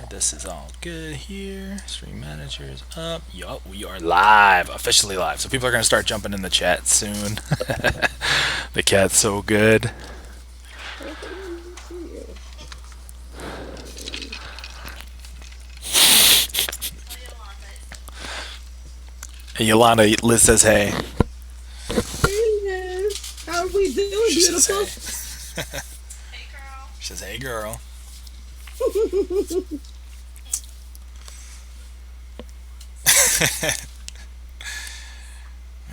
This is all good here. Stream manager is up. Yup, we are live, officially live. So people are gonna start jumping in the chat soon. The cat's so good. Hey, Yolanda, Liz says hey. Hey, Liz. How are we doing, She beautiful? says hey. Hey, girl. She says hey, girl.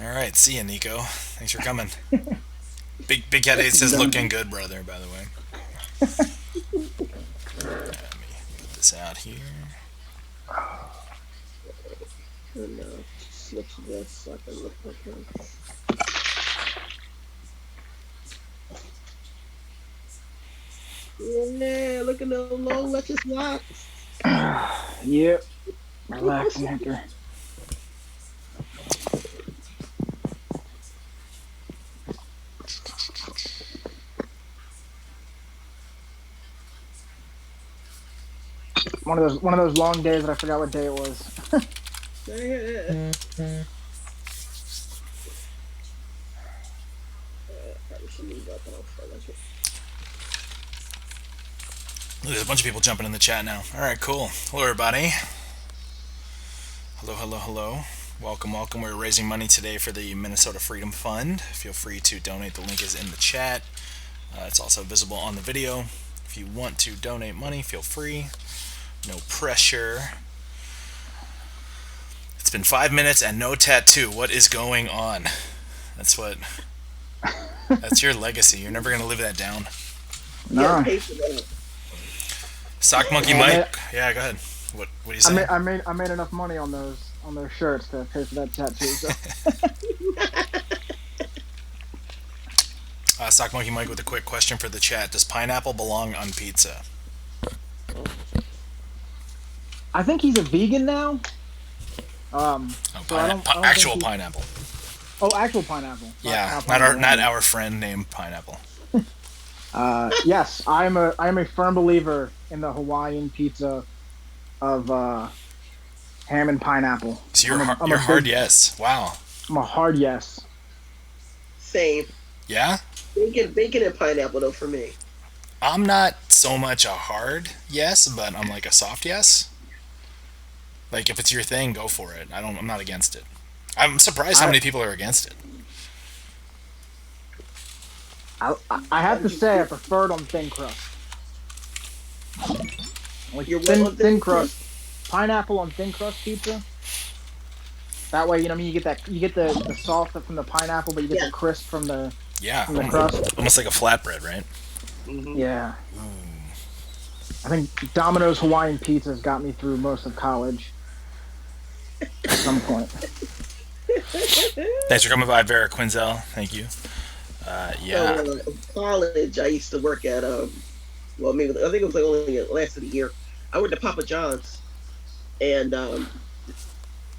All right, see ya, Nico. Thanks for coming. Big Cat 8 says looking good, brother. By the way. Let me put this out here. Switch this so I can look like him. Yeah, look at those long, luscious locks. Yep. Relaxing Hector. One of those long days that I forgot what day it was. There's a bunch of people jumping in the chat now. All right, cool. Hello, everybody. Hello, hello, hello. Welcome, welcome. We're raising money today for the Minnesota Freedom Fund. Feel free to donate. The link is in the chat. It's also visible on the video. If you want to donate money, feel free. No pressure. It's been 5 minutes and no tattoo. What is going on? That's your legacy. You're never going to live that down. No. Sock Monkey Mike. Yeah, go ahead. What are you saying? I made enough money on those shirts to pay for that tattoo. So. Sock Monkey Mike with a quick question for the chat. Does pineapple belong on pizza? I think he's a vegan now. Actual pineapple. Oh, actual pineapple. Yeah, not our friend named Pineapple. Yes, I am a firm believer in the Hawaiian pizza of ham and pineapple. So you're hard yes. Wow. I'm a hard yes. Same. Yeah? Bacon and pineapple though for me. I'm not so much a hard yes, but I'm like a soft yes. Like if it's your thing, go for it. I'm not against it. I'm surprised how many people are against it. I have to say I prefer it on thin crust. Like thin crust. Pineapple on thin crust pizza. That way, you get the soft from the pineapple, but you get the crisp from the crust. Almost like a flatbread, right? Mm-hmm. Yeah. I think Domino's Hawaiian pizzas got me through most of college. At some point. Thanks for coming by, Vera Quinzel. Thank you. Yeah. So, college, I used to work at I think it was like only the last of the year. I worked at Papa John's, and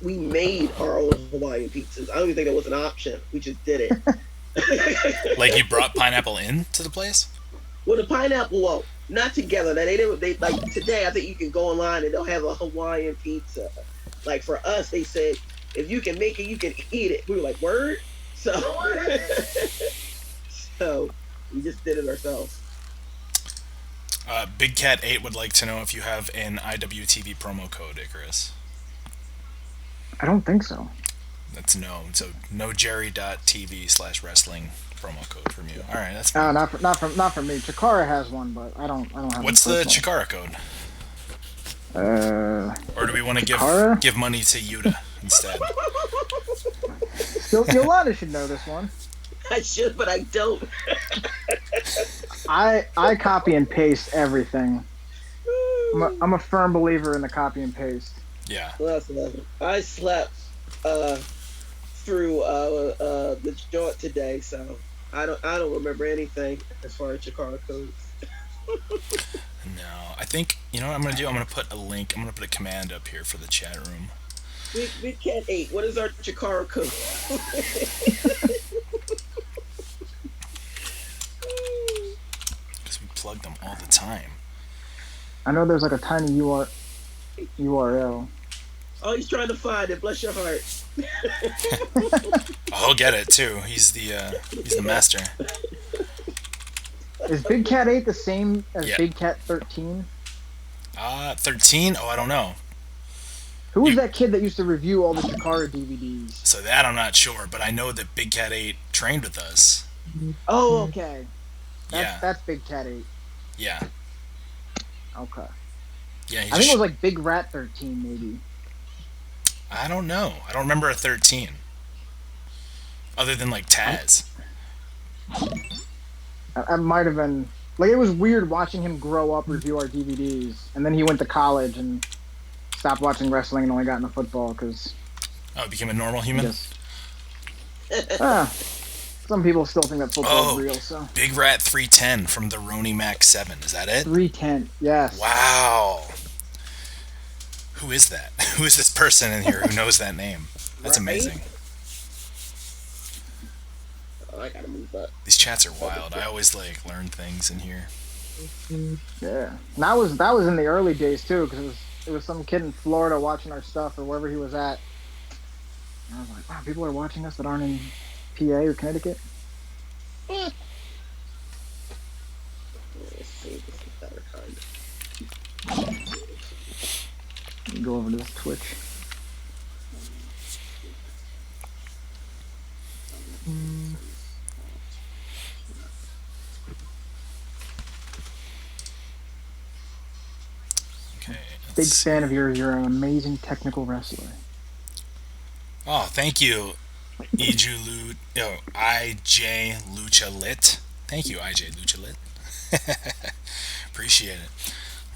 we made our own Hawaiian pizzas. I don't even think that was an option. We just did it. Like you brought pineapple in to the place? Well, the pineapple, well, not together. They like today. I think you can go online and they'll have a Hawaiian pizza. Like for us, they said if you can make it, you can eat it. We were like, word. So we just did it ourselves. Big Cat 8 would like to know if you have an IWTV promo code, Icarus. I don't think so. That's no. So no jerry.tv/wrestling promo code from you. All right, that's fine. Not from me. Chikara has one, but I don't have. What's the Chikara code? Or do we want to give money to Yuta instead? Yolanda should know this one. I should, but I don't. I copy and paste everything. I'm a firm believer in the copy and paste. Yeah. Listen. I slept through the joint today, so I don't remember anything as far as Chikara codes. No, I think you know what I'm gonna do. I'm gonna put a link. I'm gonna put a command up here for the chat room. Big Cat 8. What is our Chikara code? Because we plug them all the time. I know there's like a tiny URL. Oh, he's trying to find it. Bless your heart. Oh, he'll get it too. He's the master. Is Big Cat 8 the same as Yeah. Big Cat 13? 13? Oh, I don't know. Who was that kid that used to review all the Chikara DVDs? So that I'm not sure, but I know that Big Cat 8 trained with us. Oh, okay. Yeah. That's Big Cat 8. Yeah. Okay. Yeah. I think it was like Big Rat 13, maybe. I don't know. I don't remember a 13. Other than like Taz. I might have been. Like, it was weird watching him grow up, review our DVDs, and then he went to college and stopped watching wrestling and only got into football because. Oh, became a normal human? Some people still think that football is real, so. Big Rat 310 from the Roni Mac 7. Is that it? 310, yes. Wow. Who is that? Who is this person in here who knows that name? That's amazing. Oh, I gotta move up. These chats are wild. I always like learn things in here. Yeah, and that was in the early days too, because it was some kid in Florida watching our stuff or wherever he was at. And I was like, wow, people are watching us that aren't in PA or Connecticut. Let's see, this is better kind. Let me go over to this Twitch. Okay. Big fan of yours. You're an amazing technical wrestler. Oh, thank you, IJ Lucha Lit. Thank you, IJ Lucha Lit. Appreciate it.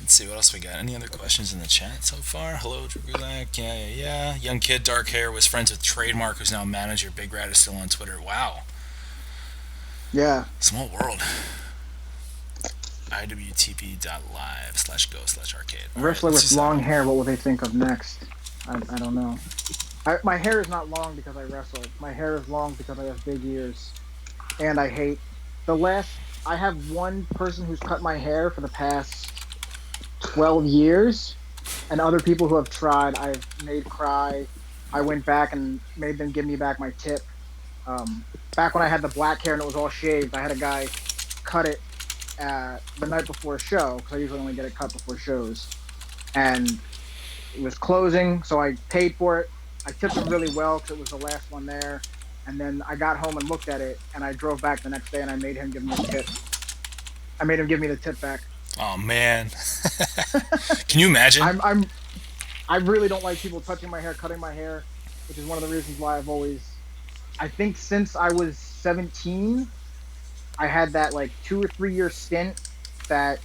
Let's see what else we got. Any other questions in the chat so far? Hello, Gulak. Yeah. Young kid, dark hair, was friends with Trademark, who's now a manager. Big Rat is still on Twitter. Wow. Yeah. Small world. iwtp.live/go/arcade. Wrestler with long hair, what will they think of next? I don't know. My hair is not long because I wrestle. My hair is long because I have big ears. And I hate... I have one person who's cut my hair for the past 12 years. And other people who have tried, I've made cry. I went back and made them give me back my tip. Back when I had the black hair and it was all shaved, I had a guy cut it the night before a show, because I usually only get it cut before shows. And it was closing, so I paid for it. I tipped him really well because it was the last one there. And then I got home and looked at it, and I drove back the next day and I made him give me a tip. I made him give me the tip back. Oh man. Can you imagine? I really don't like people touching my hair, cutting my hair, which is one of the reasons why I've always... I think since I was 17, I had that like 2 or 3 year stint that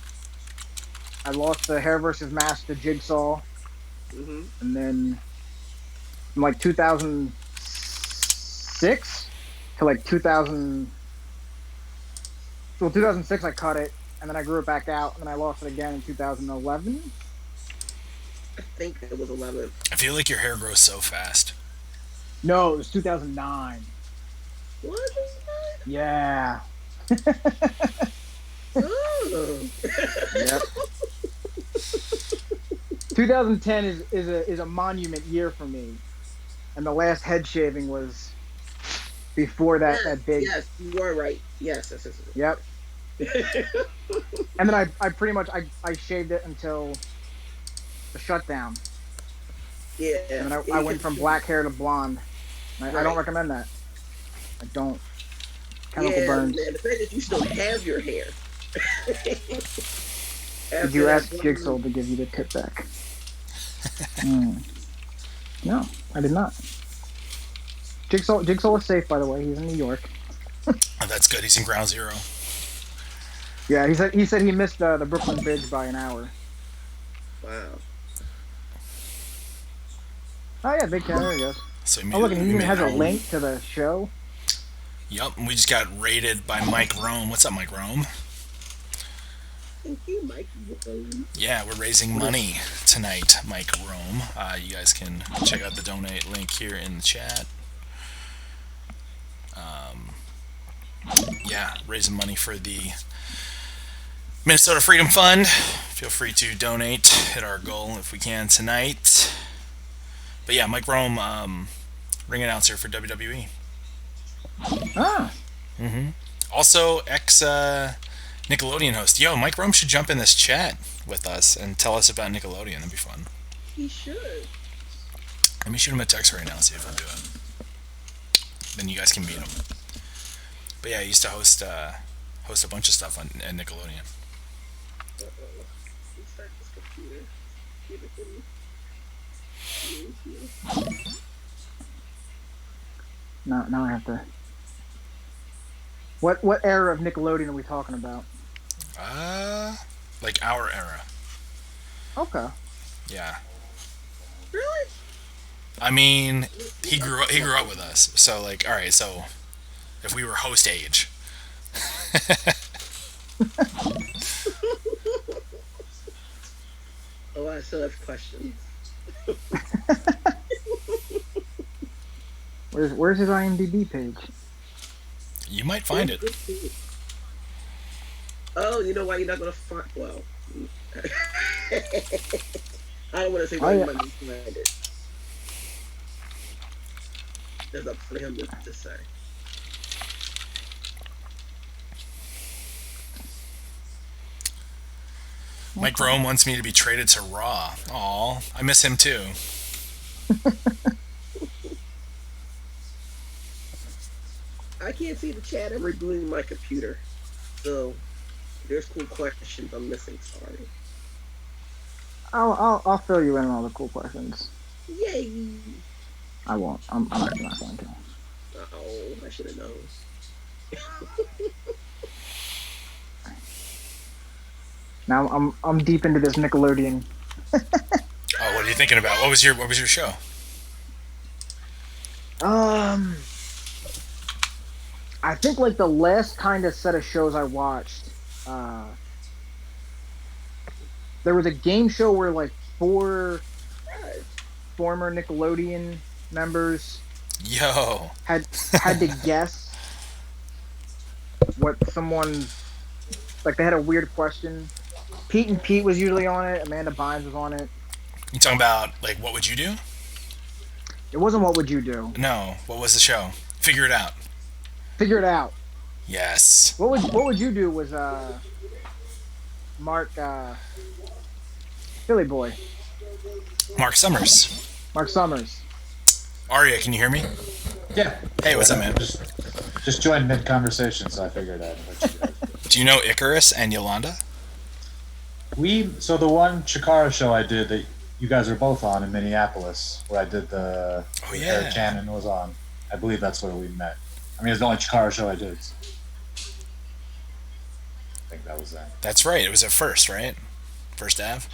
I lost the Hair versus Mask to Jigsaw. Mm-hmm. And then from like 2006 to like 2006 I cut it, and then I grew it back out, and then I lost it again in 2011. I think it was 11. I feel like your hair grows so fast. No, it was 2009. What is that? Yeah. Oh. Yep. 2010 is a monument year for me, and the last head shaving was before that big. Yes, you were right. Yes. Yep. And then I pretty much I shaved it until the shutdown. Yeah. And then I went from black hair to blonde. I don't recommend that. I don't. Chemical burns. Man, the fact that you still have your hair. Did you ask Jigsaw to give you the tip back? No, I did not. Jigsaw is safe, by the way. He's in New York. Oh, that's good. He's in Ground Zero. Yeah, he said he missed the Brooklyn Bridge by an hour. Wow. Oh yeah, big cat. There he goes. So look, and he even has a link to the show. Yup, and we just got raided by Mike Rome. What's up, Mike Rome? Thank you, Mike Rome. Yeah, we're raising money tonight, Mike Rome. You guys can check out the donate link here in the chat. Yeah, raising money for the Minnesota Freedom Fund. Feel free to donate. Hit our goal if we can tonight. But yeah, Mike Rome, ring announcer for WWE. Ah. Also, ex Nickelodeon host. Yo, Mike Rome should jump in this chat with us and tell us about Nickelodeon. That'd be fun. He should. Let me shoot him a text right now and see if he'll do it. Then you guys can meet him. But yeah, I used to host a bunch of stuff on at Nickelodeon. Restart this computer. Now I have to. What era of Nickelodeon are we talking about? Like our era. Okay. Yeah. Really? I mean, he grew up with us. So like, all right, so if we were host age. Oh, I still have questions. Where's his IMDb page? You might find it. Oh, you know why you're not gonna find? Well, I don't want to say why you might not find it. That's up for him to say. Mike Rome wants me to be traded to Raw. Aw, I miss him too. I can't see the chat. I'm rebooting my computer, so there's cool questions I'm missing. Sorry. I'll fill you in on all the cool questions. Yay! I won't. I'm actually not going to. Oh, I should have known. Now I'm deep into this Nickelodeon. Oh, what are you thinking about? What was your show? I think like the last kind of set of shows I watched, there was a game show where like 4 former Nickelodeon members had to guess what someone's, like they had a weird question. Pete and Pete was usually on it. Amanda Bynes was on it. You talking about like what would you do? It wasn't What Would You Do? No. What was the show? Figure it out. Figure It Out. Yes. What Would You Do was Mark Philly boy. Mark Summers. Mark Summers. Ariya, can you hear me? Yeah. Hey, what's up, man? Just joined mid conversation, so I figured I'd let you guys. Do you know Icarus and Yolanda? So the one Chikara show I did that you guys were both on in Minneapolis, where I did the Eric Cannon was on. I believe that's where we met. I mean, it's the only Chikara show I did. I think that was that. That's right. It was at First, right? First Ave?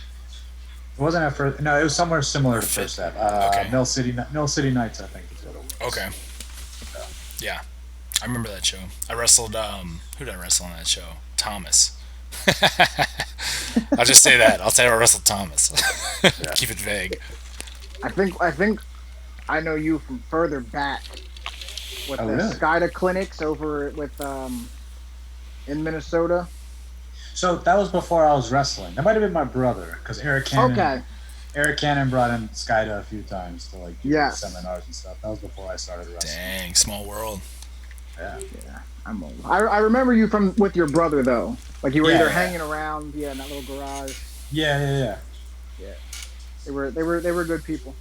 It wasn't at first. No, it was somewhere similar to First Ave. Okay. Mill City Nights, I think is what it was. Okay. Yeah. I remember that show. I wrestled, who did I wrestle on that show? Thomas. I'll just say that. I'll say I wrestled Thomas. Keep it vague. I think I know you from further back with the really? SCIDA clinics over with in Minnesota. So that was before I was wrestling. That might have been my brother, because Eric Cannon. Okay. Eric Cannon brought in SCIDA a few times to like do Yes. seminars and stuff. That was before I started wrestling. Dang, small world. Yeah. Yeah, I'm old. I remember you from with your brother though. Like you were Yeah, either yeah. hanging around, in that little garage. Yeah. They were good people.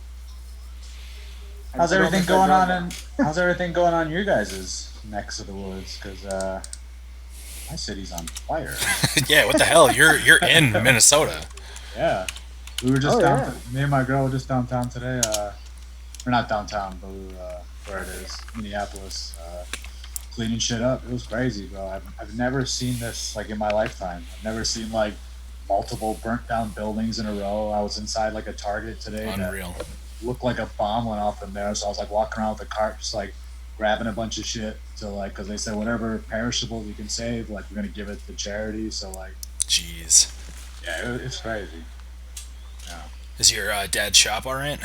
How's everything going on in your guys' necks of the woods? Because my city's on fire. Yeah, what the hell? You're in Minnesota. Yeah. We were just me and my girl were just downtown today. We're not downtown, but we were where it is, Minneapolis, cleaning shit up. It was crazy, bro. I've never seen this like in my lifetime. I've never seen like multiple burnt down buildings in a row. I was inside like a Target today. Unreal. That looked like a bomb went off in there. So I was like walking around with a cart, just like grabbing a bunch of shit to like, because they said whatever perishables you can save, like we're gonna give it to charity. So like, Jeez. yeah, it's crazy. Yeah. Is your dad's shop all right?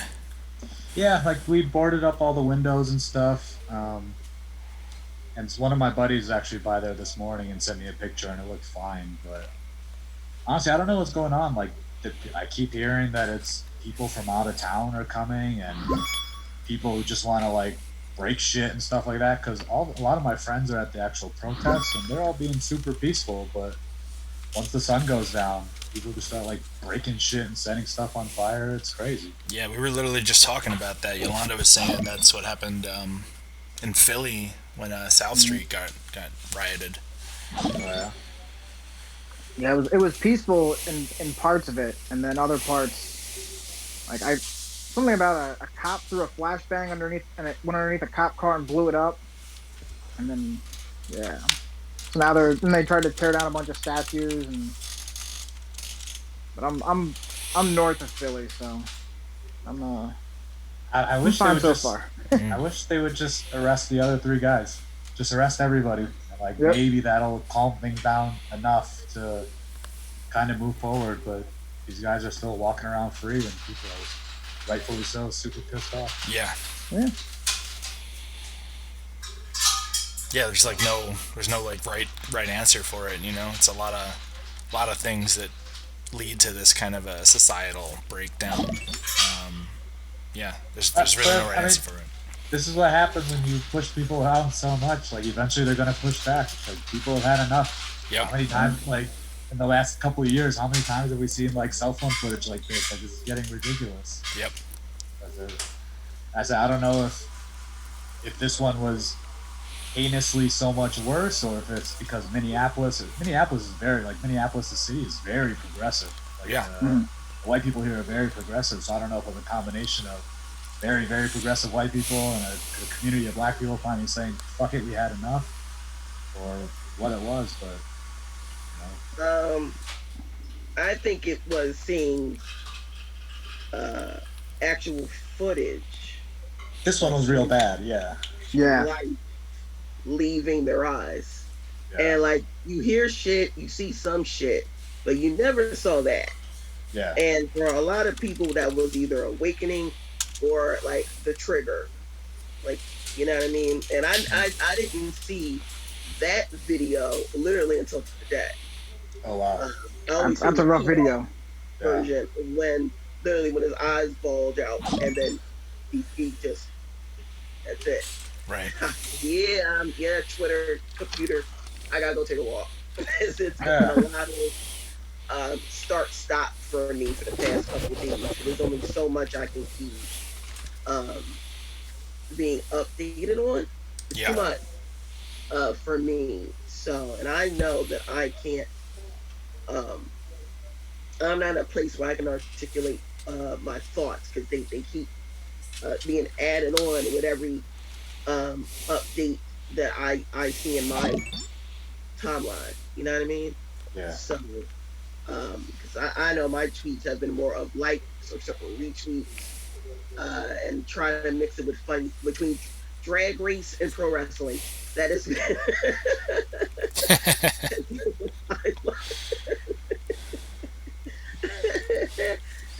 Yeah, like we boarded up all the windows and stuff. And one of my buddies actually by there this morning and sent me a picture, and it looked fine. But honestly, I don't know what's going on. Like, I keep hearing that it's people from out of town are coming and people who just want to like break shit and stuff like that. Because a lot of my friends are at the actual protests and they're all being super peaceful. But once the sun goes down, people just start like breaking shit and setting stuff on fire. It's crazy. Yeah, we were literally just talking about that. Yolanda was saying that's what happened in Philly when South Street got rioted. Yeah. Yeah, it was peaceful in parts of it, and then other parts, like something about a cop threw a flashbang underneath, and it went underneath a cop car and blew it up, and then yeah. So now they tried to tear down a bunch of statues, but I'm north of Philly, so I I'm wish they fine would so just. far. I wish they would just arrest the other three guys. Just arrest everybody. Like Yep. maybe that'll calm things down enough to kind of move forward. But these guys are still walking around free, and people are rightfully so super pissed off. Yeah. Yeah. Yeah, there's no like right answer for it, you know. It's a lot of things that lead to this kind of a societal breakdown. Yeah, there's really no right answer for it. This is what happens when you push people around so much. Like eventually they're gonna push back. Like people have had enough. Yeah. How many times, like in the last couple of years, how many times have we seen like cell phone footage like this? Like this is getting ridiculous. Yep. I said I don't know if this one was heinously so much worse, or if it's because Minneapolis is very Minneapolis, the city is very progressive. Like, Yeah. White people here are very progressive, so I don't know if it's a combination of very, very progressive white people and a community of black people finally saying, fuck it, we had enough, or what it was, but, you know. I think it was seeing actual footage. This one was real bad, yeah. Yeah. Light leaving their eyes. Yeah. And like you hear shit, you see some shit, but you never saw that. Yeah. And for a lot of people that was either awakening or like the trigger. Like, you know what I mean? And I didn't see that video literally until today. Oh wow. That's a rough video. Version when his eyes bulge out and then he just that's it. Right. Yeah, Twitter, computer. I gotta go take a walk. it's been a lot of start-stop for me for the past couple of days. There's only so much I can keep being updated on. It's too much for me. So, and I know that I can't. I'm not in a place where I can articulate my thoughts because they keep being added on with every update that I see in my timeline. You know what I mean? Yeah. So, because I know my tweets have been more of likes or certain retweets, and trying to mix it with fun between drag race and pro wrestling. That is.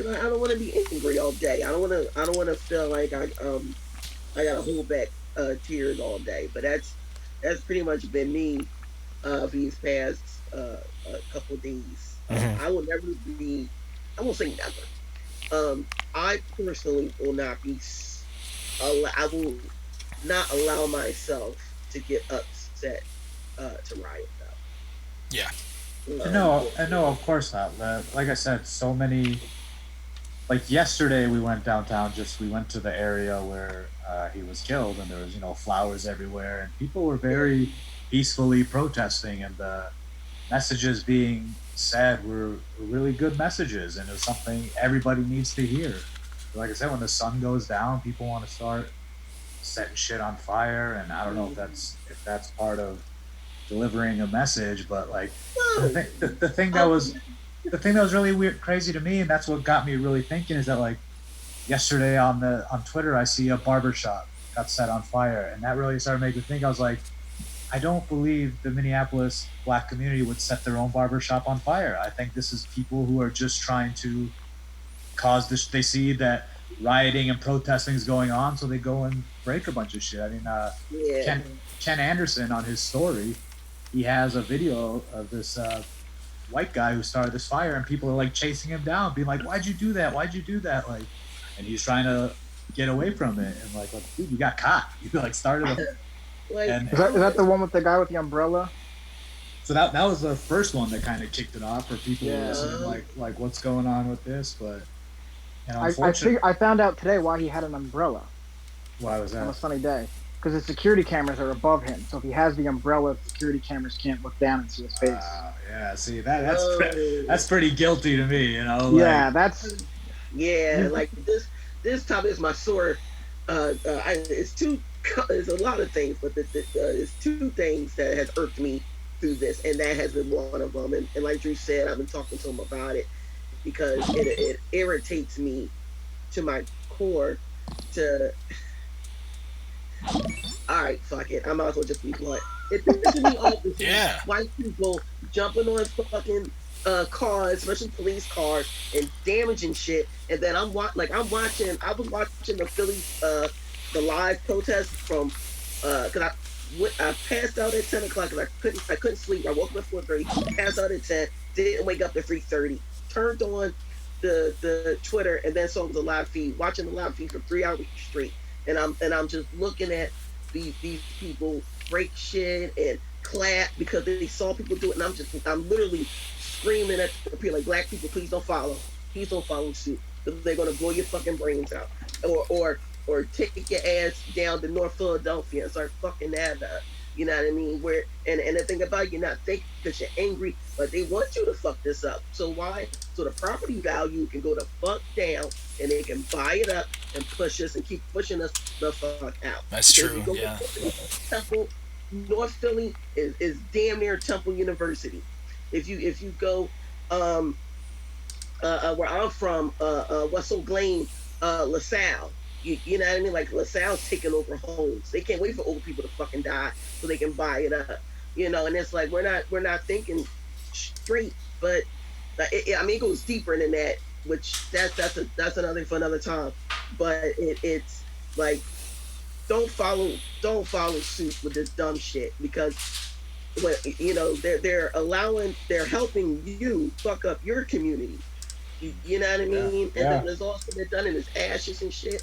I don't want to be angry all day. I don't want to feel like I gotta hold back tears all day. But that's pretty much been me for these past couple of days. I will never be. I won't say never. I personally will not be. I will not allow myself to get upset to riot though. Yeah. No, of course not. Like I said, so many. Like yesterday, we went downtown. We went to the area where he was killed, and there was flowers everywhere, and people were very peacefully protesting, and the messages being said were really good messages, and it was something everybody needs to hear. Like I said, when the sun goes down, people want to start setting shit on fire, and I don't know if that's part of delivering a message, but like the thing that was really weird, crazy to me, and that's what got me really thinking is that like yesterday on Twitter I see a barbershop got set on fire, and that really started making me think. I was like, I don't believe the Minneapolis black community would set their own barbershop on fire. I think this is people who are just trying to cause this. They see that rioting and protesting is going on, so they go and break a bunch of shit. I mean, Ken Anderson on his story, he has a video of this white guy who started this fire, and people are like chasing him down, being like, "Why'd you do that? Why'd you do that?" Like, and he's trying to get away from it, and like dude, you got caught. You like started a like, is that the one with the guy with the umbrella? So that was the first one that kind of kicked it off, where people were listening, like what's going on with this, but I found out today why he had an umbrella. Why was that? On a sunny day. Because the security cameras are above him, so if he has the umbrella, the security cameras can't look down and see his face. Yeah, see that's pretty guilty to me, you know. Yeah, that's. Yeah, like this topic is my sore. It's a lot of things, but it's two things that has irked me through this, and that has been one of them. And like Drew said, I've been talking to him about it because it irritates me to my core. All right, fuck it. I might as well just be blunt. It pisses me off to see white people jumping on fucking cars, especially police cars, and damaging shit. And then I was watching the Philly the live protest from because I passed out at 10 o'clock because I couldn't sleep. I woke up at 4:30, passed out at 10, didn't wake up at 3:30. Turned on the Twitter and then saw it was a live feed, watching the live feed for 3 hours straight. And I'm just looking at these people break shit and clap because they saw people do it, and I'm literally screaming at the people like, black people, please don't follow suit. They're gonna blow your fucking brains out, or take your ass down to North Philadelphia and start fucking that up. You know what I mean? Where and the thing about it, you're not thinking because you're angry, but they want you to fuck this up. So why? So the property value can go the fuck down, and they can buy it up and push us and keep pushing us the fuck out. That's true. Yeah. Temple, North Philly is damn near Temple University. If you go where I'm from, West Oak Lane, LaSalle. You know what I mean? Like LaSalle's taking over homes. They can't wait for old people to fucking die so they can buy it up. You know, and it's like we're not thinking straight. But it goes deeper than that. Which that's another thing for another time. But it's like don't follow suit with this dumb shit because you know they're helping you fuck up your community. You know what I mean? Yeah. And then there's also they're done in his ashes and shit.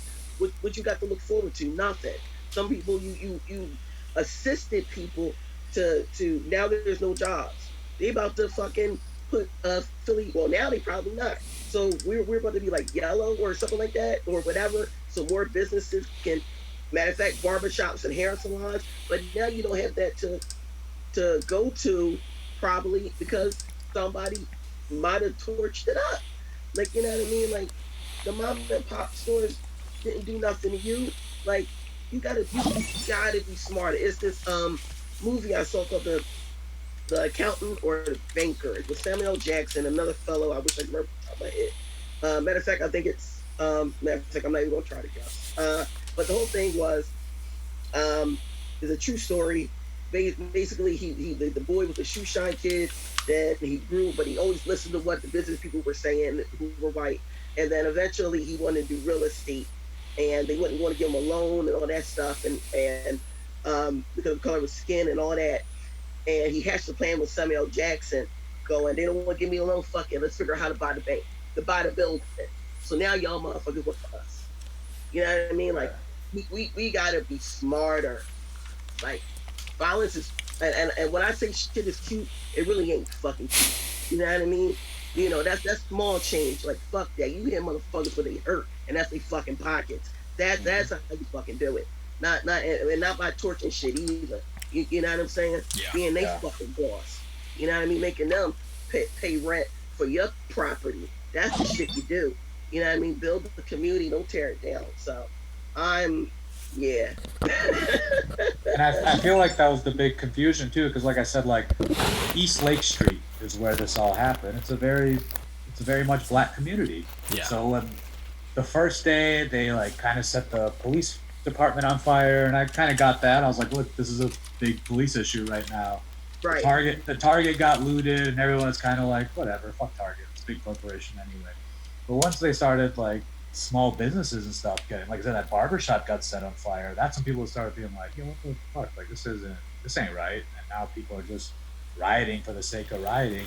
What you got to look forward to? Nothing. Some people you assisted people to now there's no jobs. They about to fucking put Philly. Well, now they probably not. So we're about to be like yellow or something like that or whatever. So more businesses can, matter of fact, barbershops and hair salons. But now you don't have that to go to probably because somebody might have torched it up. Like, you know what I mean? Like the mom and pop stores didn't do nothing to you. Like you gotta be smarter. It's this movie I saw called the Accountant or the Banker. It was Samuel L. Jackson, another fellow. I wish I could remember off the top of my head. Matter of fact, I think it's I'm not even gonna try to guess. But the whole thing was is a true story. Basically, the boy was a shoe shine kid. Then he grew, but he always listened to what the business people were saying who were white. And then eventually he wanted to do real estate, and they wouldn't want to give him a loan and all that stuff, and because of the color of his skin and all that. And he hatched a plan with Samuel L. Jackson, going, they don't want to give me a loan. Fuck it, let's figure out how to buy the bank, to buy the building. So now y'all motherfuckers work for us. You know what I mean? Like we gotta be smarter. Like violence is, and when I say shit is cute, it really ain't fucking cute. You know what I mean? You know, that's small change. Like fuck that. You hit motherfuckers where they hurt, and that's their fucking pockets. That's how you fucking do it. Not by torching shit either. You know what I'm saying? Yeah. Being they fucking boss. You know what I mean? Making them pay rent for your property. That's the shit you do. You know what I mean? Build the community, don't tear it down. So yeah. And I feel like that was the big confusion too, because like I said, like East Lake Street is where this all happened. It's a very much black community. Yeah. So when the first day they like kind of set the police department on fire, and I kind of got that. I was like, look, this is a big police issue right now. Right. The Target got looted, and everyone's kind of like, whatever, fuck Target, it's a big corporation anyway. But once they started like small businesses and stuff getting, like I said, that barbershop got set on fire. That's when people started being like, yo, what the fuck? Like this ain't right. And now people are just rioting for the sake of rioting.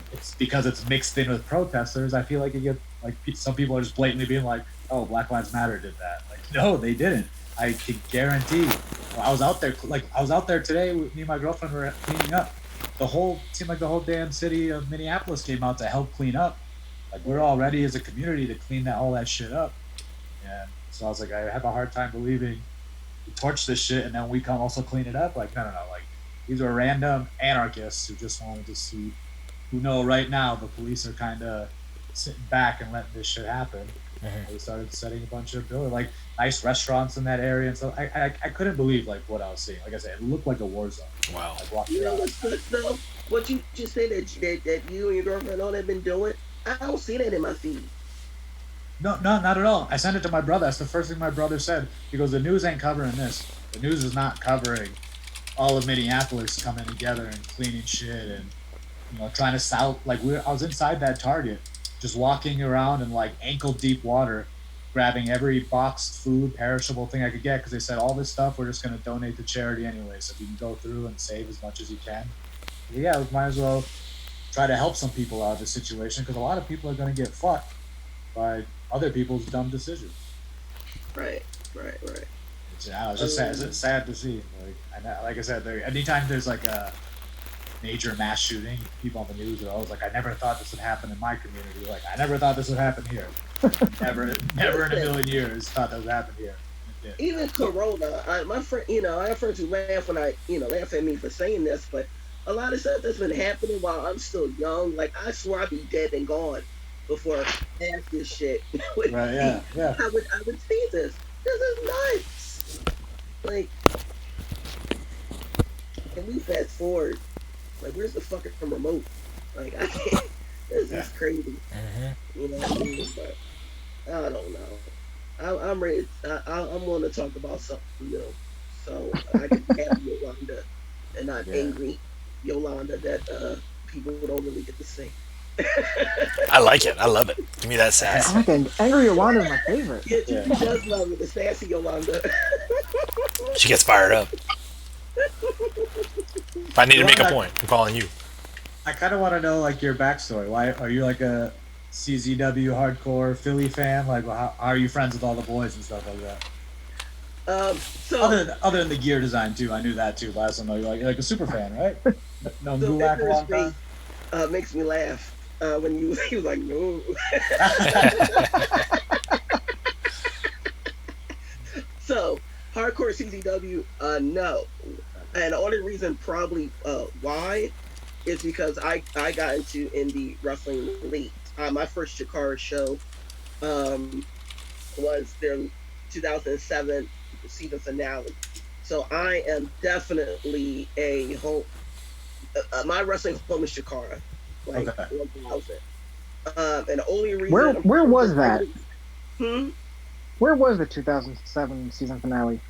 And it's because it's mixed in with protesters. I feel like it gets like some people are just blatantly being like, "Oh, Black Lives Matter did that." Like, no, they didn't. I can guarantee. I was out there, today. Me and my girlfriend were cleaning up. Seemed like the whole damn city of Minneapolis came out to help clean up. Like, we're all ready as a community to clean all that shit up. And so I was like, I have a hard time believing we torch this shit and then we come also clean it up. Like, no. Like, these are random anarchists who just wanted to see, who know right now the police are kind of sitting back and letting this shit happen. Mm-hmm. They started setting a bunch of like nice restaurants in that area and stuff. I couldn't believe like what I was seeing. Like I said, it looked like a war zone. Wow. You know what's good though? What you just said that you and your girlfriend all have been doing. I don't see that in my feed. No, not at all. I sent it to my brother. That's the first thing my brother said. He goes, the news ain't covering this. The news is not covering all of Minneapolis coming together and cleaning shit and trying to sell. Like I was inside that Target, just walking around in like ankle deep water, grabbing every boxed food, perishable thing I could get because they said all this stuff we're just going to donate to charity anyway. So if you can go through and save as much as you can, yeah, we might as well try to help some people out of this situation because a lot of people are going to get fucked by other people's dumb decisions. Right. It's just sad. It's sad to see. Like I said, anytime there's like a major mass shooting, people on the news are always like, "I never thought this would happen in my community." Like, I never thought this would happen here. never in a million years thought that would happen here. Even Corona, my friend, I have friends who laugh when laugh at me for saying this, but a lot of stuff that's been happening while I'm still young. Like, I swear I'd be dead and gone before half this shit. Right? Yeah. I would see this. This is nuts. Like, can we fast forward? Like, where's the fucking remote? Like, I can't. This is crazy. Mm-hmm. You know what I mean? But I don't know. I'm ready. I'm going to talk about something new, so I can have Yolanda and not angry Yolanda that people don't really get to see. I like it. I love it. Give me that sass. I think Angry Yolanda is my favorite. Yeah, she does love it. The sassy Yolanda. She gets fired up. If I need to make a point, I'm calling you. I kind of want to know like your backstory. Why are you like a CZW hardcore Philly fan? Like, how are you friends with all the boys and stuff like that? So other than the gear design too, I knew that too. But I also know you're like a super fan, right? No, Gulak a long time. Makes me laugh when he was like, no. So hardcore CZW, no. And the only reason probably why is because I got into indie wrestling late. My first Chikara show was their 2007 season finale. So I am definitely a home. My wrestling home is Chikara, like 1000. And the only reason where was that? Where was the 2007 season finale?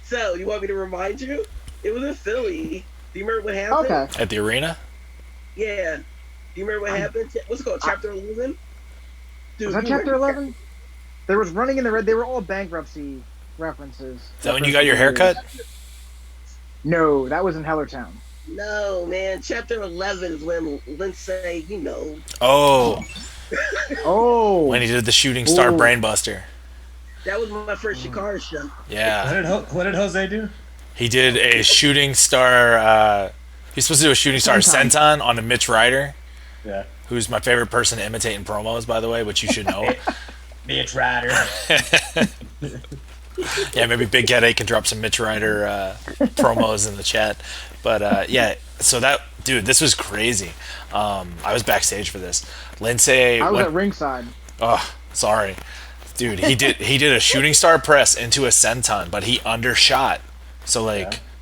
So you want me to remind you? It was in Philly. Do you remember what happened? Okay. At the arena? Yeah. Do you remember what happened? What's it called? Chapter 11? Dude, was that Chapter 11? There was Running in the Red. They were all bankruptcy references. Is that when you got your haircut? No, that was in Hellertown. No, man. Chapter 11 is when Lindsay, Oh. Oh. When he did the Shooting Star Brainbuster. That was my first Chikara show. Yeah. What did Jose do? He did a Shooting Star. He's supposed to do a Shooting Star Senton on a Mitch Ryder. Yeah. Who's my favorite person to imitate in promos, by the way, which you should know. Mitch Ryder. Yeah, maybe Big Cat can drop some Mitch Ryder promos in the chat. But yeah, so this was crazy. I was backstage for this. Lindsay. I was at ringside. Oh, sorry. Dude, he did a Shooting Star press into a senton, but he undershot. So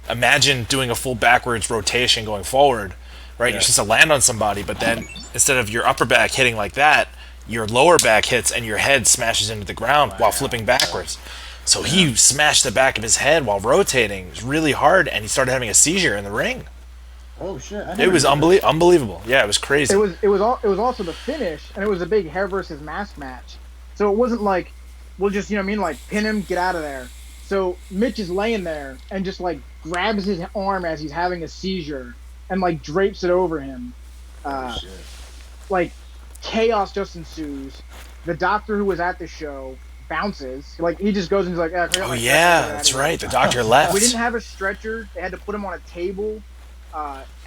imagine doing a full backwards rotation going forward, right? Yeah. You're supposed to land on somebody, but then instead of your upper back hitting like that, your lower back hits and your head smashes into the ground while flipping backwards. So he smashed the back of his head while rotating. It was really hard, and he started having a seizure in the ring. Oh shit! It was unbelievable. Yeah, it was crazy. It was also the finish, and it was a big hair versus mask match. So it wasn't like, we'll just like pin him, get out of there. So Mitch is laying there and just like grabs his arm as he's having a seizure and like drapes it over him. like chaos just ensues. The doctor who was at the show bounces. Like he just goes and he's like, oh yeah, that's right. The doctor left. We didn't have a stretcher. They had to put him on a table.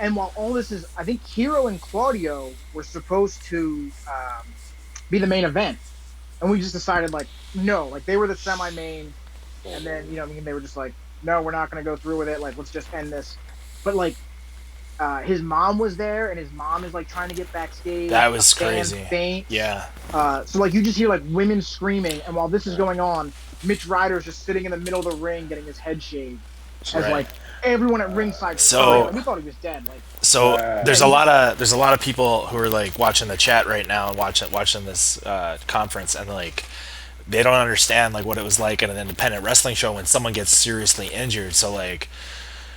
And while all this is, I think Hero and Claudio were supposed to be the main event, and we just decided like no, like they were the semi-main, and then they were just like, no, we're not going to go through with it. Like let's just end this. But like his mom was there, and his mom is like trying to get backstage. That was crazy. Faint. Yeah. So like you just hear like women screaming, and while this is going on, Mitch Ryder's just sitting in the middle of the ring getting his head shaved, as like everyone at ringside. So we thought he was dead. Like so, there's a lot of people who are like watching the chat right now and watching this conference, and like they don't understand like what it was like at an independent wrestling show when someone gets seriously injured. So like.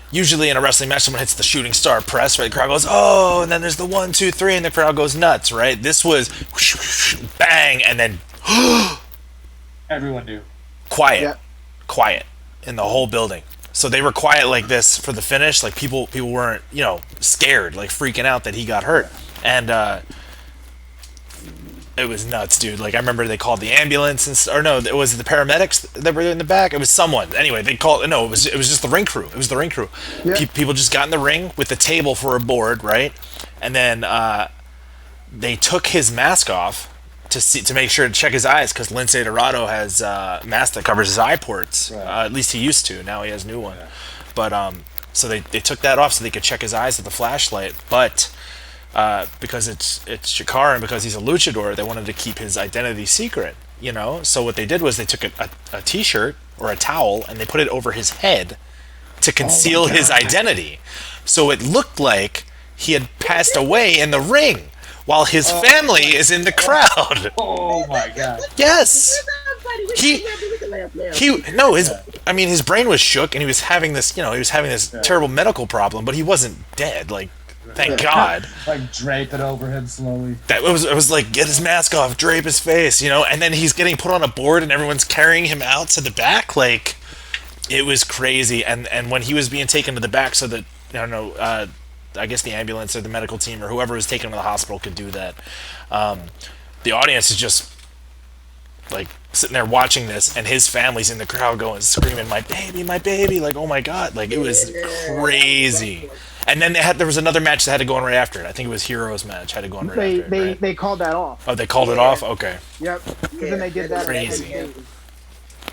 Usually in a wrestling match, someone hits the shooting star press, right? The crowd goes, oh, and then there's the 1, 2, 3, and the crowd goes nuts, right? This was whoosh, bang, and then everyone knew. Quiet in the whole building. So they were quiet like this for the finish. Like people weren't, scared, like freaking out that he got hurt, and it was nuts, dude. Like I remember they called the ambulance it was the paramedics that were in the back. It was someone. Anyway, they called. No, it was just the ring crew. It was the ring crew. Yeah. People just got in the ring with the table for a board, right? And then they took his mask off to make sure to check his eyes because Lince Dorado has a mask that covers his eye ports. Right. At least he used to. Now he has a new one. Yeah. But so they took that off so they could check his eyes with the flashlight, but. Because it's Chikara and because he's a luchador, they wanted to keep his identity secret, So what they did was they took a t-shirt or a towel and they put it over his head to conceal his identity. So it looked like he had passed away in the ring while his family is in the crowd. Oh my god. Yes. His brain was shook and he was having this, terrible medical problem, but he wasn't dead. Like, thank God. Like drape it over him slowly. It was like get his mask off, drape his face, and then he's getting put on a board and everyone's carrying him out to the back. Like it was crazy. And when he was being taken to the back so that I guess the ambulance or the medical team or whoever was taken him to the hospital could do that. The audience is just like sitting there watching this, and his family's in the crowd going screaming, my baby, like oh my god, like it was crazy. And then there was another match that had to go on right after it. I think it was Hero's match had to go on right after it. Right? They called that off. Oh, they called it off? Okay. Yep. Because then they did that. Crazy.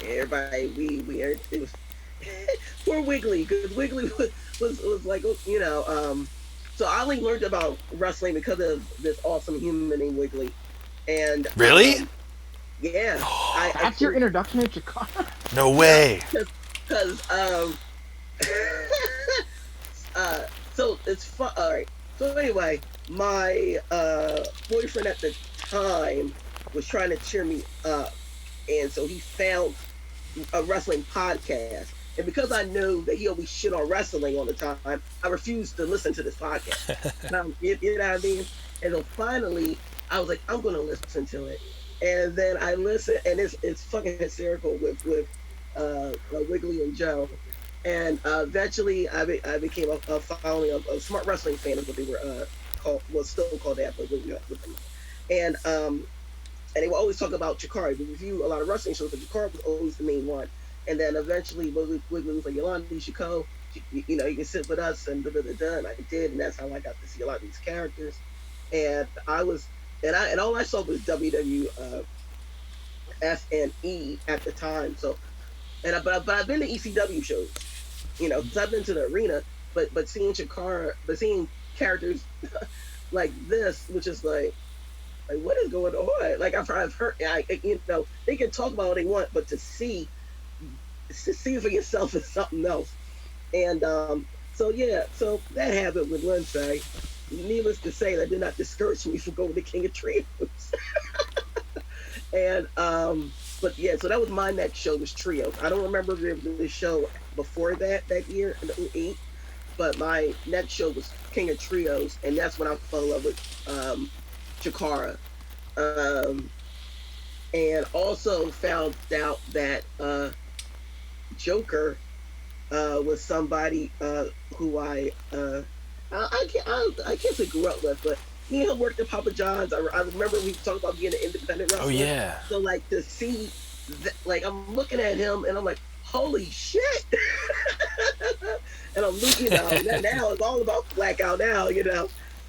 Everybody, it was poor Wiggly, because Wiggly was like, so I only learned about wrestling because of this awesome human named Wiggly. And really? Yeah. That's your introduction to Chikara? No way. Because so it's fun. All right. So anyway, my boyfriend at the time was trying to cheer me up, and so he found a wrestling podcast. And because I knew that he always shit on wrestling all the time, I refused to listen to this podcast. You know what I mean? And so finally, I was like, I'm going to listen to it. And then I listened, and it's fucking hysterical with Wiggly and Joe. And eventually, I became a following of Smart Wrestling fan, is what they were still called that, but with them. And they would always talk about Chikara. We review a lot of wrestling shows, but Chikara was always the main one. And then eventually, Wiggly was like, Yolanda, you should go. You can sit with us, and and I did, and that's how I got to see a lot of these characters. And and all I saw was WWF and E at the time. So, but I've been to ECW shows. Because I've been to the arena, but seeing Chikara, seeing characters like this, which is like what is going on? Like I've heard, they can talk about what they want, but to see for yourself is something else. And so that happened with Lince. Needless to say, that did not discourage me from going to King of Trios. And but yeah, so that was my next show, was Trios. I don't remember if there was a show before that year in 2008, but my next show was King of Trios, and that's when I fell in love with Chikara. And also found out that Joker was somebody who I can't say grew up with, but me and him worked at Papa John's. I remember we talked about being an independent Oh wrestler. yeah. So like to see, like I'm looking at him and I'm like, holy shit! And I'm looking, now it's all about Blackout now,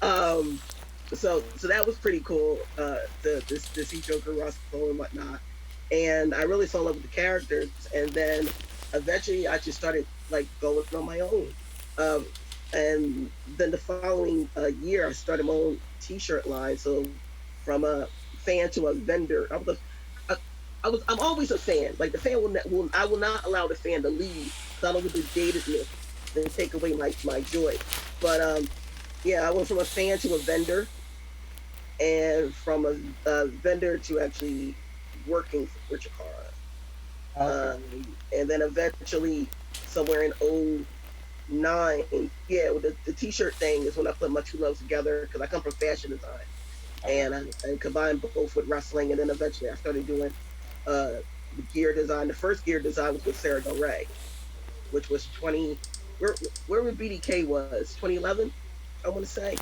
Um, so that was pretty cool to see Joker Russell and whatnot, and I really fell in love with the characters, and then eventually I just started like going on my own, um, and then the following year I started my own T-shirt line. So from a fan to a vendor, I, I'm always a fan. Like the fan I will not allow the fan to leave because I don't want to datedness and take away my joy. But yeah, I went from a fan to a vendor, and from a vendor to actually working for Chikara. And then eventually, somewhere in '09, yeah, with the t-shirt thing is when I put my two loves together because I come from fashion design. And I combined both with wrestling, and then eventually I started doing the gear design. The first gear design was with Sarah Del Rey, which was 20. Where would BDK was 2011? I want to say.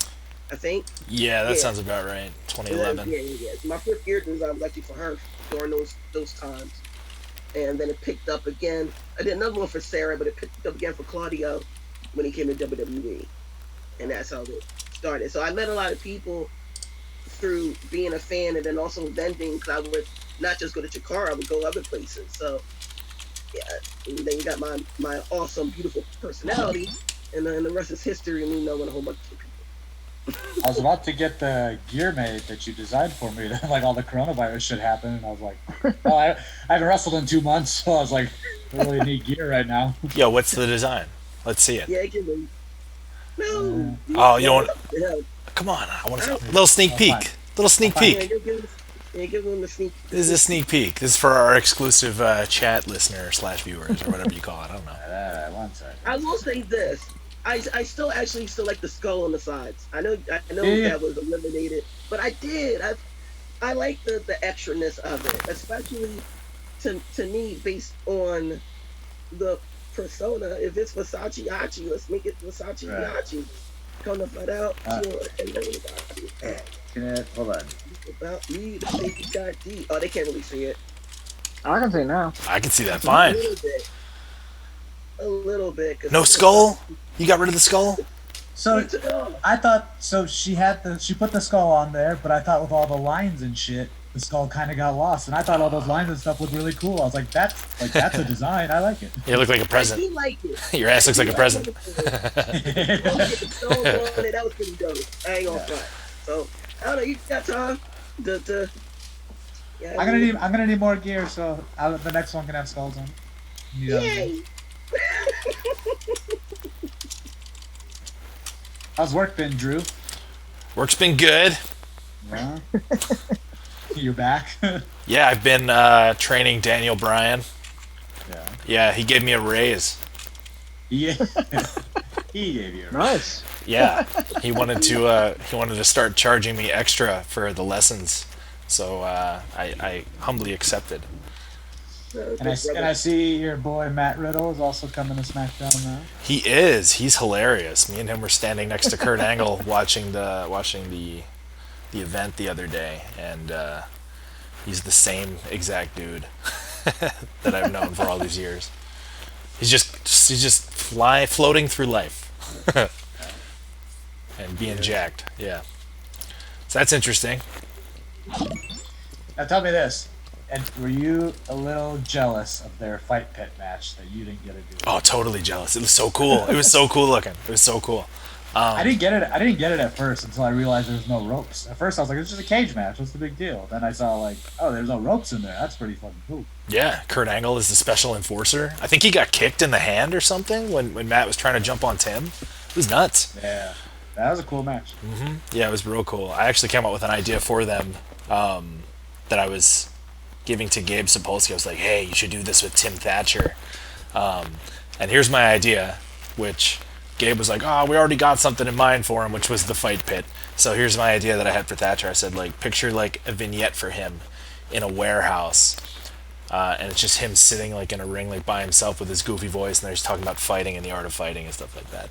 I think. Yeah, that Yeah. sounds about right. 2011. Yeah. So my first gear design was actually for her during those times, and then it picked up again. I did another one for Sarah, but it picked up again for Claudio when he came to WWE, and that's how it started. So I met a lot of people through being a fan, and then also vending, because I would not just go to Chikara, I would go other places. So yeah, and then you got my awesome, beautiful personality, and then the rest is history, and we know a whole bunch of people. I was about to get the gear made that you designed for me. Like all the coronavirus shit happened, and I was like, "Oh, I haven't wrestled in 2 months," so I was like, "I really need gear right now." Yo, what's the design? Let's see it. Yeah, it can be. No. Oh, you don't. Yeah. Come on, I want to. Little sneak Oh, peek. fine. Little sneak Oh, peek. Give them the sneak. This is a sneak peek. This is for our exclusive chat listener / viewers or whatever you call it. I don't know. One second. I will say this. I still like the skull on the sides. I know Yeah. that was eliminated, but I did. I like the extraness of it, especially to me based on the persona. If it's Versace Achi, let's make it Versace Right. Achi. Come to find out, Hold on. about me, the baby got D. Oh, they can't really see it. I can see now. I can see that A fine. little bit. A little bit. 'Cause No skull? You got rid of the skull? So I thought she put the skull on there, but I thought with all the lines and shit, the skull kind of got lost, and I thought all those lines and stuff looked really cool. I was like, that's a design. I like it. You look like a I present. do like it. Your ass looks like a present. That was pretty dope. I ain't gonna front. So I don't know. You got time to yeah, I'm gonna need more gear, so the next one can have skulls on. Yay! How's work been, Drew? Work's been good. Yeah. You're back. Yeah, I've been training Daniel Bryan. Yeah. Yeah, he gave me a raise. Yeah. He gave you a Nice. Yeah, he wanted to start charging me extra for the lessons, so I humbly accepted. And I see your boy Matt Riddle is also coming to SmackDown now. He is. He's hilarious. Me and him were standing next to Kurt Angle watching the event the other day, and he's the same exact dude that I've known for all these years. He's just floating through life. And being jacked, yeah. So that's interesting. Now tell me this, and were you a little jealous of their fight pit match that you didn't get to do? Oh, totally jealous. It was so cool. It was so cool looking. It was so cool. I didn't get it at first until I realized there was no ropes. At first I was like, it's just a cage match. What's the big deal? Then I saw like, oh, there's no ropes in there. That's pretty fucking cool. Yeah, Kurt Angle is the special enforcer. I think he got kicked in the hand or something when Matt was trying to jump on Tim. It was nuts. Yeah, that was a cool match. Yeah, it was real cool. I actually came up with an idea for them that I was giving to Gabe Sapolsky. I was like, hey, you should do this with Tim Thatcher. And here's my idea, which Gabe was like, oh, we already got something in mind for him, which was the fight pit. So here's my idea that I had for Thatcher. I said, like, picture like a vignette for him in a warehouse. And it's just him sitting like in a ring like by himself with his goofy voice, and they're just talking about fighting and the art of fighting and stuff like that.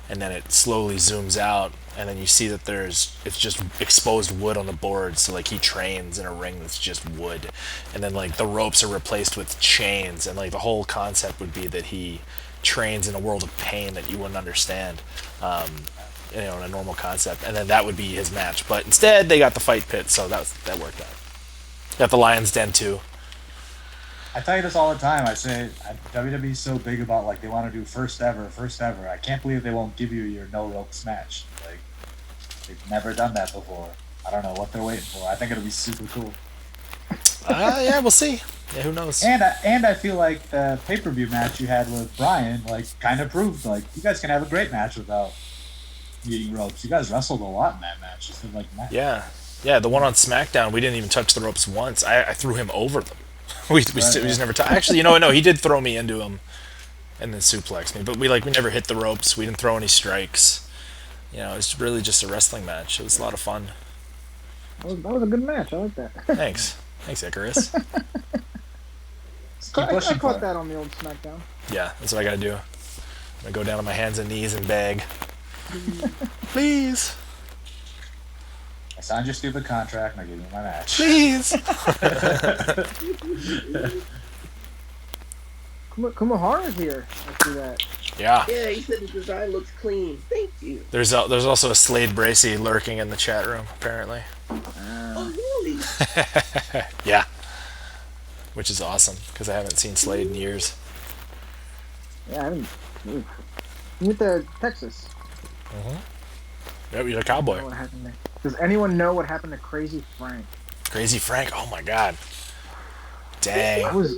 and then it slowly zooms out, and then you see that it's just exposed wood on the board. So like he trains in a ring that's just wood, and then like the ropes are replaced with chains, and like the whole concept would be that he trains in a world of pain that you wouldn't understand, in a normal concept, and then that would be his match. But instead, they got the fight pit, so that worked out. Got the Lion's Den too. I tell you this all the time. I say WWE's so big about like they want to do first ever. I can't believe they won't give you your no ropes match. Like they've never done that before. I don't know what they're waiting for. I think it'll be super cool. Yeah, we'll see. Yeah, who knows? And I feel like the pay-per-view match you had with Brian like kind of proved like you guys can have a great match without needing ropes. You guys wrestled a lot in that match. Just like Yeah, the one on SmackDown, we didn't even touch the ropes once. I threw him over them. We just never touched. Actually, no, he did throw me into him, and then suplexed me. But we never hit the ropes. We didn't throw any strikes. It's really just a wrestling match. It was a lot of fun. That was a good match. I like that. Thanks, Icarus. I caught that on the old SmackDown. Yeah, that's what I gotta do. I'm gonna go down on my hands and knees and beg. Please. I signed your stupid contract and I gave you my match. Please. Kumahara's here. I see that. Yeah. Yeah, he said the design looks clean. Thank you. There's also a Slade Bracey lurking in the chat room, apparently. Oh, really? Yeah. Which is awesome, because I haven't seen Slade in years. Yeah, I haven't. You went to Texas. Yep, you're a cowboy. What happened there? Does anyone know what happened to Crazy Frank? Crazy Frank? Oh my god. Dang. I was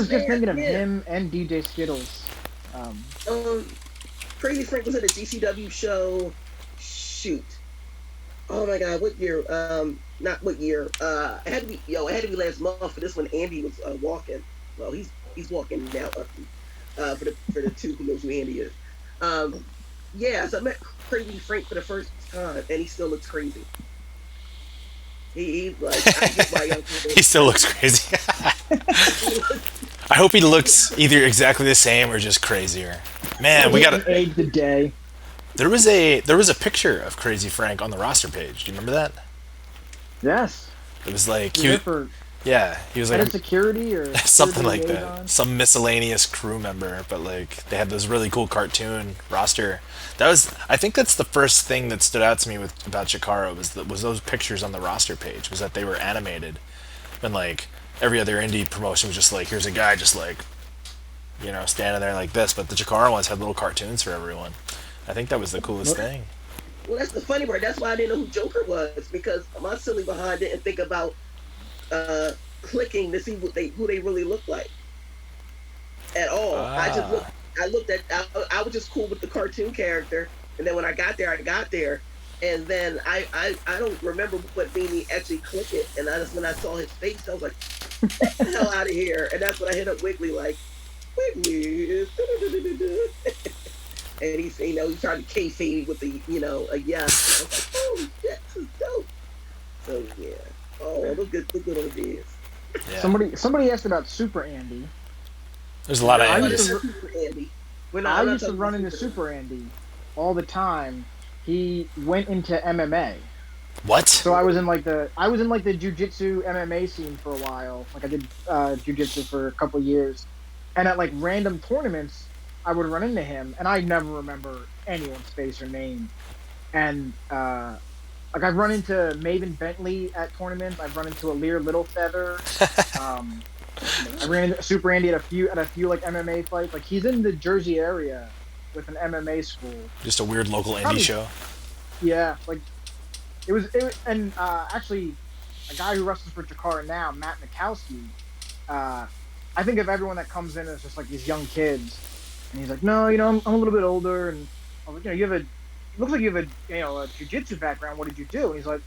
just thinking of him and DJ Skittles. Crazy Frank was at a GCW show. Shoot. Oh my god, what year? Not what year. It had to be last month for this when Andy was walking. Well, he's walking now. For the two who knows who Andy is. Yeah, so I met Crazy Frank for the first time, and he still looks crazy. He still looks crazy. I hope he looks either exactly the same or just crazier. Man, we got age the day. There was a picture of Crazy Frank on the roster page. Do you remember that? Yes. It was like he was like security or something like that. Some miscellaneous crew member, but like they had this really cool cartoon roster. I think that's the first thing that stood out to me about Chikara was those pictures on the roster page, was that they were animated. And like every other indie promotion was just like, here's a guy just like, standing there like this, but the Chikara ones had little cartoons for everyone. I think that was the coolest thing. Well, that's the funny part. That's why I didn't know who Joker was, because my silly behind didn't think about clicking to see who they really look like at all. I was just cool with the cartoon character, and then when I got there, and then I don't remember what made me actually click it, and that's when I saw his face, I was like, get the hell out of here, and that's when I hit up Wiggly, like, Wiggly, and he's trying to kayfabe me with the, a yes. I was like, oh shit, this is dope. So yeah. Oh, look good old days. Yeah. Somebody asked about Super Andy. There's a lot of Andys. I used to run into Super Andy all the time. He went into MMA. What? So I was in like the jiu-jitsu MMA scene for a while. Like I did jiu-jitsu for a couple years, and at like random tournaments, I would run into him, and I never remember anyone's face or name. And like I've run into Maven Bentley at tournaments. I've run into Alir Littlefeather. I ran into Super Andy at a few like MMA fights. Like he's in the Jersey area with an MMA school. Just a weird local indie show. Yeah, like it was and actually a guy who wrestles for Chikara now, Matt Mikowski. I think of everyone that comes in as just like these young kids, and he's like, no, I'm a little bit older, and I was like, looks like you have a jiu-jitsu background. What did you do? And he's like,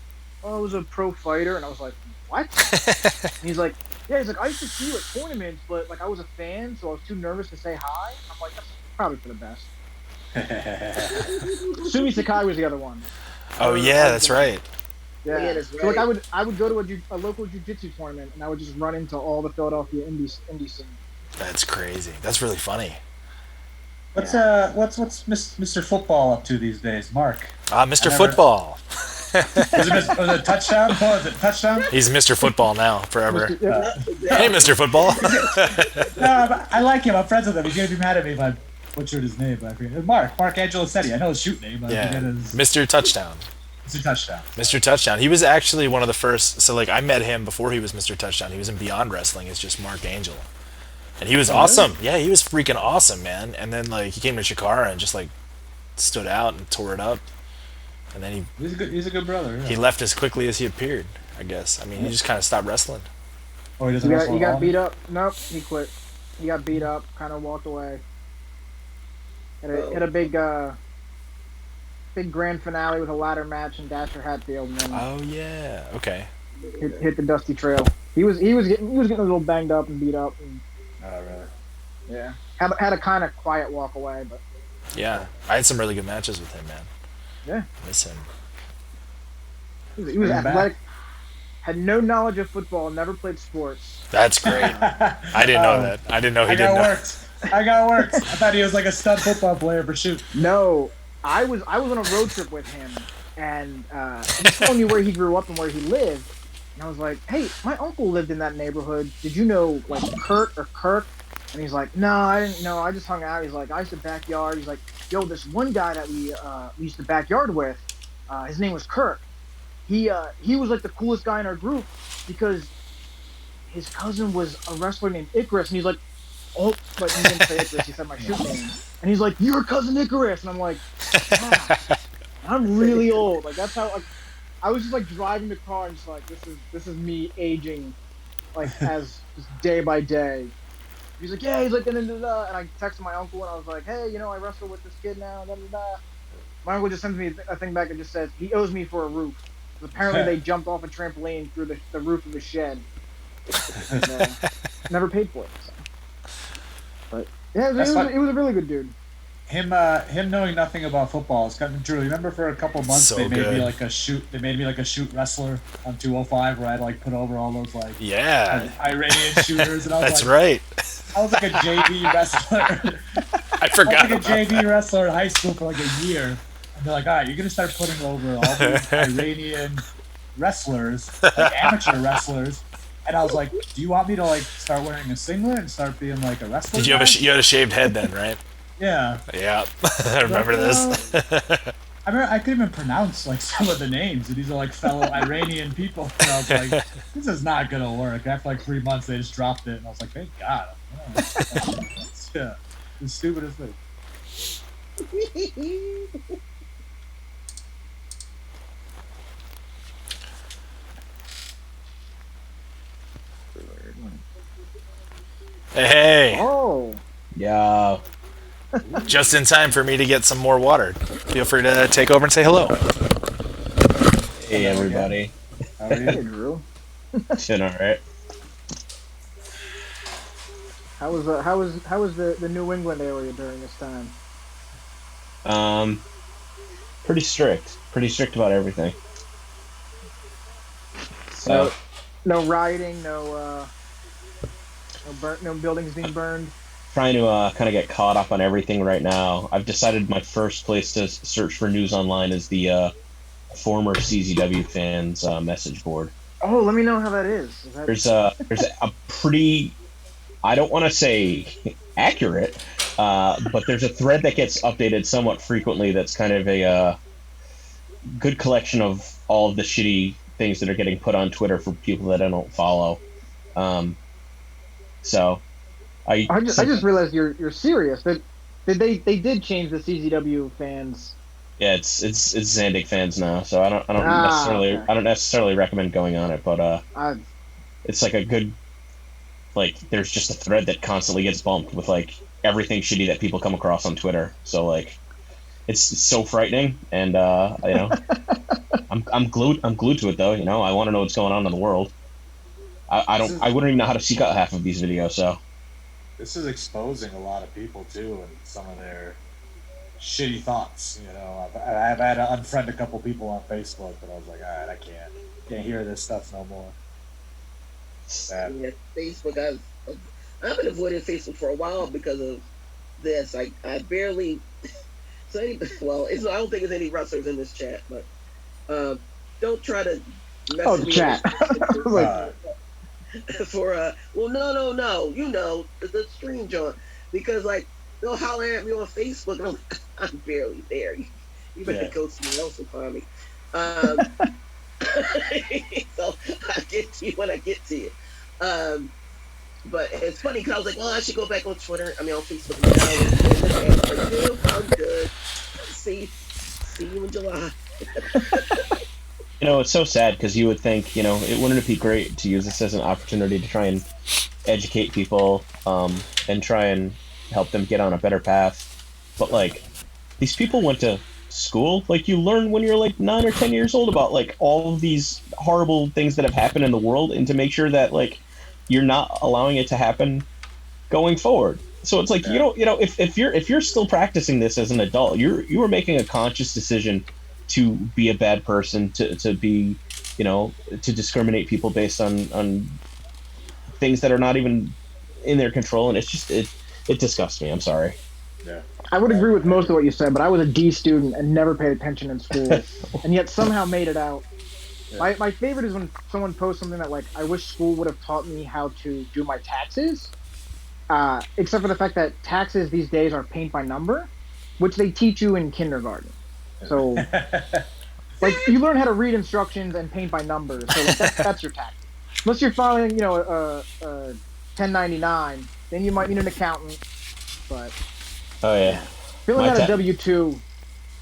oh, I was a pro fighter. And I was like, what? And he's like, I used to see you at tournaments, but like I was a fan, so I was too nervous to say hi. And I'm like, that's probably for the best. Sumi Sakai was the other one. Oh yeah, that's right. Yeah, that's right. So like I would go to a local jiu-jitsu tournament, and I would just run into all the Philadelphia indie scene. That's crazy. That's really funny. What's Mr. Football up to these days, Mark? Mr. Football. Was it touchdown? What was it? Touchdown? He's Mr. Football now, forever. Hey, Mr. Football. No, but I like him. I'm friends with him. He's gonna be mad at me if I butchered his name. But I forget. Mark Angelo Setti. I know his shoot name. But I forget his... Mr. Touchdown. Mr. Touchdown. Mr. Touchdown. He was actually one of the first. So, like, I met him before he was Mr. Touchdown. He was in Beyond Wrestling. It's just Mark Angel. And he was awesome. Really? Yeah, he was freaking awesome, man. And then, like, he came to Chikara and just, like, stood out and tore it up. And then he's a good brother. Yeah. He left as quickly as he appeared, I guess. I mean, he just kind of stopped wrestling. Oh, he doesn't wrestle. He got beat up. Nope, he quit. He got beat up, kind of walked away. Had a big grand finale with a ladder match and Dasher Hatfield. And then oh yeah, okay. Hit the dusty trail. He was getting a little banged up and beat up. And, oh really? Yeah. Had a kind of quiet walk away, but. Yeah, I had some really good matches with him, man. Yeah. Miss him. He was athletic. Had no knowledge of football. Never played sports. That's great. I didn't know that. I didn't know he didn't know. I got worked. I thought he was like a stud football player for shoot. No, I was on a road trip with him, and he told me where he grew up and where he lived. And I was like, "Hey, my uncle lived in that neighborhood. Did you know like Kurt or Kirk?" And he's like, "No, I didn't know. I just hung out." He's like, "I used to backyard." He's like, "Yo, this one guy that we used to backyard with, his name was Kirk. He was like the coolest guy in our group because his cousin was a wrestler named Icarus." And he's like, "Oh," but he didn't say Icarus. He said my shoot name. And he's like, "Your cousin Icarus." And I'm like, "Ah, I'm really old." Like that's how like I was just like driving the car and just like this is me aging, like as just day by day. He's like, "Yeah," he's like, and I texted my uncle and I was like, "Hey, I wrestle with this kid now." My uncle just sends me a thing back that just says he owes me for a roof. Apparently they jumped off a trampoline through the roof of the shed. And, never paid for it. So. But yeah, it was a really good dude. Him knowing nothing about football is kind of true. Remember for a couple of months so they made good. me like a shoot. They made me like a shoot wrestler on 205 where I'd like put over all those like Iranian shooters. And I was that's right. I was like a JV wrestler. I forgot. I was like a JV wrestler in high school for like a year. And they're like, "All right, you're gonna start putting over all these Iranian wrestlers, like amateur wrestlers." And I was like, "Do you want me to like start wearing a singlet and start being like a wrestler?" Did you have you had a shaved head then, right? Yeah. Yeah, I remember this. I remember I couldn't even pronounce like some of the names, and these are like fellow Iranian people. And I was like, "This is not gonna work." After like 3 months, they just dropped it, and I was like, "Thank God." Yeah, the stupidest thing. Hey. Oh. Yeah. Just in time for me to get some more water. Feel free to take over and say hello. Hey everybody. How are you? Hey, Drew. Shit, all right. How was the New England area during this time? Pretty strict. Pretty strict about everything. So No rioting, no buildings being burned. trying to kind of get caught up on everything right now. I've decided my first place to search for news online is the former CZW fans message board. Oh, let me know how that is. There's a pretty, I don't want to say accurate, but there's a thread that gets updated somewhat frequently that's kind of a good collection of all of the shitty things that are getting put on Twitter for people that I don't follow. So I just realized you're serious. That they did change the CZW fans. Yeah, it's Zandig fans now, so I don't necessarily recommend going on it, but it's like a good, like, there's just a thread that constantly gets bumped with like everything shitty that people come across on Twitter. So like it's so frightening, and I'm glued to it though. I want to know what's going on in the world. I wouldn't even know how to seek out half of these videos. So this is exposing a lot of people too, and some of their shitty thoughts. I've had to unfriend a couple people on Facebook, but I was like, all right, I can't hear this stuff no more. Sad. Yeah, Facebook. I've been avoiding Facebook for a while because of this. I barely. So well, I don't think there's any wrestlers in this chat, but don't try to mess with the me. Chat. Well, no, the stream, John, because like they'll holler at me on Facebook, and I'm barely there. You better go somewhere else and find me. So I get to you when I get to you. But it's funny because I was like, oh, I should go back on Twitter. I mean, on Facebook. I'm good. See you in July. It's so sad because you would think, wouldn't it be great to use this as an opportunity to try and educate people, and try and help them get on a better path. But like, these people went to school. Like, you learn when you're like 9 or 10 years old about like all of these horrible things that have happened in the world, and to make sure that like you're not allowing it to happen going forward. So it's like, if you're still practicing this as an adult, you are making a conscious decision to be a bad person, to be, to discriminate people based on things that are not even in their control, and it's just it disgusts me. I'm sorry. Yeah. I would agree with most of what you said, but I was a D student and never paid attention in school, and yet somehow made it out. Yeah. My favorite is when someone posts something that like, I wish school would have taught me how to do my taxes, except for the fact that taxes these days are paint by number, which they teach you in kindergarten. So, like, you learn how to read instructions and paint by numbers. So like, that's your tax. Unless you're filing, a 1099, then you might need an accountant. But oh yeah, filling out a W-2.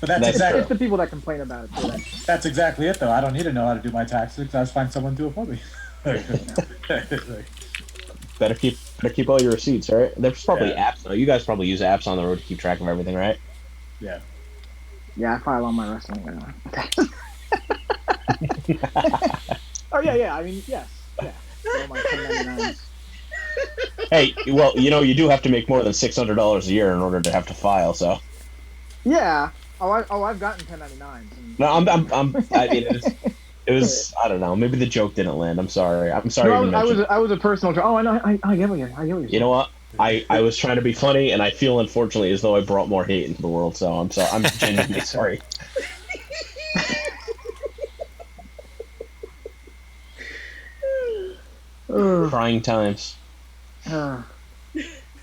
But it's the people that complain about it. Too. That's exactly it, though. I don't need to know how to do my taxes because I just find someone to do it for me. Better keep all your receipts, right? There's probably apps though. You guys probably use apps on the road to keep track of everything, right? Yeah. Yeah, I file all my wrestling. Oh yeah. I mean, yes. Yeah. All my 1099s. Hey, well, you do have to make more than $600 a year in order to have to file. So. Yeah. I've gotten 1099s. No, I mean, it was. I don't know. Maybe the joke didn't land. I'm sorry. No, I was a personal joke. Oh, I know. I get what you're saying. You know what? I was trying to be funny, and I feel unfortunately as though I brought more hate into the world. So I'm genuinely sorry. Trying times.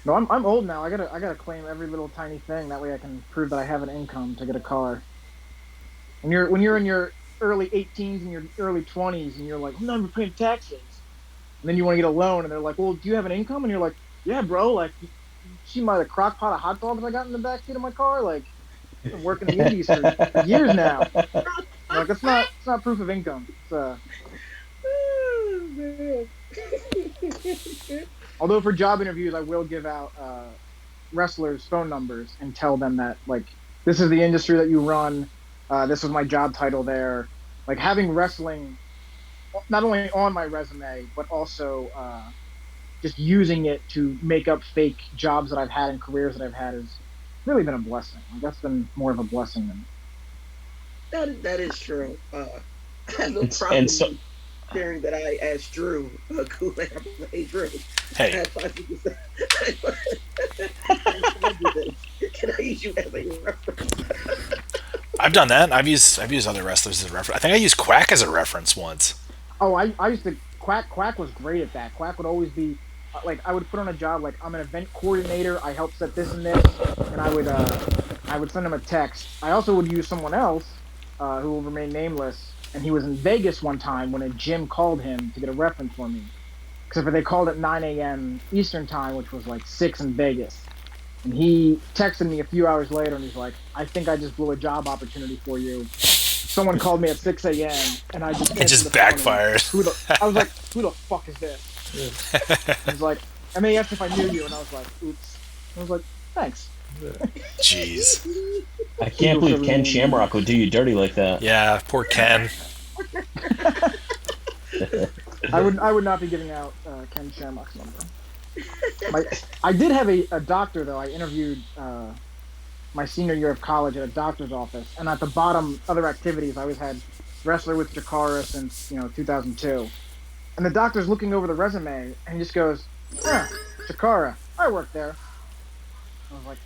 No, I'm old now. I gotta claim every little tiny thing. That way I can prove that I have an income to get a car. When you're in your early 18s and your early 20s, and you're like, I'm never paying taxes, and then you want to get a loan, and they're like, well, do you have an income? And you're like, yeah, bro. Like, you see the crock pot of hot dogs I got in the backseat of my car? Like, I've been working the indies for years now. Like, it's not proof of income. It's Although for job interviews, I will give out wrestlers' phone numbers and tell them that, like, this is the industry that you run. This was my job title there. Like, having wrestling not only on my resume, but also just using it to make up fake jobs that I've had and careers that I've had has really been a blessing. Like, that's been more of a blessing than... That is true. I have no problem sharing that I asked Drew, Gulak, hey Drew. Hey. Can I use you as a reference? I've done that. I've used other wrestlers as a reference. I think I used Quack as a reference once. Oh, I used to... Quack was great at that. Quack would always be... like, I would put on a job, like, I'm an event coordinator, I help set this and this, and I would send him a text. I also would use someone else, who will remain nameless, and he was in Vegas one time when a gym called him to get a reference for me. Except for they called at 9 a.m. Eastern time, which was like 6 in Vegas. And he texted me a few hours later, and he's like, I think I just blew a job opportunity for you. Someone called me at 6 a.m., and I just... It just backfired. I was like, who the fuck is this? He was like... And then he asked if I knew you, and I was like, oops. I was like, thanks. Jeez. I can't believe Ken Shamrock would do you dirty like that. Yeah, poor Ken. I would not be giving out Ken Shamrock's number. I did have a doctor, though. I interviewed my senior year of college at a doctor's office, and at the bottom, other activities, I always had wrestler with Icarus since 2002. And the doctor's looking over the resume, and he just goes, Chikara, I worked there. I was like,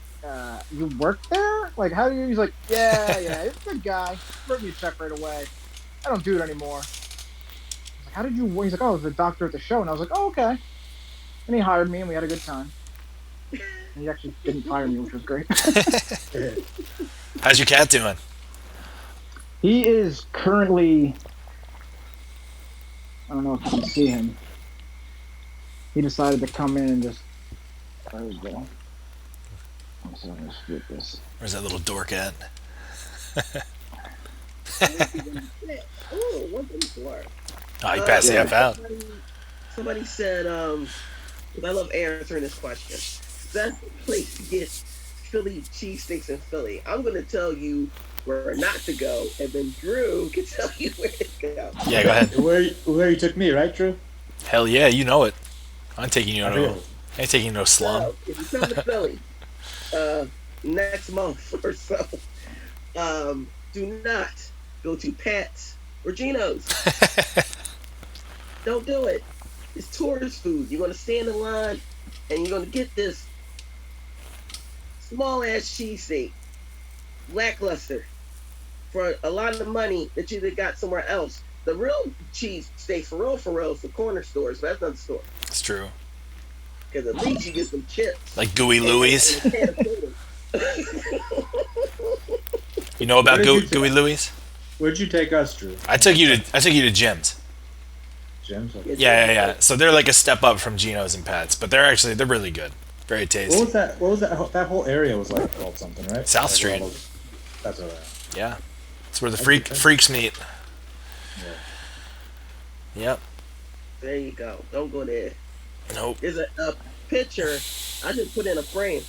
you work there? Like, how do you? He's like, yeah, he's a good guy. Wrote me a check right away. I don't do it anymore. I was like, how did you? He's like, oh, I was the doctor at the show, and I was like, oh, okay. And he hired me, and we had a good time. And he actually didn't fire me, which was great. How's your cat doing? He is currently. I don't know if you can see him. He decided to come in and just. There we go. So I'm gonna split this. Where's that little dork at? Oh, what's in store? Oh, you passed the F out. Somebody said, because I love answering this question. Best place to get Philly cheesesteaks in Philly. I'm going to tell you where not to go, and then Drew can tell you where to go. Yeah, go ahead. Where you took me, right, Drew? Hell yeah, you know it. I'm taking you I ain't taking you no slum. So, if you come to Philly, next month or so, do not go to Pat's or Gino's. Don't do it. It's tourist food. You're going to stand in line, and you're going to get this small-ass cheesesteak, lackluster, for a lot of the money that you got somewhere else. The real cheesesteaks, for real, is the corner stores, but that's not the store. It's true. Because at least you get some chips. Like Gooey Louie's. You know about Gooey Louie's? Where'd you take us, Drew? I took you to Jim's. Jim's? Okay. Yeah. So they're like a step up from Gino's and Pat's, but they're really good. Very tasty. What was that? That whole area was like called something, right? South Street. That's all right. Yeah. It's where the freaks meet. Yeah. Yep. There you go. Don't go there. Nope. There's a picture I just put in a frame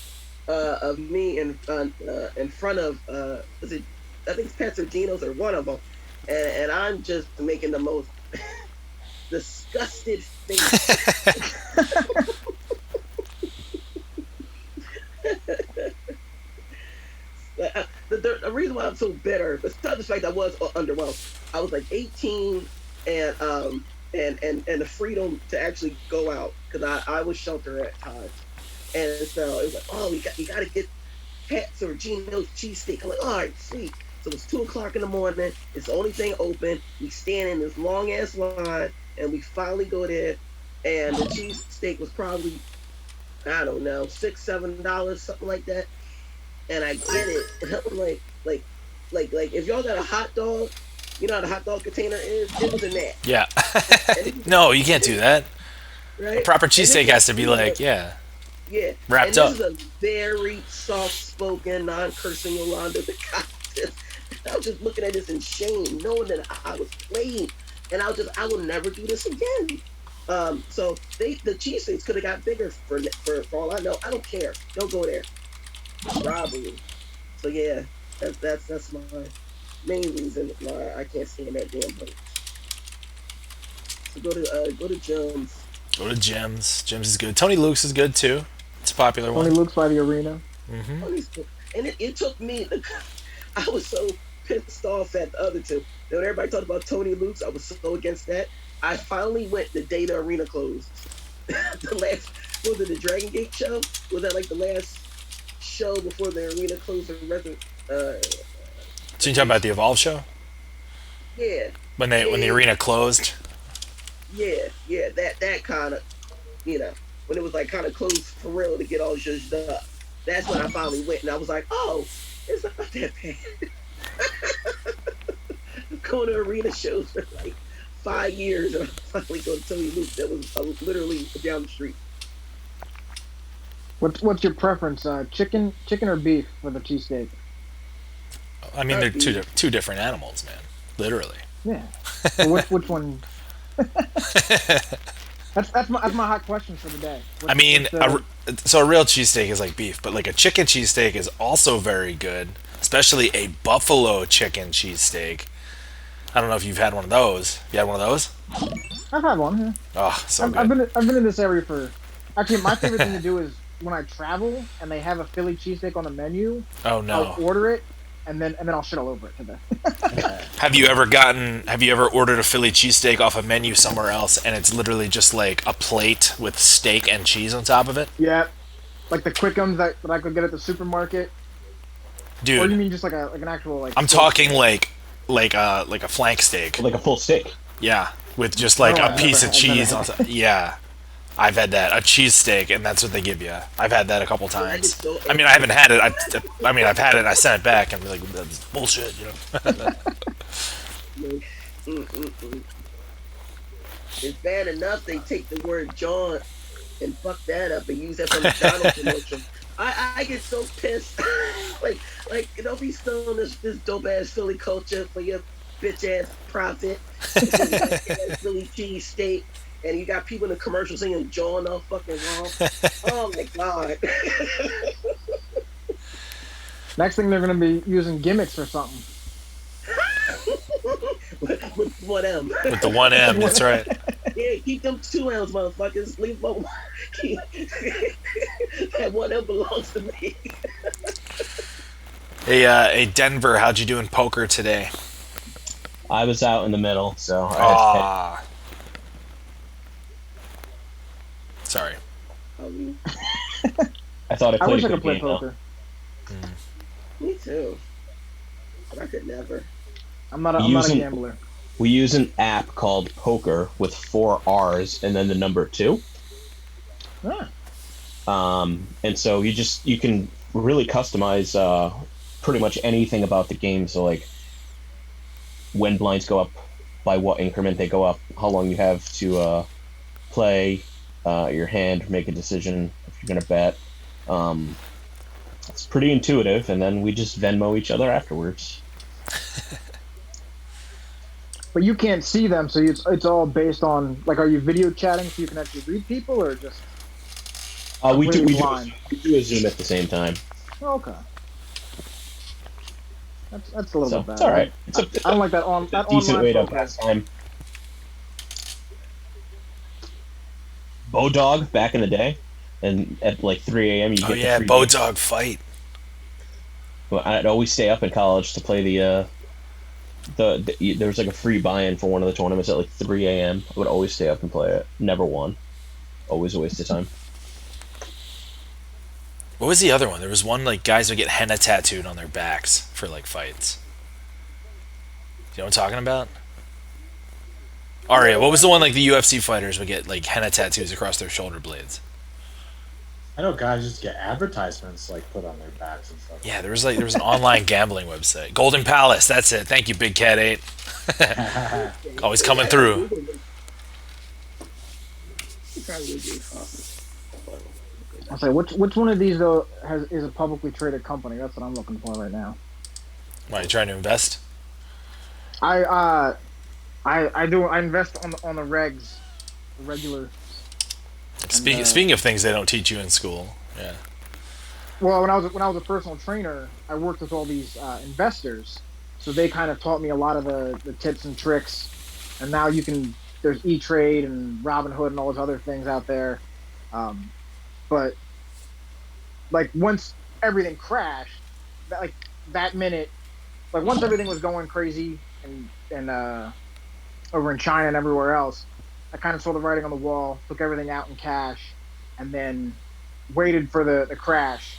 of me in front of I think it's Pets or Gino's or one of them, and I'm just making the most disgusted face. The reason why I'm so bitter, besides the fact I was underwhelmed, I was like 18 and the freedom to actually go out because I was sheltered at times, and so it was like, oh, you got to get Pat's or Gino's cheesesteak. I'm like, all right, sweet. So it's 2:00 in the morning. It's the only thing open. We stand in this long ass line, and we finally go there, and the cheesesteak was probably, I don't know, $6-7, something like that. And I get it. And I'm like, if y'all got a hot dog, you know how the hot dog container is? It was in that. Yeah. No, you can't do that. Right? A proper cheesesteak has to be like, wrapped up. This is a very soft-spoken, non-cursing Yolanda that got this. I was just looking at this in shame, knowing that I was playing, and I will never do this again. So the cheesesteaks could have got bigger for all I know. I don't care. Don't go there. Robbery. So yeah, that's my main reason why I can't stand that damn place. So go to Jim's. Go to Jim's. Jim's is good. Tony Luke's is good too. It's a popular one. Tony Luke's by the arena. Mm-hmm. And it took me. I was so pissed off at the other two. When everybody talked about Tony Luke's, I was so against that. I finally went the day the arena closed. The last, was it the Dragon Gate show? Was that like the last show before the arena closed? So you talking about the Evolve show? Yeah. When the arena closed? Yeah, that kind of, when it was like kind of closed for real to get all zhuzhed up. That's when I finally went, and I was like, oh, it's not that bad. Going to arena shows for like 5 years, and I finally go to Tony Luke. That was literally down the street. What's your preference? Chicken or beef for the cheesesteak? I mean, they're two different animals, man. Literally. Yeah. Well, which one? That's my hot question for the day. So a real cheesesteak is like beef, but like a chicken cheesesteak is also very good, especially a buffalo chicken cheesesteak. I don't know if you've had one of those. You had one of those? I've had one. Yeah. Oh, so good. I've been in this area for. Actually, my favorite thing to do is when I travel and they have a Philly cheesesteak on the menu. Oh no! I'll order it. And then I'll shit all over it to them. Have you ever ordered a Philly cheesesteak off a menu somewhere else and it's literally just like a plate with steak and cheese on top of it? Yeah. Like the Quick'ems that I could get at the supermarket? Dude. Or you mean just like an actual like? I'm talking like a flank steak. Like a full steak. Yeah, with just like a piece of cheese on top. Yeah. I've had that, a cheese steak, and that's what they give you. I've had that a couple times. I mean, I haven't had it. I mean, I've had it. I sent it back, and I'm like, that's bullshit, you know. It's bad enough they take the word John and fuck that up and use that for McDonald's promotion. I get so pissed. like don't be stealing this dope ass Philly culture for your bitch ass profit. Philly cheese steak. And you got people in the commercial singing John all fucking wrong. Oh my god. Next thing they're gonna be using gimmicks or something. with 1M. With the 1M, that's right. Yeah, keep them 2Ms, motherfuckers. Leave them. That 1M belongs to me. Hey, Denver, how'd you do in poker today? I was out in the middle, so I had Sorry. I thought I wish I a could good play game, poker. Me too. But I could never. I'm not a gambler. We use an app called Poker with 4 R's and then the number 2. And so you can really customize pretty much anything about the game. So like when blinds go up, by what increment they go up, how long you have to play your hand, make a decision if you're gonna bet. It's pretty intuitive, and then we just Venmo each other afterwards. But you can't see them, so it's all based on, like, are you video chatting so you can actually read people, or just we do a Zoom at the same time. Oh, okay. That's a little bit bad. It's all right. I don't like that decent online way to poker. pass time. Bodog back in the day, and at like 3 a.m. you get the free Bodog fight. Well, I'd always stay up in college to play the there was like a free buy-in for one of the tournaments at like 3 a.m. I would always stay up and play it. Never won. Always a waste of time. What was the other one? There was one like guys would get henna tattooed on their backs for like fights. You know what I'm talking about? Ariya, what was the one like the UFC fighters would get like henna tattoos across their shoulder blades? I know guys just get advertisements like put on their backs and stuff. Yeah, there was an online gambling website. Golden Palace, that's it. Thank you, Big Cat 8. Always coming through. I'll say which one of these though is a publicly traded company? That's what I'm looking for right now. Why, you trying to invest? I invest on the regs, the regular. Speaking of things they don't teach you in school, yeah. Well, when I was a personal trainer, I worked with all these investors, so they kind of taught me a lot of the tips and tricks. And now there's E-Trade and Robinhood and all those other things out there. But like once everything crashed, that minute, like once everything was going crazy and over in China and everywhere else, I kind of saw the writing on the wall, took everything out in cash, and then waited for the crash,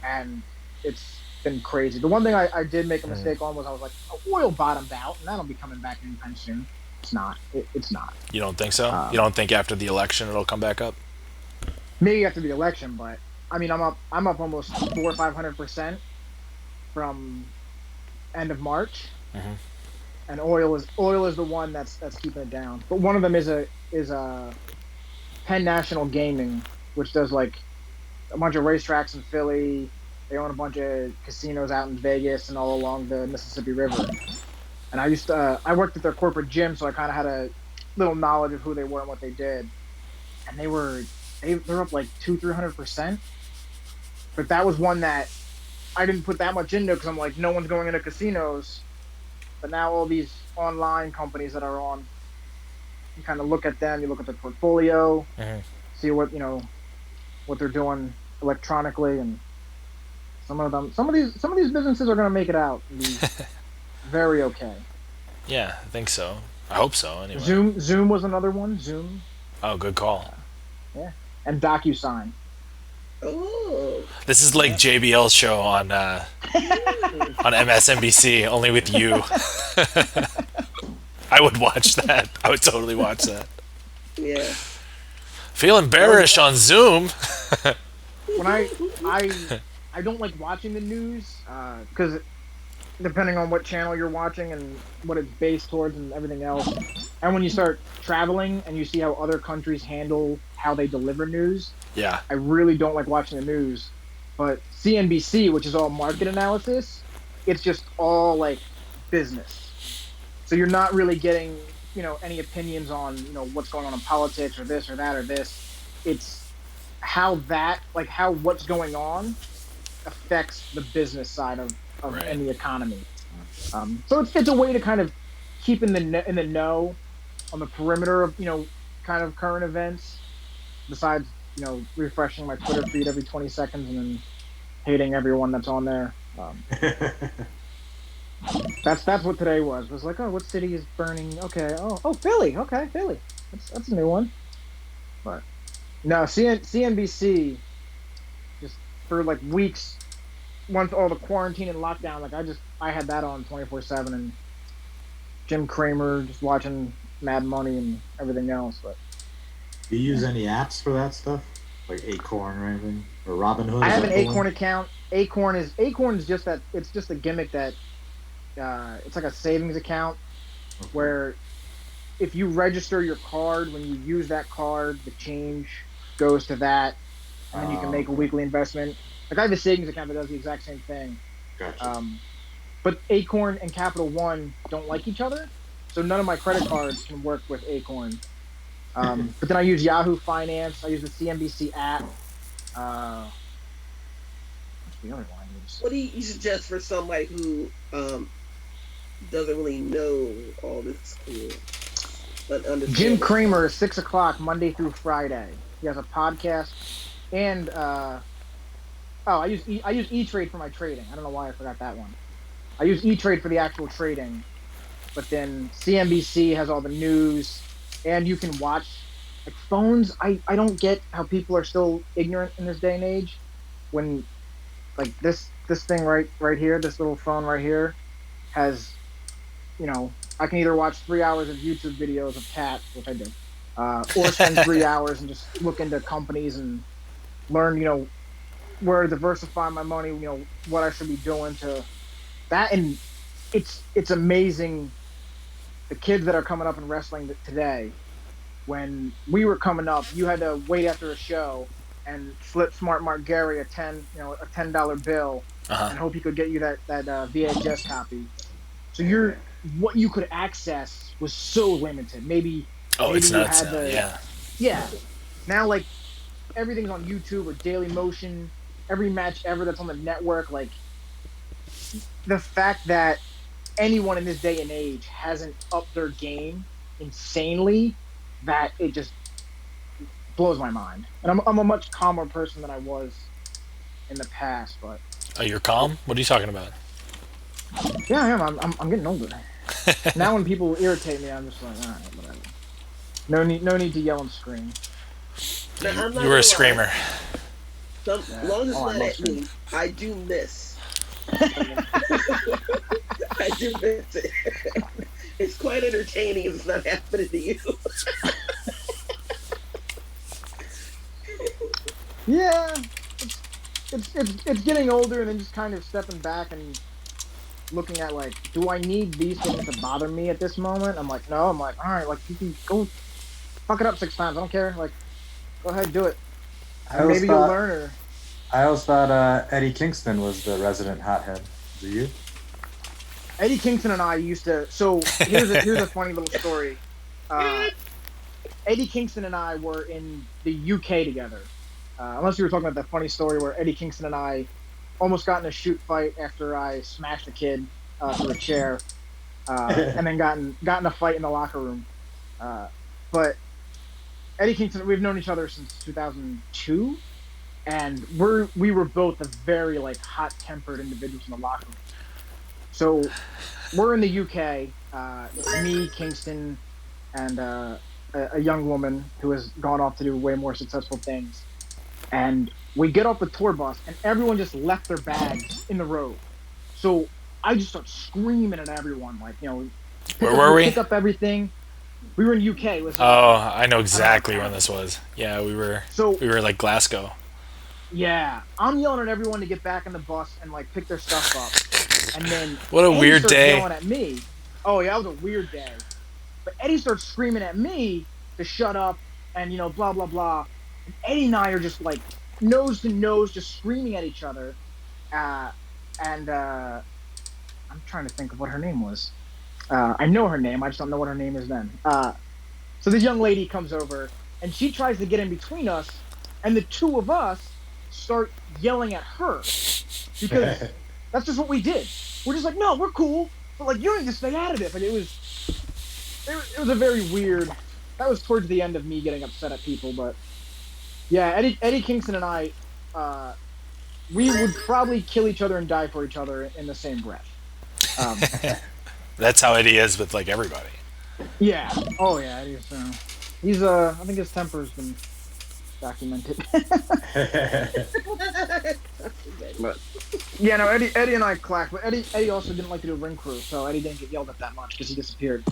and it's been crazy. The one thing I did make a mistake on was I was like, oil bottomed out, and that'll be coming back anytime soon. It's not. It's not. You don't think so? You don't think after the election it'll come back up? Maybe after the election, but I mean, I'm up almost 400% or 500% from end of March. Mm-hmm. And oil is the one that's keeping it down. But one of them is a Penn National Gaming, which does like a bunch of racetracks in Philly. They own a bunch of casinos out in Vegas and all along the Mississippi River. And I worked at their corporate gym, so I kind of had a little knowledge of who they were and what they did. And they're up like 200-300%. But that was one that I didn't put that much into because I'm like, no one's going into casinos. But now all these online companies that are on, you kind of look at them, you look at their portfolio, see what they're doing electronically, and some of these businesses are going to make it out and be very okay. Yeah, I think so. I hope so. Anyway. Zoom was another one. Zoom. Oh, good call. Yeah, and DocuSign. Oh. This is like JBL's show on MSNBC, only with you. I would watch that. I would totally watch that. Yeah. Feeling bearish on Zoom. When I don't like watching the news because depending on what channel you're watching and what it's based towards and everything else. And when you start traveling and you see how other countries handle how they deliver news, yeah, I really don't like watching the news. But CNBC, which is all market analysis, it's just all like business. So you're not really getting, any opinions on, what's going on in politics or this or that or this. It's how what's going on affects the business side of right. and the economy. So it's a way to kind of keep in the know on the perimeter of kind of current events. Besides refreshing my Twitter feed every 20 seconds and then hating everyone that's on there. That's what today was. Was like, oh, what city is burning? Okay, oh Philly. Okay, Philly. That's a new one. But no, CNBC just for like weeks. Once all the quarantine and lockdown, like I had that on 24/7, and Jim Cramer just watching Mad Money and everything else. But do you use any apps for that stuff, like Acorn or anything, or Robinhood? I have an Acorn account. Acorn is just that. It's just a gimmick that it's like a savings account where if you register your card, when you use that card, the change goes to that, and then you can make a weekly investment. Like I have a savings account that does the exact same thing. Gotcha. But Acorn and Capital One don't like each other, so none of my credit cards can work with Acorn. But then I use Yahoo Finance. I use the CNBC app. What's the other one I use? What do you suggest for somebody who doesn't really know all this cool? But Jim Cramer, 6 o'clock Monday through Friday. He has a podcast, and I use E-Trade for my trading. I don't know why I forgot that one. I use E-Trade for the actual trading, but then CNBC has all the news, and you can watch like phones. I don't get how people are still ignorant in this day and age when like this thing right here, this little phone right here has, I can either watch 3 hours of YouTube videos of cat, which I do, or spend 3 hours and just look into companies and learn, where to diversify my money, what I should be doing to that. And it's amazing the kids that are coming up in wrestling today. When we were coming up, you had to wait after a show and flip Smart Mark Gary a $10 bill and hope he could get you that VHS copy. So what you could access was so limited. Maybe it's nuts had now. Yeah. Now like everything's on YouTube or Daily Motion. Every match ever that's on the network, like the fact that anyone in this day and age hasn't upped their game insanely, that it just blows my mind. And I'm a much calmer person than I was in the past. But you're calm? What are you talking about? Yeah, I am. I'm getting older. Now when people irritate me, I'm just like, all right, whatever. No need to yell and scream. You were a screamer. Long as not at me, I do miss. I do miss it. It's quite entertaining if it's not happening to you. Yeah, it's getting older and then just kind of stepping back and looking at like, do I need these things to bother me at this moment? I'm like, no. I'm like, all right, like you can go fuck it up 6 times. I don't care. Like, go ahead, do it. Maybe you'll learn. Or I always thought Eddie Kingston was the resident hothead. Do you? Eddie Kingston and I used to. So here's a funny little story. Eddie Kingston and I were in the UK together. Unless you were talking about that funny story where Eddie Kingston and I almost got in a shoot fight after I smashed a kid through a chair, and then got in a fight in the locker room. But Eddie Kingston, we've known each other since 2002, and we were both the very like hot-tempered individuals in the locker room. So we're in the UK. It's me, Kingston, and a young woman who has gone off to do way more successful things. And We get off the tour bus, and everyone just left their bags in the road. So I just start screaming at everyone, like, Where were we? Pick up everything. We were in UK. It was, I know exactly when this was. Yeah, we were like Glasgow. Yeah, I'm yelling at everyone to get back in the bus and like pick their stuff up, and then what a weird day. Yelling at me. Oh yeah, that was a weird day. But Eddie starts screaming at me to shut up and blah blah blah. And Eddie and I are just like nose to nose, just screaming at each other. And I'm trying to think of what her name was. I know her name, I just don't know what her name is then. So this young lady comes over and she tries to get in between us, and the two of us start yelling at her because that's just what we did. We're just like, no, we're cool, but like you need to stay out of this. Like it was a very weird. That was towards the end of me getting upset at people, but yeah, Eddie Kingston and I, we would probably kill each other and die for each other in the same breath. That's how Eddie is with like everybody. Yeah. Oh yeah, Eddie's. He's I think his temper's been documented. Yeah, no, Eddie and I clacked, but Eddie also didn't like to do ring crew, so Eddie didn't get yelled at that much because he disappeared.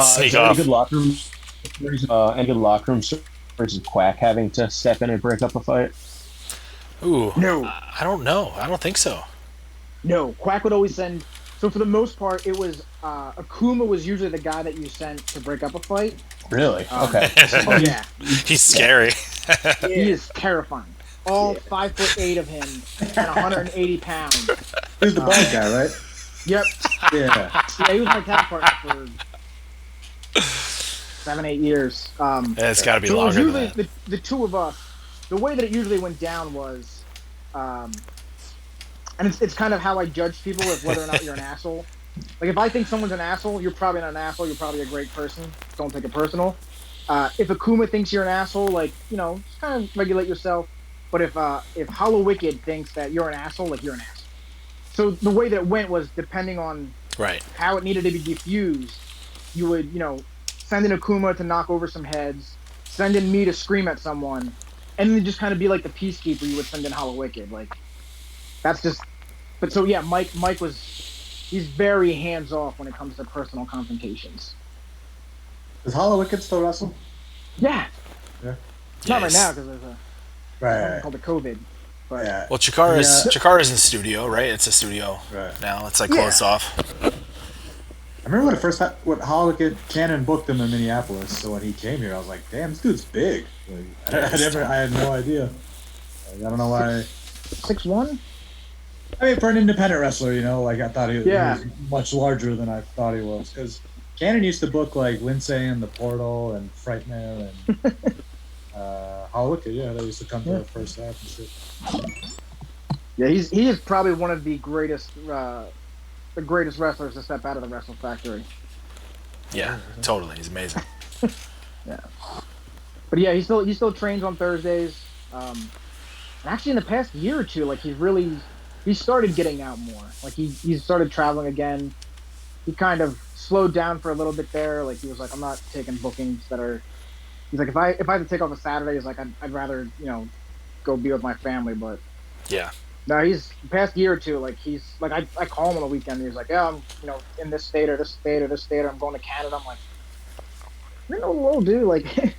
Sneak off. Any good locker room stories of Quack having to step in and break up a fight? Ooh. No. I don't know. I don't think so. No, Quack would always send. So for the most part, it was Akuma was usually the guy that you sent to break up a fight. Really? Okay. Oh yeah. He's scary. He is terrifying. All 5'8" of him and 180 pounds. He's the bald guy, right? Yep. Yeah. Yeah, he was my tag partner for 7-8 years. It's got to be so longer it was than usually that. the two of us. The way that it usually went down was, and it's kind of how I judge people of whether or not you're an asshole. Like if I think someone's an asshole, you're probably not an asshole. You're probably a great person. Don't take it personal. If Akuma thinks you're an asshole, like just kind of regulate yourself. But if Hollow Wicked thinks that you're an asshole, like you're an asshole. So the way that it went was depending on how it needed to be diffused. You would send in Akuma to knock over some heads, send in me to scream at someone, and then just kind of be like the peacekeeper. You would send in Hollow Wicked. Like that's just. But so yeah, Mike he's very hands off when it comes to personal confrontations. Does Hollow Wicked still wrestle? Yeah. Yeah. Not right now because there's a right called the COVID. But yeah. Well, Chikara's in the studio, right? It's a studio now. It's like closed off. I remember when Hollow Wicked Cannon booked him in Minneapolis. So when he came here, I was like, "Damn, this dude's big." Like, I had no idea. Like, I don't know why. 6'1". I mean, for an independent wrestler, like I thought he was much larger than I thought he was. Because Cannon used to book like Lindsay and the Portal and Frightmare and Hollow Wicked. Yeah, they used to come to the first half and shit. Yeah, he is probably one of the greatest wrestlers to step out of the Wrestle Factory. Yeah, totally. He's amazing. Yeah, but yeah, he still trains on Thursdays. And actually, in the past year or two, like he started getting out more. Like he started traveling again. He kind of slowed down for a little bit there. Like he was like, I'm not taking bookings that are. He's like, if I have to take off a Saturday, he's like, I'd rather go be with my family. But yeah. No, he's the past year or two. Like he's like I call him on the weekend. And he's like, yeah, I'm in this state or this state or this state. Or I'm going to Canada. I'm like, you're no little dude. Like,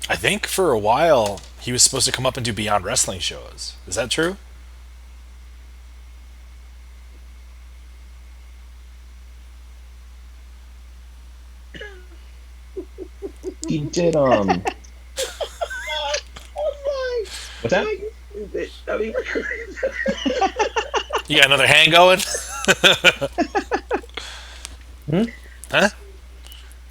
I think for a while he was supposed to come up and do Beyond Wrestling shows. Is that true? He did. What's that? You got another hand going? Huh?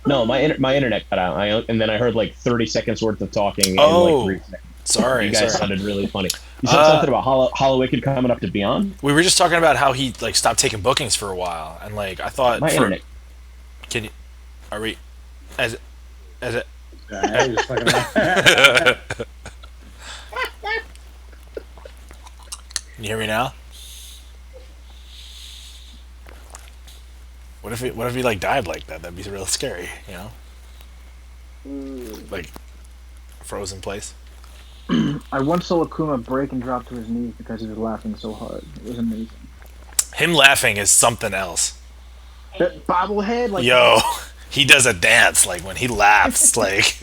No, my internet cut out. And then I heard like 30 seconds worth of talking. In Oh, like 3 seconds. sorry. You guys sounded really funny. You said something about Hollow Wicked coming up to Beyond? We were just talking about how he like stopped taking bookings for a while, and like I thought. Internet. Can you? Are we? As it. Yeah, he was fucking around. Can you hear me now? What if he like died like that? That'd be real scary, Like, frozen place. I once saw Akuma break and drop to his knees because he was laughing so hard. It was amazing. Him laughing is something else. That bobblehead, like Yo, he does a dance like when he laughs, like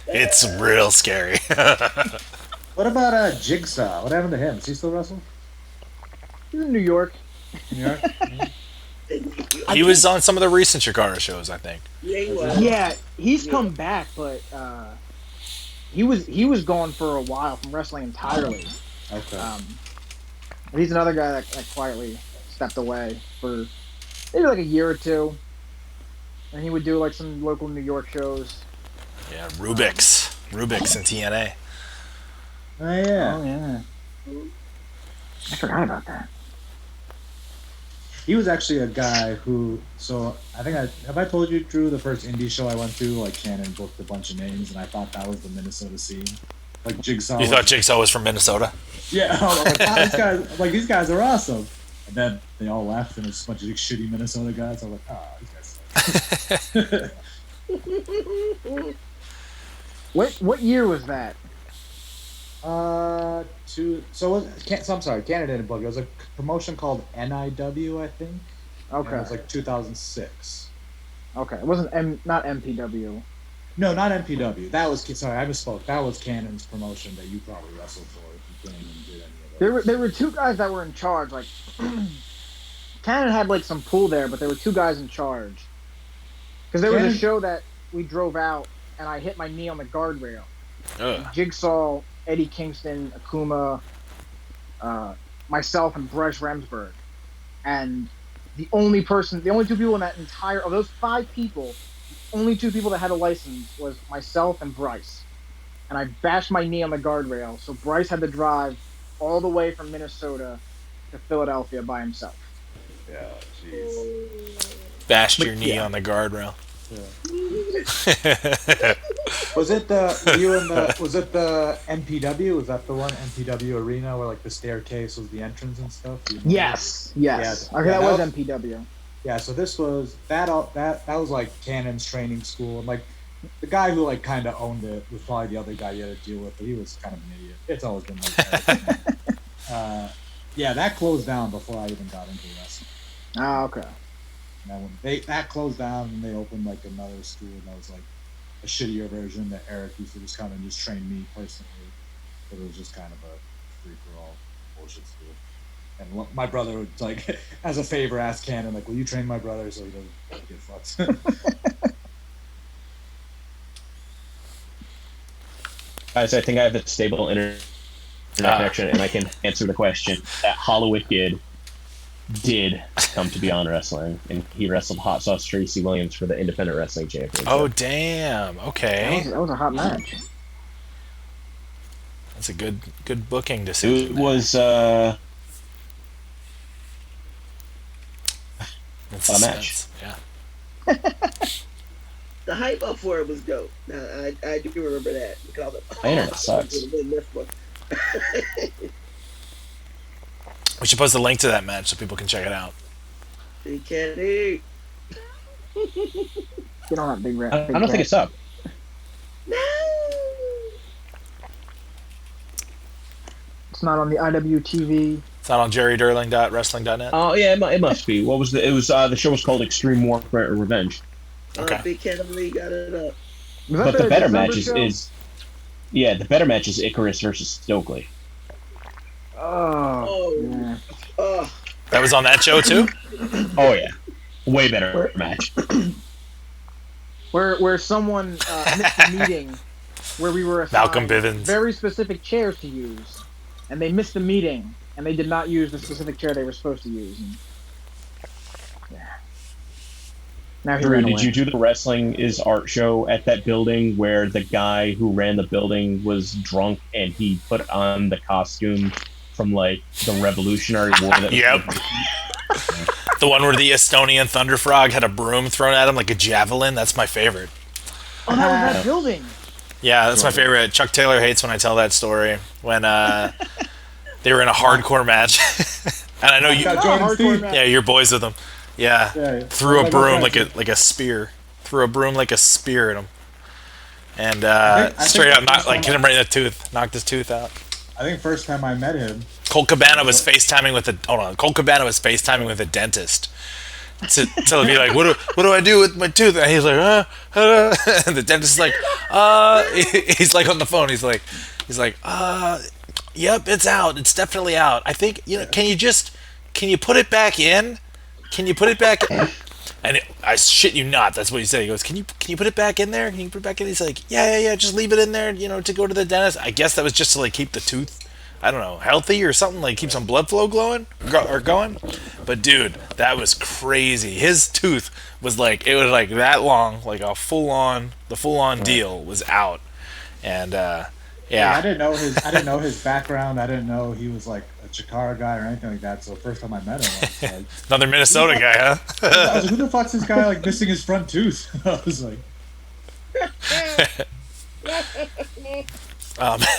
it's real scary. What about Jigsaw? What happened to him? Is he still wrestling? he's in New York. New York? He was on some of the recent Chikara shows, I think. Yeah, he was. Yeah, he's come back, but he was gone for a while from wrestling entirely. Okay. He's another guy that quietly stepped away for maybe like a year or two, and he would do like some local New York shows. Yeah, Rubik's in TNA. Oh yeah. Oh yeah, I forgot about that. He was actually a guy who. So I think have I told you, Drew, the first indie show I went to, like Cannon booked a bunch of names, and I thought that was the Minnesota scene. Like Jigsaw. You thought Jigsaw was from Minnesota? Yeah, I was like, these guys are awesome. And then they all left, and it's a bunch of shitty Minnesota guys. I was like, these guys suck. What year was that? I'm sorry, Canada didn't book it. It was a promotion called NIW, I think. Okay. And it was like 2006. Okay, it wasn't not MPW. No, not MPW. That was I misspoke. That was Cannon's promotion that you probably wrestled for if you can't even do any of those. There were two guys that were in charge. Like Cannon had like some pull there, but there were two guys in charge. Because there was a show that we drove out, and I hit my knee on the guardrail. Jigsaw, Eddie Kingston, Akuma, myself, and Bryce Remsburg. And the only two people in that entire of those 5 people, only 2 people that had a license was myself and Bryce. And I bashed my knee on the guardrail, so Bryce had to drive all the way from Minnesota to Philadelphia by himself. Yeah, jeez. Bashed your knee on the guardrail. Yeah. Was it the MPW? Was that the one MPW arena where like the staircase was the entrance and stuff? Yes. Yeah, Okay, that was MPW. Yeah, so this was that was like Cannon's training school, and like the guy who like kind of owned it was probably the other guy you had to deal with, but he was kind of an idiot. It's always been like that. Yeah, that closed down before I even got into wrestling. Ah, okay. And that closed down, and they opened like another school that was like a shittier version that Eric used to just come and just train me personally, but it was just kind of a free for all bullshit school. And my brother would, like, as a favor, ask Cannon, like, will you train my brother so he doesn't get fucked? Guys, I think I have a stable internet connection, and I can answer the question. That Holloway kid did come to Beyond Wrestling, and he wrestled Hot Sauce Tracy Williams for the Independent Wrestling Championship. Oh, damn. Okay. That was a hot match. That's a good booking decision. It was, That's a match. Yeah. The hype up for it was dope. Now, I do remember that. My internet sucks. We should post a link to that match so people can check it out. You can't eat. You don't have big rap. I don't think it's up. No. It's not on the IWTV. It's not on jerrydurling.wrestling.net. Oh yeah, it must be. What was the show was called Extreme Warfare Revenge. Okay. Big Cat Lee got it up. But the better match is the better match is Icarus versus Stokely. Yeah. Oh. That was on that show too? Oh yeah, way better match. Where someone missed a meeting where we were assigned Malcolm Bivens. very specific chairs to use, and they missed the meeting, and they did not use the specific chair they were supposed to use. And, yeah. Now he Drew, ran did away. you do the Wrestling is Art show at that building where the guy who ran the building was drunk and he put on the costume from like the Revolutionary War? That Yep. The one where the Estonian Thunder Frog had a broom thrown at him like a javelin. That's my favorite. Oh, that was that building. Yeah, that's my favorite. Chuck Taylor hates when I tell that story. When they were in a hardcore match, and I know you. Hardcore match. Yeah, you're boys with them. Yeah, threw a broom like a spear threw a broom like a spear at him, and straight think out hit him right in the tooth, knocked his tooth out. I think first time I met him, Colt Cabana was FaceTiming with Colt Cabana was FaceTiming with a dentist to be like, what do I do with my tooth? And he's like, and the dentist is like, he's like on the phone. He's like, yep, it's out. It's definitely out. I think can you put it back in? Can you put it back in? And I shit you not, that's what he said. He goes, can you put it back in there? Can you put it back in? He's like, yeah, just leave it in there, to go to the dentist. I guess that was just to like keep the tooth, I don't know, healthy or something, like keep some blood flow going. But dude, that was crazy. His tooth was like, it was like that long, like the full on deal was out. And yeah, I didn't know his background. I didn't know he was like a Chikara guy or anything like that. So first time I met him, I was like, another Minnesota guy, huh? I was like, who the fuck's this guy like missing his front tooth? I was like,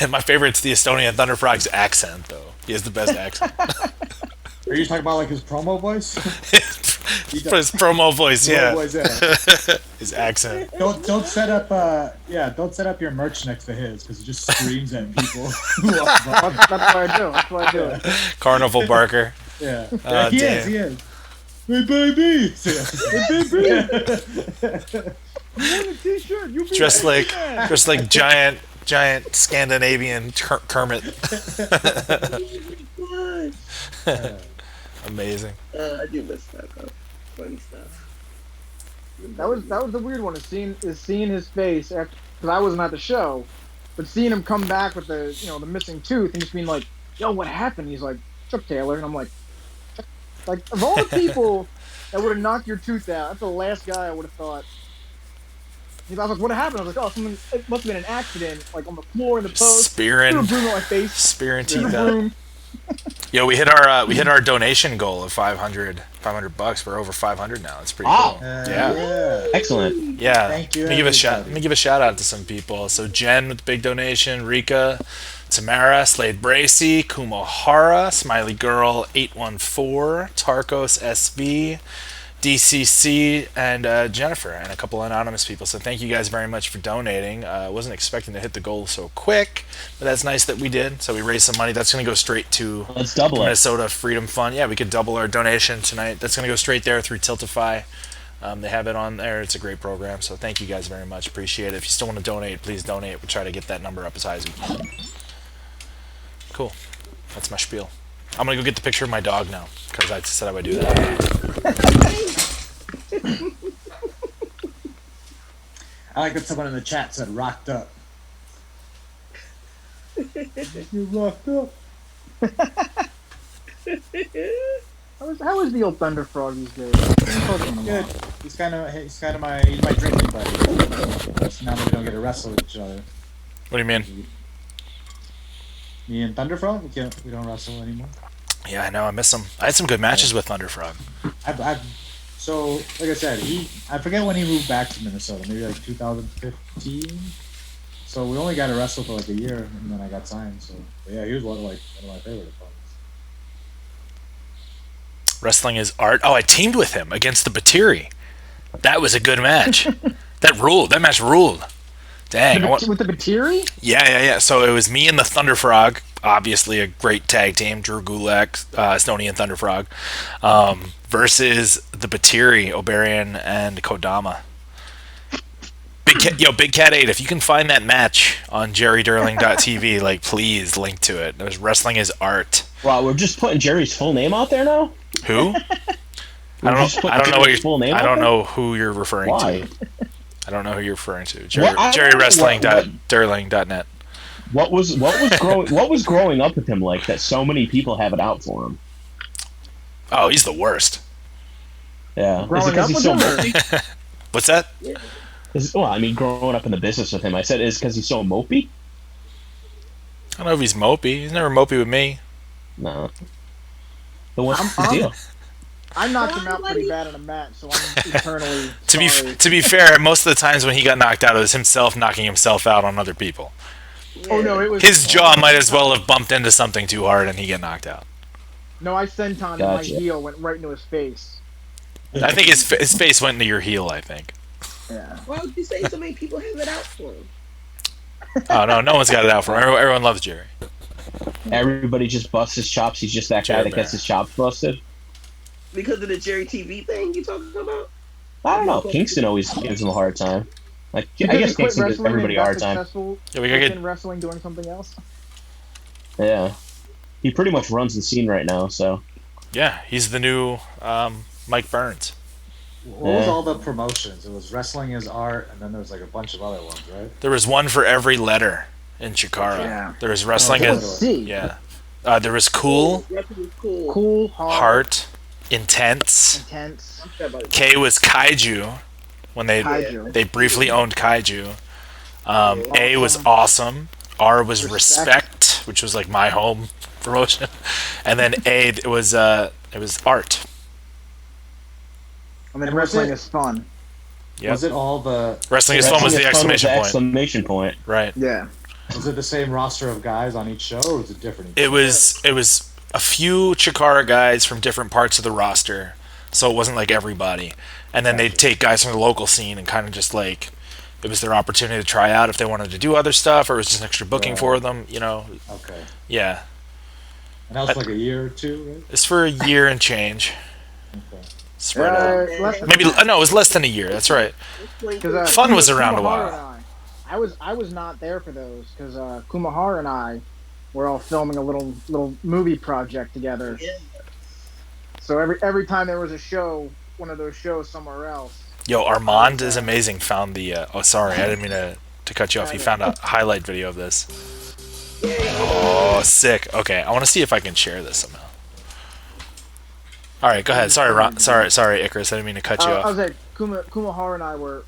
my favorite's the Estonian Thunder Frog's accent, though. He has the best accent. Are you talking about like his promo voice? His promo voice, yeah. Voice, yeah. His accent. Don't set up your merch next to his because it just screams at people. That's what I do. That's what I do. Carnival Barker. Yeah. Oh, he is. Hey baby. Hey baby. You want a t-shirt? You Just like giant Scandinavian Kermit. Amazing. I do miss that though. Funny stuff. That was the weird one. Is seeing his face because I wasn't at the show, but seeing him come back with the missing tooth and just being like, "Yo, what happened?" He's like, "Chuck Taylor," and I'm like, of all the people that would have knocked your tooth out, that's the last guy I would have thought. I was like, "What happened?" I was like, "Oh, it must have been an accident, like on the floor in the post." Spearing teeth out. Yo, we hit our donation goal of $500. We're over 500 now. It's pretty cool. Yeah. Excellent. Yeah. Thank you. Let me give a shout out to some people. So Jen with the big donation, Rika, Tamara, Slade Bracy, Kumohara, Smiley Girl 814, Tarkos SV, DCC, and Jennifer, and a couple anonymous people. So thank you guys very much for donating. Wasn't expecting to hit the goal so quick, but that's nice that we did. So we raised some money. That's going to go straight to Let's double the Minnesota Freedom Fund. Yeah, we could double our donation tonight. That's going to go straight there through Tiltify. They have it on there. It's a great program. So thank you guys very much. Appreciate it. If you still want to donate, please donate. We'll try to get that number up as high as we can. Cool. That's my spiel. I'm going to go get the picture of my dog now, because I said I would do that. I like that someone in the chat said rocked up. You rocked up. How is the old Thunder Frog these days? Good. He's my drinking buddy. So now that we don't get to wrestle with each other. What do you mean? Me and Thunder Frog, we don't wrestle anymore. Yeah, I know. I miss him. I had some good matches with Thunder Frog. So, like I said, I forget when he moved back to Minnesota, maybe like 2015. So we only got to wrestle for like a year, and then I got signed. So, but yeah, he was one of my favorite opponents. Wrestling is art. Oh, I teamed with him against the Batiri. That was a good match. That ruled. That match ruled. Dang. With the Batiri? Yeah. So it was me and the Thunder Frog. Obviously a great tag team. Drew Gulak, Estonian Thunder Frog. Versus the Batiri, Oberian, and Kodama. Big Cat 8, if you can find that match on jerrydurling.tv, like, please link to it. There's Wrestling is Art. Wow, we're just putting Jerry's full name out there now? Who? I don't know who you're referring to. I don't know who you're referring to. JerryWrestling.Durling.net. What was growing up with him like that so many people have it out for him? Oh, he's the worst. Yeah. Is it because he's so mopey? What's that? Growing up in the business with him, I said, is it because he's so mopey? I don't know if he's mopey. He's never mopey with me. No. But what's the deal? I knocked him out pretty bad in a match, so I'm eternally sorry. To be fair, most of the times when he got knocked out, it was himself knocking himself out on other people. Yeah. Oh no, it was his jaw might as well have bumped into something too hard and he get knocked out. No, I senton my heel went right into his face. I think his face went into your heel, I think. Yeah. Why would you say so many people have it out for him? Oh no one's got it out for him. Everyone loves Jerry. Everybody just busts his chops. He's just that guy that gets his chops busted. Because of the Jerry TV thing you talking about? I don't know. Kingston always gives him a hard time. Like Because I guess Kingston gives everybody a hard time. Yeah, we got in wrestling doing something else. Yeah, he pretty much runs the scene right now. So yeah, he's the new Mike Burns. What was all the promotions? It was Wrestling is Art, and then there was like a bunch of other ones, right? There was one for every letter in Chikara. Yeah. There was Wrestling is yeah. There was Cool, Heart, Intense. K was Kaiju, when they briefly owned Kaiju. A was Awesome. R was Respect, which was like my home promotion, and then A it was Art. I mean, wrestling is fun. Yep. Was it all the Wrestling is fun was the exclamation point? Right. Yeah. Was it the same roster of guys on each show, or was it different? It was a few Chikara guys from different parts of the roster, so it wasn't like everybody. And then they'd take guys from the local scene and kind of just like it was their opportunity to try out if they wanted to do other stuff, or it was just extra booking for them. You know. Okay. Yeah. And that was like a year or two, right? It's for a year and change. Okay. Spread out. Maybe no, it was less than a year. That's right. Fun was around a while. I was not there for those because Kumahara and I were all filming a little movie project together. Yeah. So every time there was a show, one of those shows somewhere else. Yo, Armand is amazing. Found the oh sorry, I didn't mean to cut you off. He found a highlight video of this. Oh, sick. Okay, I want to see if I can share this somehow. All right, go ahead. Sorry, Ron. Sorry, Icarus. I didn't mean to cut you off. I was like, Kumahara and I were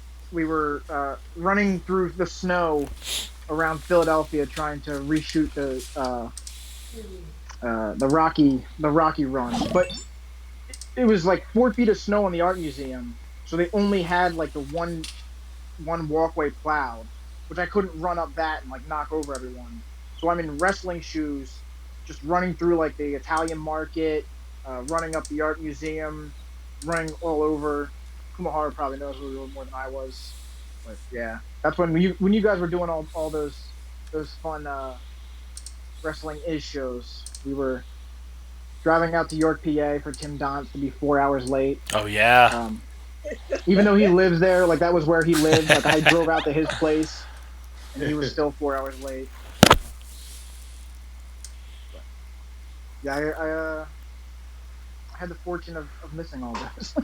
running through the snow around Philadelphia trying to reshoot the Rocky run, but it was like 4 feet of snow in the art museum, so they only had like the one walkway plowed, which I couldn't run up that and like knock over everyone. So I'm in wrestling shoes, just running through like the Italian market. Running up the art museum, running all over. Kumahara probably knows a little more than I was, but yeah, that's when you guys were doing all those fun wrestling shows. We were driving out to York, PA, for Tim Donst to be 4 hours late. Oh yeah. Even though he lives there, like that was where he lived. Like I drove out to his place, and he was still 4 hours late. But, yeah, I had the fortune of missing all this.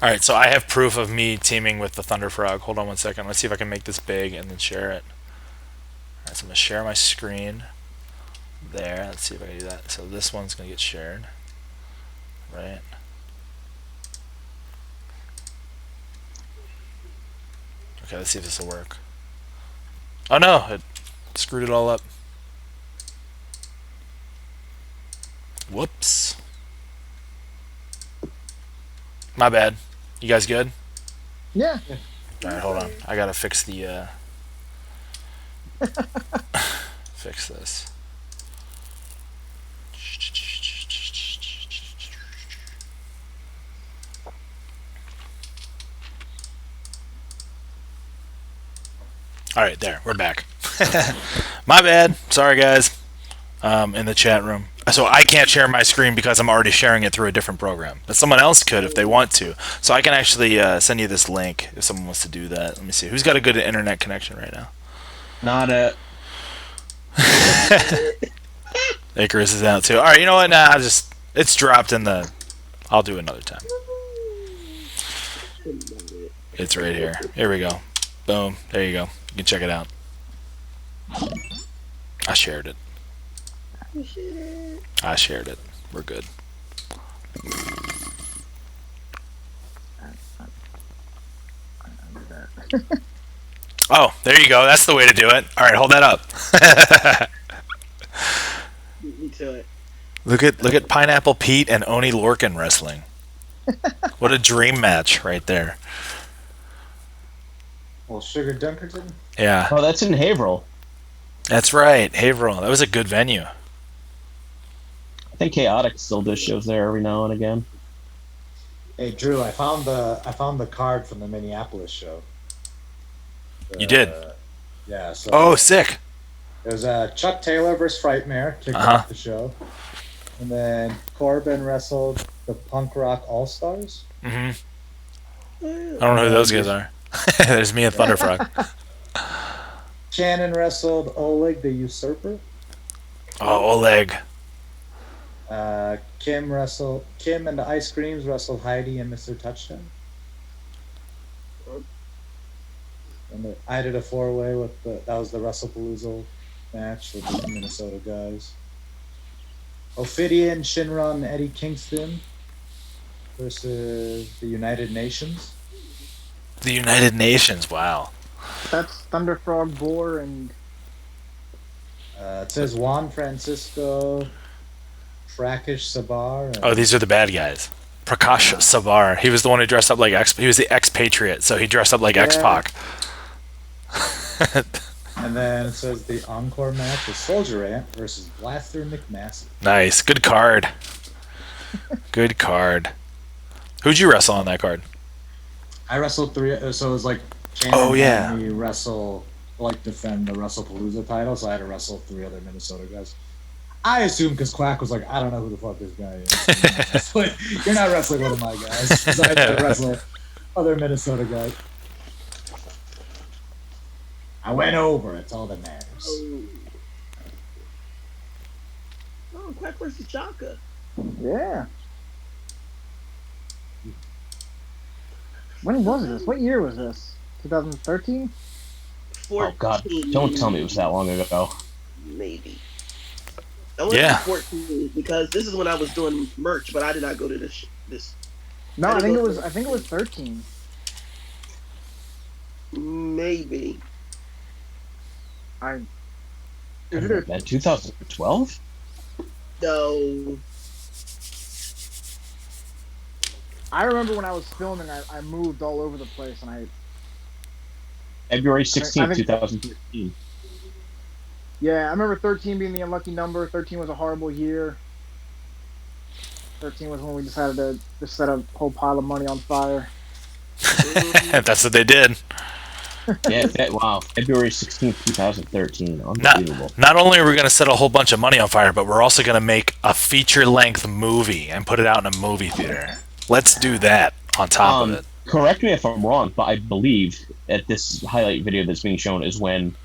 Alright, so I have proof of me teaming with the Thunder Frog. Hold on one second. Let's see if I can make this big and then share it. Alright, so I'm going to share my screen. There. Let's see if I can do that. So this one's going to get shared. Right. Okay, let's see if this will work. Oh no! It screwed it all up. Whoops. My bad. You guys good? Yeah. Alright, hold on. I gotta fix the fix this. Alright, there. We're back. My bad. Sorry, guys. In the chat room. So I can't share my screen because I'm already sharing it through a different program. But someone else could if they want to. So I can actually send you this link if someone wants to do that. Let me see. Who's got a good internet connection right now? Not it. Icarus is out too. Alright, you know what? Nah, it's dropped in the... I'll do it another time. It's right here. Here we go. Boom. There you go. You can check it out. I shared it. I shared it. We're good. Oh, there you go. That's the way to do it. All right, hold that up. Me too. Look at Pineapple Pete and Oni Lorcan wrestling. What a dream match right there. Well, Sugar Dunkerton? Yeah. Oh, that's in Haverhill. That's right, Haverhill. That was a good venue. I think Chaotic still does shows there every now and again. Hey Drew, I found the card from the Minneapolis show. You did? Yeah. So. Oh, sick. It was Chuck Taylor versus Frightmare kicked off the show, and then Corbin wrestled the Punk Rock All Stars. I don't know who those guys are. There's me and Thunderfrog. Shannon wrestled Oleg the Usurper. Oh, Oleg. Kim and the Ice Creams wrestled Heidi and Mr. Touchdown. And I did a 4-way with that was the WrestlePalooza match with the Minnesota guys. Ophidian, Shinra, and Eddie Kingston versus the United Nations. The United Nations, wow. That's Thunderfrog, Boar, and... it says Juan Francisco, Prakash Sabar. Oh, these are the bad guys. Prakash Sabar. He was the one who dressed up like he was the expatriate, so he dressed up like X-Pac. And then it says the encore match is Soldier Ant versus Blaster McMassive. Nice. Good card. Good card. Who'd you wrestle on that card? I wrestled 3, so it was like me wrestle, defend the WrestlePalooza title, so I had to wrestle 3 other Minnesota guys. I assume because Quack was like, I don't know who the fuck this guy is. It's like, you're not wrestling one of my guys. So I had to wrestle other Minnesota guys. I went over. It's all that matters. Oh, Quack versus Jaka. Yeah. When was this? What year was this? 2013? Oh God! Don't tell me it was that long ago. Maybe. I went to 14 because this is when I was doing merch, but I did not go to this. No, I think it was 13. Maybe. 2012? No. I remember when I was filming, I moved all over the place, and February 16th, 2013. Yeah, I remember 13 being the unlucky number. 13 was a horrible year. 13 was when we decided to just set a whole pile of money on fire. That's what they did. Yeah, wow. February 16th, 2013. Unbelievable. Not only are we going to set a whole bunch of money on fire, but we're also going to make a feature-length movie and put it out in a movie theater. Let's do that on top of it. Correct me if I'm wrong, but I believe that this highlight video that's being shown is when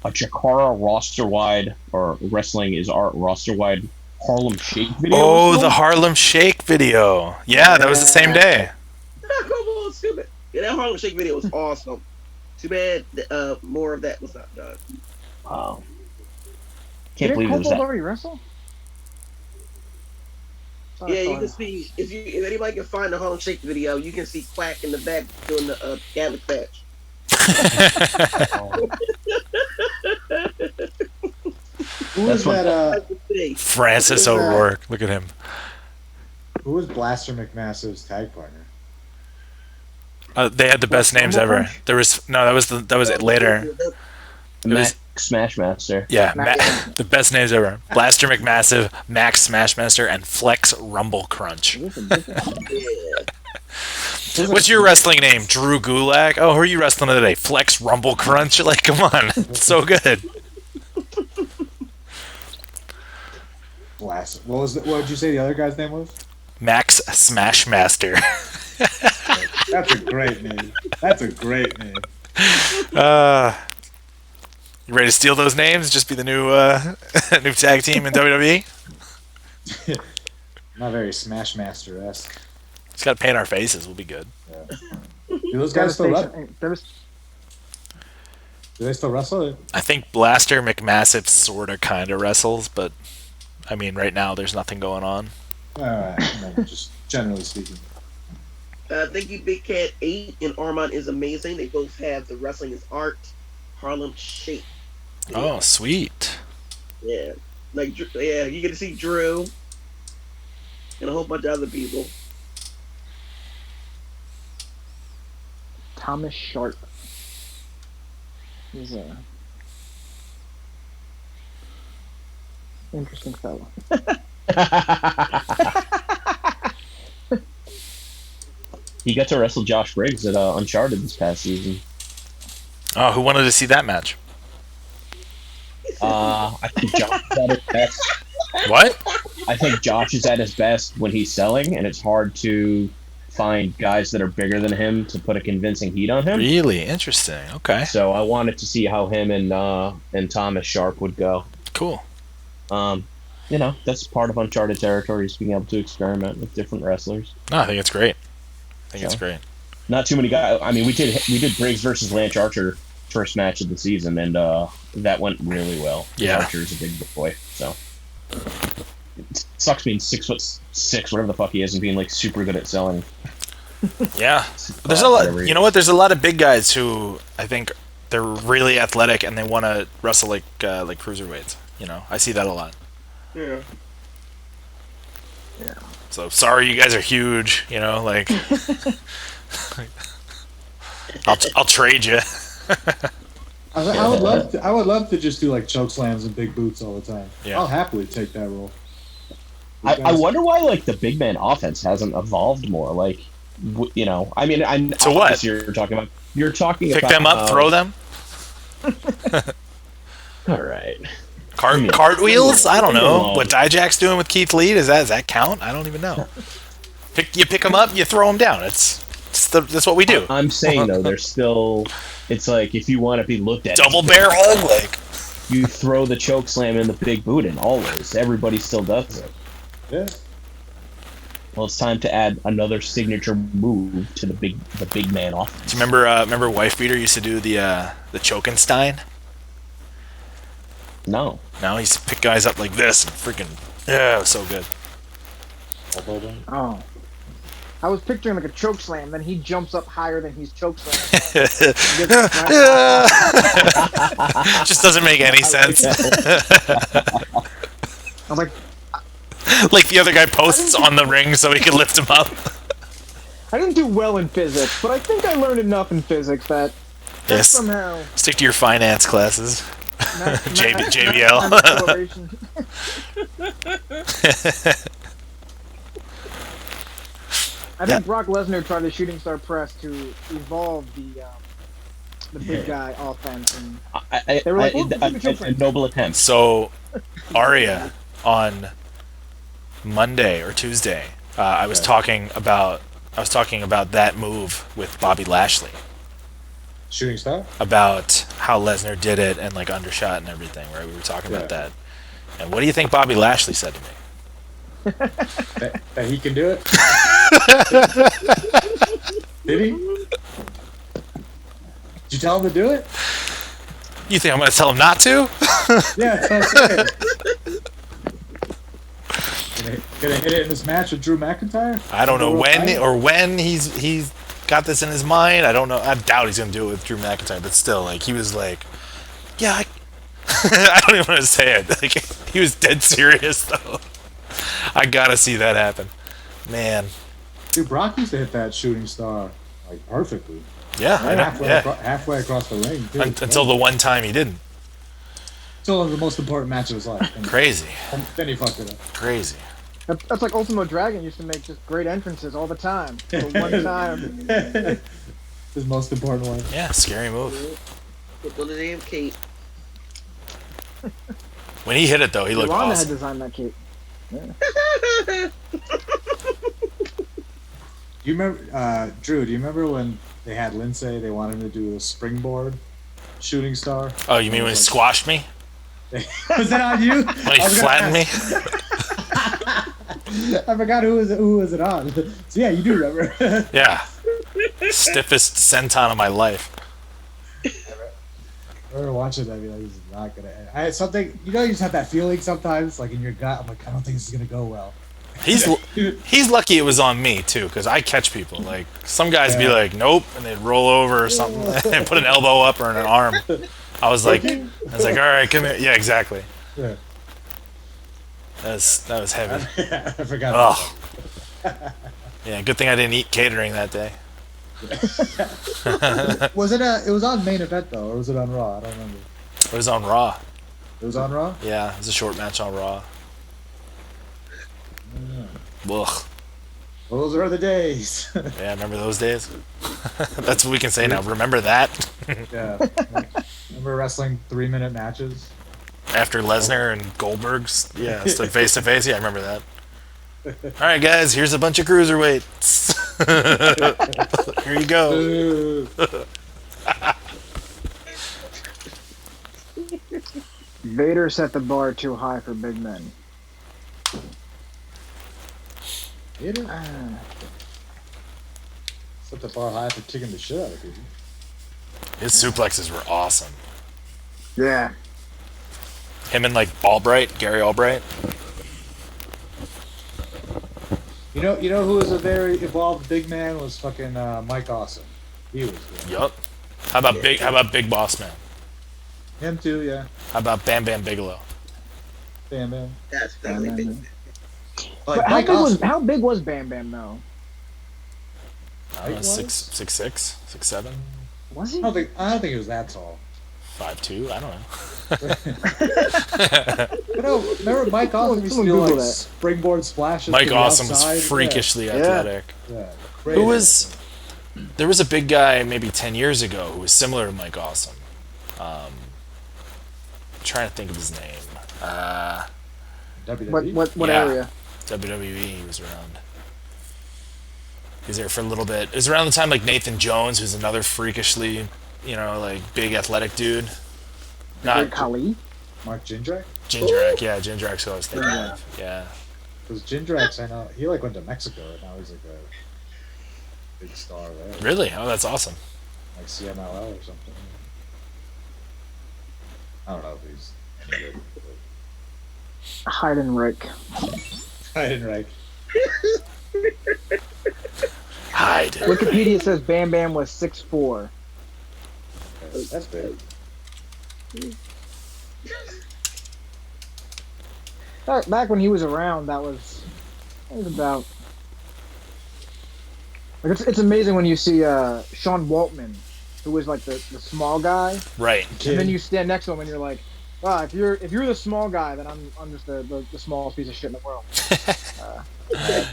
a Chikara roster-wide, or Wrestling is Art roster-wide Harlem Shake video. Oh, the Harlem Shake video. Yeah, that was the same day. Stupid. Yeah, that Harlem Shake video was awesome. Too bad more of that was not done. Wow. Can't believe it was that. Already wrestle? Yeah, you can see if anybody can find the Harlem Shake video, you can see Quack in the back doing the Gabbin patch. Who was that? Francis O'Rourke. Look at him. Who was Blaster McMassive's tag partner? They had the best names ever. There was that was it later. Max Smashmaster. Yeah, the best names ever. Blaster McMassive, Max Smashmaster, and Flex Rumble Crunch. What's your wrestling name? Drew Gulak? Oh, who are you wrestling today? Flex Rumble Crunch? Like, come on. It's so good. Blast. What did you say the other guy's name was? Max Smashmaster. That's a great name. That's a great name. You ready to steal those names? Just be the new new tag team in WWE? Not very Smashmaster-esque. Just gotta paint our faces. We'll be good. Yeah. Do those guys still wrestle? Do they still wrestle? I think Blaster McMassive sorta kinda wrestles, but I mean, right now there's nothing going on. Alright, no, just generally speaking. Thank you, Big Cat 8 and Armand is amazing. They both have the Wrestling is Art Harlem Shake. Oh, sweet. Yeah. You get to see Drew and a whole bunch of other people. Thomas Sharp. He's a interesting fellow. He got to wrestle Josh Briggs at Uncharted this past season. Oh, who wanted to see that match? I think Josh is at his best. What? I think Josh is at his best when he's selling, and it's hard to find guys that are bigger than him to put a convincing heat on him. Really interesting. Okay. So I wanted to see how him and Thomas Sharp would go. Cool. That's part of Uncharted territory, is being able to experiment with different wrestlers. No, I think it's great. It's great. Not too many guys. I mean, we did Briggs versus Lance Archer first match of the season, and that went really well. Yeah. Archer's a big boy, so it sucks being 6'6", whatever the fuck he is, and being like super good at selling. Yeah, there's a lot. You know what? There's a lot of big guys who I think they're really athletic and they want to wrestle like cruiserweights. You know, I see that a lot. Yeah. Yeah. So sorry, you guys are huge. You know, like I'll trade you. I would love to just do like choke slams and big boots all the time. Yeah. I'll happily take that role. I wonder why like the big man offense hasn't evolved more. Like, I mean, I'm. So what? You're talking about? You're talking Pick about them up, throw them. All right. Cartwheels? I don't know. What Dijak's doing with Keith Lee, does that count? I don't even know. You pick them up, you throw them down. That's what we do. I'm saying though, there's still. It's like if you want to be looked at. Double bear hug leg. You throw the choke slam and the big boot in always. Everybody still does it. Yeah. Well, it's time to add another signature move to the big man offense. Do you remember Wife Beater used to do the Chokenstein? No. No, he used to pick guys up like this and freaking it was so good. Oh. I was picturing like a choke slam, then he jumps up higher than he's choke slam. Just doesn't make any sense. I'm like, like the other guy posts on the ring so he can lift him up. I didn't do well in physics, but I think I learned enough in physics that Yes. somehow Stick to your finance classes. JBL. I think Brock Lesnar tried the shooting star press to evolve the big guy offense, and they were like, a noble attempt. So, Ariya on Monday or Tuesday, I was talking about that move with Bobby Lashley. Shooting star? About how Lesnar did it and like undershot and everything, right? We were talking about that. And what do you think Bobby Lashley said to me? that he can do it? Did he? Did you tell him to do it? You think I'm going to tell him not to? Yeah, that's what I'm saying. Gonna hit it in this match with Drew McIntyre? I don't know when he's got this in his mind. I don't know. I doubt he's going to do it with Drew McIntyre, but still, like, he was like, yeah, I don't even want to say it. Like, he was dead serious, though. I gotta see that happen. Man. Dude, Brock used to hit that shooting star, like, perfectly. Yeah, right? I know. Halfway across the ring, too. Until the one time he didn't. Until the most important match of his life. Crazy. And then he fucked it up. Crazy. That's like Ultimo Dragon used to make just great entrances all the time. The one time. His most important one. Yeah, scary move. Put on the damn cape. When he hit it, though, he looked Yolanda awesome. had designed that cape. Yeah. Do you remember, Drew? Do you remember when they had Lindsay? They wanted him to do a springboard shooting star. Oh, you mean when he squashed me? Was that on you? When he flattened me? I forgot who was it on. So yeah, you do remember. Yeah. Stiffest senton of my life. I remember watching that. I'd be like, this is not gonna end. I had something. You know, you just have that feeling sometimes, like in your gut. I'm like, I don't think this is gonna go well. He's lucky it was on me too, because I catch people. Like some guys be like, nope, and they'd roll over or something and put an elbow up or an arm. I was like, all right, come here. Yeah, exactly. Yeah. That was heavy. I forgot. Oh. Yeah, good thing I didn't eat catering that day. Was it? It was on main event though, or was it on Raw? I don't remember. It was on Raw. It was on Raw. Yeah, it was a short match on Raw. Ugh. Those are the days. Yeah, remember those days? That's what we can say now. Remember that? Yeah. Remember wrestling 3-minute matches? After Lesnar and Goldberg's, yeah, stood face to face. Yeah, I remember that. All right, guys, here's a bunch of cruiserweights. Here you go. Vader set the bar too high for big men. Vader? Set the bar high for kicking the shit out of people. His suplexes were awesome. Yeah. Him and like Gary Albright. You know who was a very evolved big man was fucking Mike Awesome. He was good. Yup. How about Big Boss Man? Him too, yeah. How about Bam Bam Bigelow? Bam Bam. That's definitely big. Like But how big was Bam Bam though? I don't know, 6'6", 6'7", Was he? I don't think he was that tall. 5'2". I don't know. You know, remember Mike Awesome used to do like springboard splashes. Mike to the Awesome outside? was freakishly athletic. Yeah. Who was? There was a big guy maybe 10 years ago who was similar to Mike Awesome. Trying to think of his name. WWE? What Yeah. area? WWE, he was around. He was there for a little bit. It was around the time like Nathan Jones, who's another freakishly, like big athletic dude. Great Khali? Mark Jindrak? Jindrak, yeah, Jindrak's who I was thinking of. Yeah. Because Jindrak, I know, he like went to Mexico and now he's like a big star there. Really? Oh, that's awesome. Like CMLL or something. I don't know if he's any good. Heidenreich. Heidenreich. Hide. Wikipedia says Bam Bam was 6'4". That's big. Back when he was around, that was about. Like it's amazing when you see Sean Waltman, who was like the small guy, Right. and then you stand next to him and you're like, wow, if you're the small guy, then I'm just the smallest piece of shit in the world.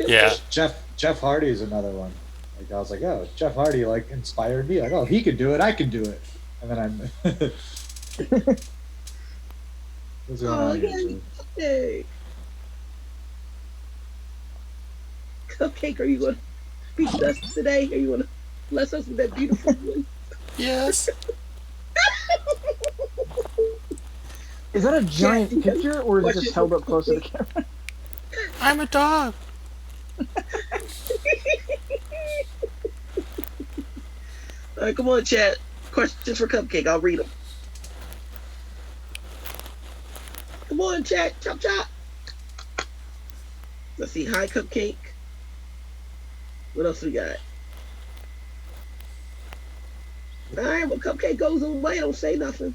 Yeah. Jeff Hardy is another one. Like I was like, oh, Jeff Hardy like inspired me. Like, oh, he could do it, I can do it. And then I'm. What's going on here? Hey. Cupcake, are you going to speak to us today? Are you going to bless us with that beautiful voice? Yes. Is that a giant picture, or is it just held up close to the camera? I'm a dog. All right, come on, chat. Questions for Cupcake. I'll read them. Come on, chat. Chop, chop. Let's see. Hi, Cupcake. What else we got? All right, well, Cupcake goes away. Don't say nothing.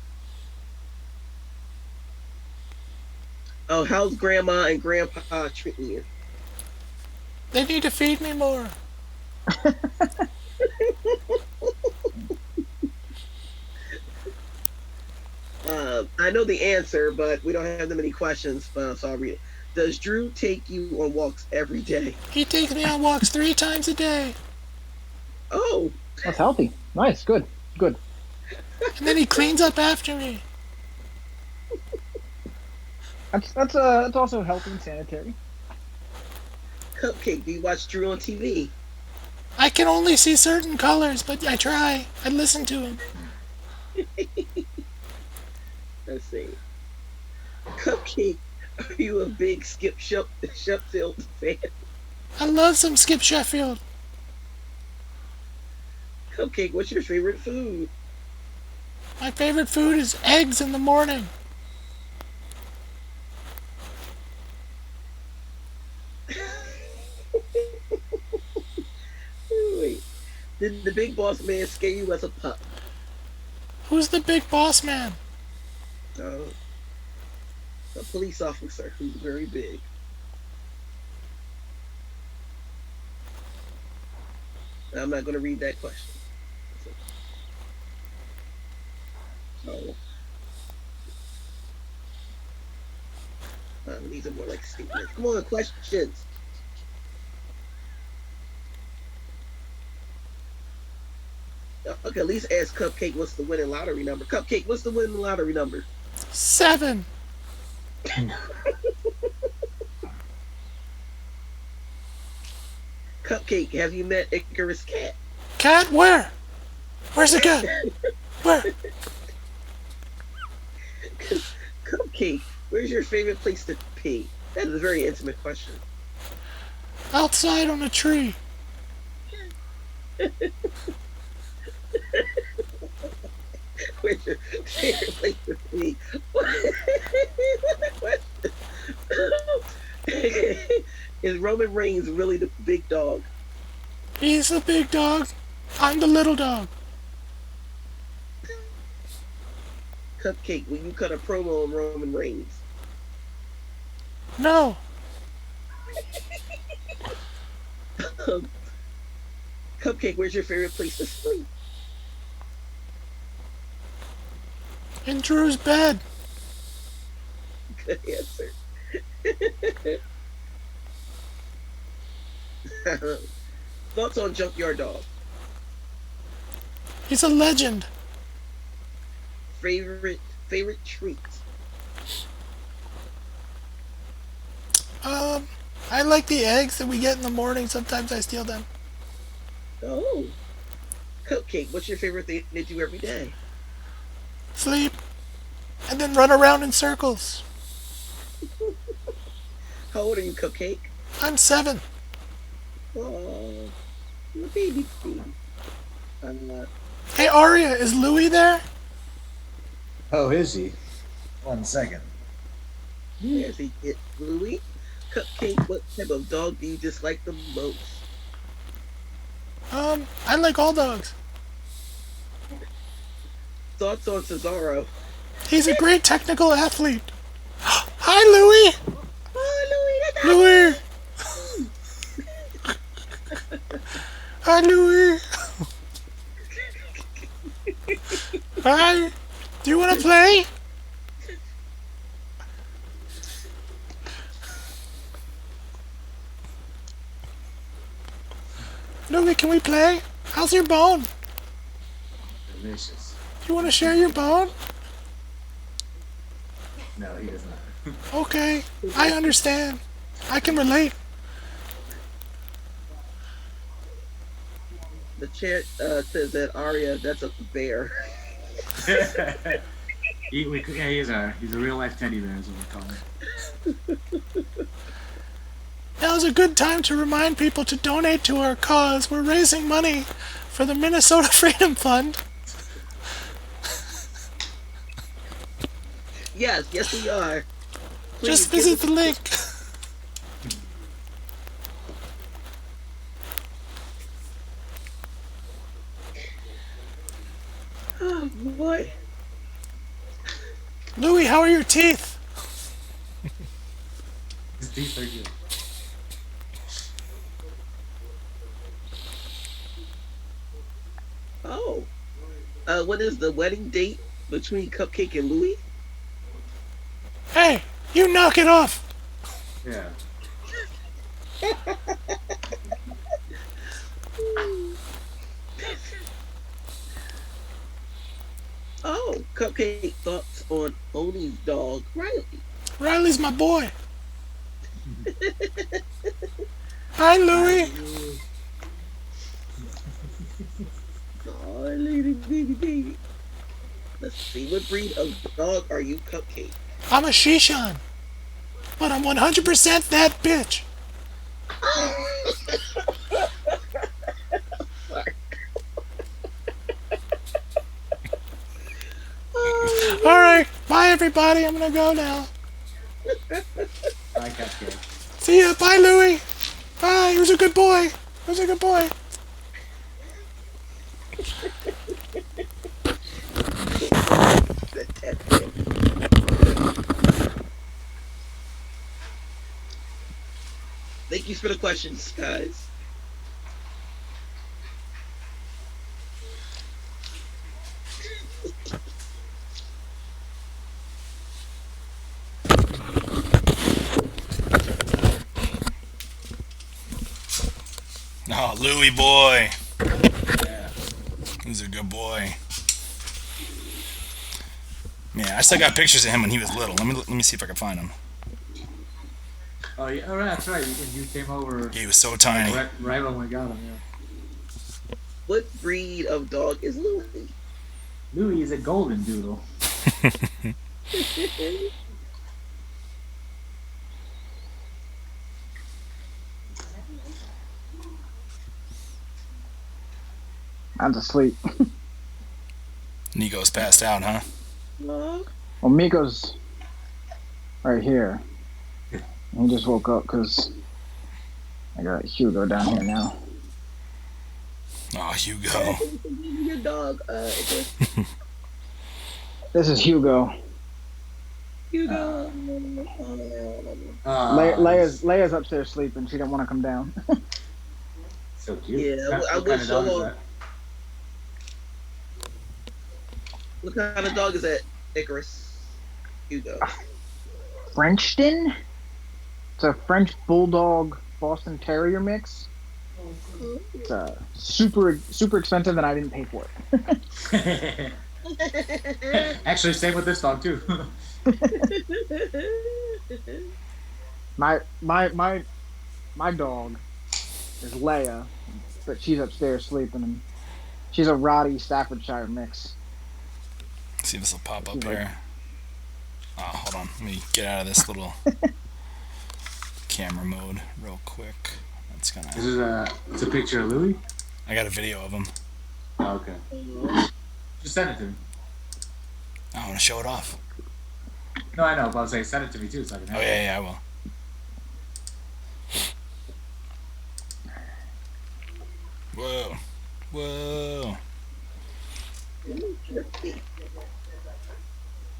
Oh, how's Grandma and Grandpa treating you? They need to feed me more. I know the answer, but we don't have that many questions, so I'll read it. Does Drew take you on walks every day? He takes me on walks 3 times a day. Oh, That's healthy. Nice. Good. And then he cleans up after me. That's also healthy and sanitary. Cupcake, do you watch Drew on TV? I can only see certain colors, but I try. I listen to him. Let's see. Cupcake, are you a big Skip Sheffield fan? I love some Skip Sheffield. Cupcake, what's your favorite food? My favorite food is eggs in the morning. Wait, did the big boss man scare you as a pup? Who's the big boss man? A police officer who's very big. I'm not going to read that question. So, these are more like statements. Come on, questions. Okay, at least ask Cupcake what's the winning lottery number. Cupcake, what's the winning lottery number? 7. Cupcake, have you met Icarus Cat? Cat? Where? Where's the cat? Where? Cupcake, where's your favorite place to pee? That is a very intimate question. Outside on a tree. Where's your favorite place to pee? Is Roman Reigns really the big dog? He's the big dog. I'm the little dog. Cupcake, will you cut a promo on Roman Reigns? No. Cupcake, where's your favorite place to sleep? In Drew's bed. Good answer. Thoughts on Junkyard Dog? He's a legend. Favorite treats? I like the eggs that we get in the morning. Sometimes I steal them. Oh. Cupcake, what's your favorite thing to do every day? Sleep. And then run around in circles. How old are you, Cupcake? I'm 7. Oh, baby. Hey, Ariya, is Louie there? Oh, is he? 1 second. Yes, he is. Louie? Cupcake, what type of dog do you dislike the most? I like all dogs. Thoughts on Cesaro? He's a great technical athlete. Hi, Louie. Oh, Louie. Hi, Louie. Hi. Do you want to play? Louie, can we play? How's your bone? Delicious. Do you want to share your bone? No, he does not. Okay, I understand. I can relate. The chat says that Ariya, that's a bear. He's a real life teddy bear, is what we call him. Now is a good time to remind people to donate to our cause. We're raising money for the Minnesota Freedom Fund. Yes, we are. Please, just visit the link. Oh, boy. Louie, how are your teeth? His teeth are good. Oh. What is the wedding date between Cupcake and Louie? Hey, you knock it off. Yeah. Oh, Cupcake, thoughts on Oni's dog, Riley? Riley's my boy. Hi, Louie. Oh, lady, baby. Let's see, what breed of dog are you, Cupcake? I'm a Shishan, but I'm 100% that bitch. Alright, bye everybody, I'm gonna go now. Bye, Cupcake. See ya, bye Louie. Bye, he was a good boy. He was a good boy. Thank you for the questions, guys. Oh, Louie boy. Yeah. He's a good boy. Yeah, I still got pictures of him when he was little. Let me see if I can find him. Oh yeah, oh, that's right. When you came over, He was so tiny. Right when we got him. Yeah. What breed of dog is Louis? Louis is a golden doodle. I'm asleep. Nico's passed out, huh? No. Well, Miko's right here. He just woke up because I got Hugo down here now. Oh, Hugo. Your dog. This is Hugo. Hugo. Leia's upstairs sleeping. She didn't want to come down. So cute. Yeah, I wish so. What kind of dog is that? Icarus. Hugo. Frenchton? It's a French Bulldog Boston Terrier mix. It's super expensive, and I didn't pay for it. Actually, same with this dog too. my dog is Leia, but she's upstairs sleeping, and she's a Roddy Staffordshire mix. Let's see if this will pop up here. Oh, hold on. Let me get out of this little camera mode real quick. That's gonna. This is it's a picture of Louis. I got a video of him. Oh, okay. Just send it to me. I want to show it off. No, I know, but I was saying send it to me too, so I can have it. Yeah, I will. Whoa.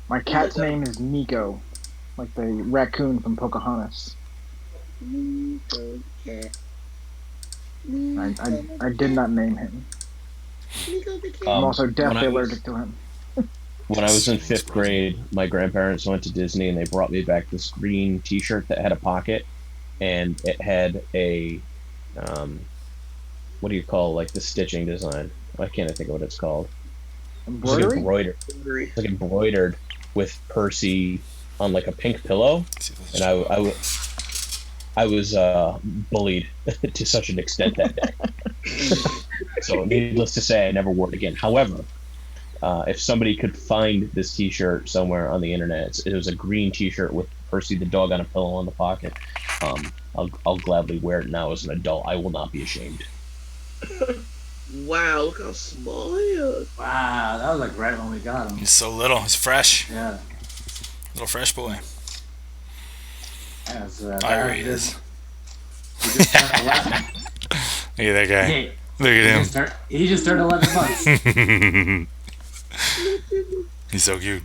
My cat's name is Nico, like the raccoon from Pocahontas. Nico cat. I did not name him. I'm also deathly allergic to him. When I was in 5th grade, my grandparents went to Disney and they brought me back this green T-shirt that had a pocket, and it had a what do you call like the stitching design? Why can't I think of what it's called? Embroidery? It's like embroidered with Percy on like a pink pillow, and I was bullied to such an extent that day. So needless to say, I never wore it again. However, if somebody could find this T-shirt somewhere on the internet, it was a green T-shirt with Percy the dog on a pillow on the pocket. I'll gladly wear it now as an adult. I will not be ashamed. Wow, look how small he is. Wow, that was like right when we got him. He's so little. He's fresh. Yeah. Little fresh boy. Yeah, there he is. He just turned 11. Look at that guy. Hey, look at him. He just turned 11 months. He's so cute.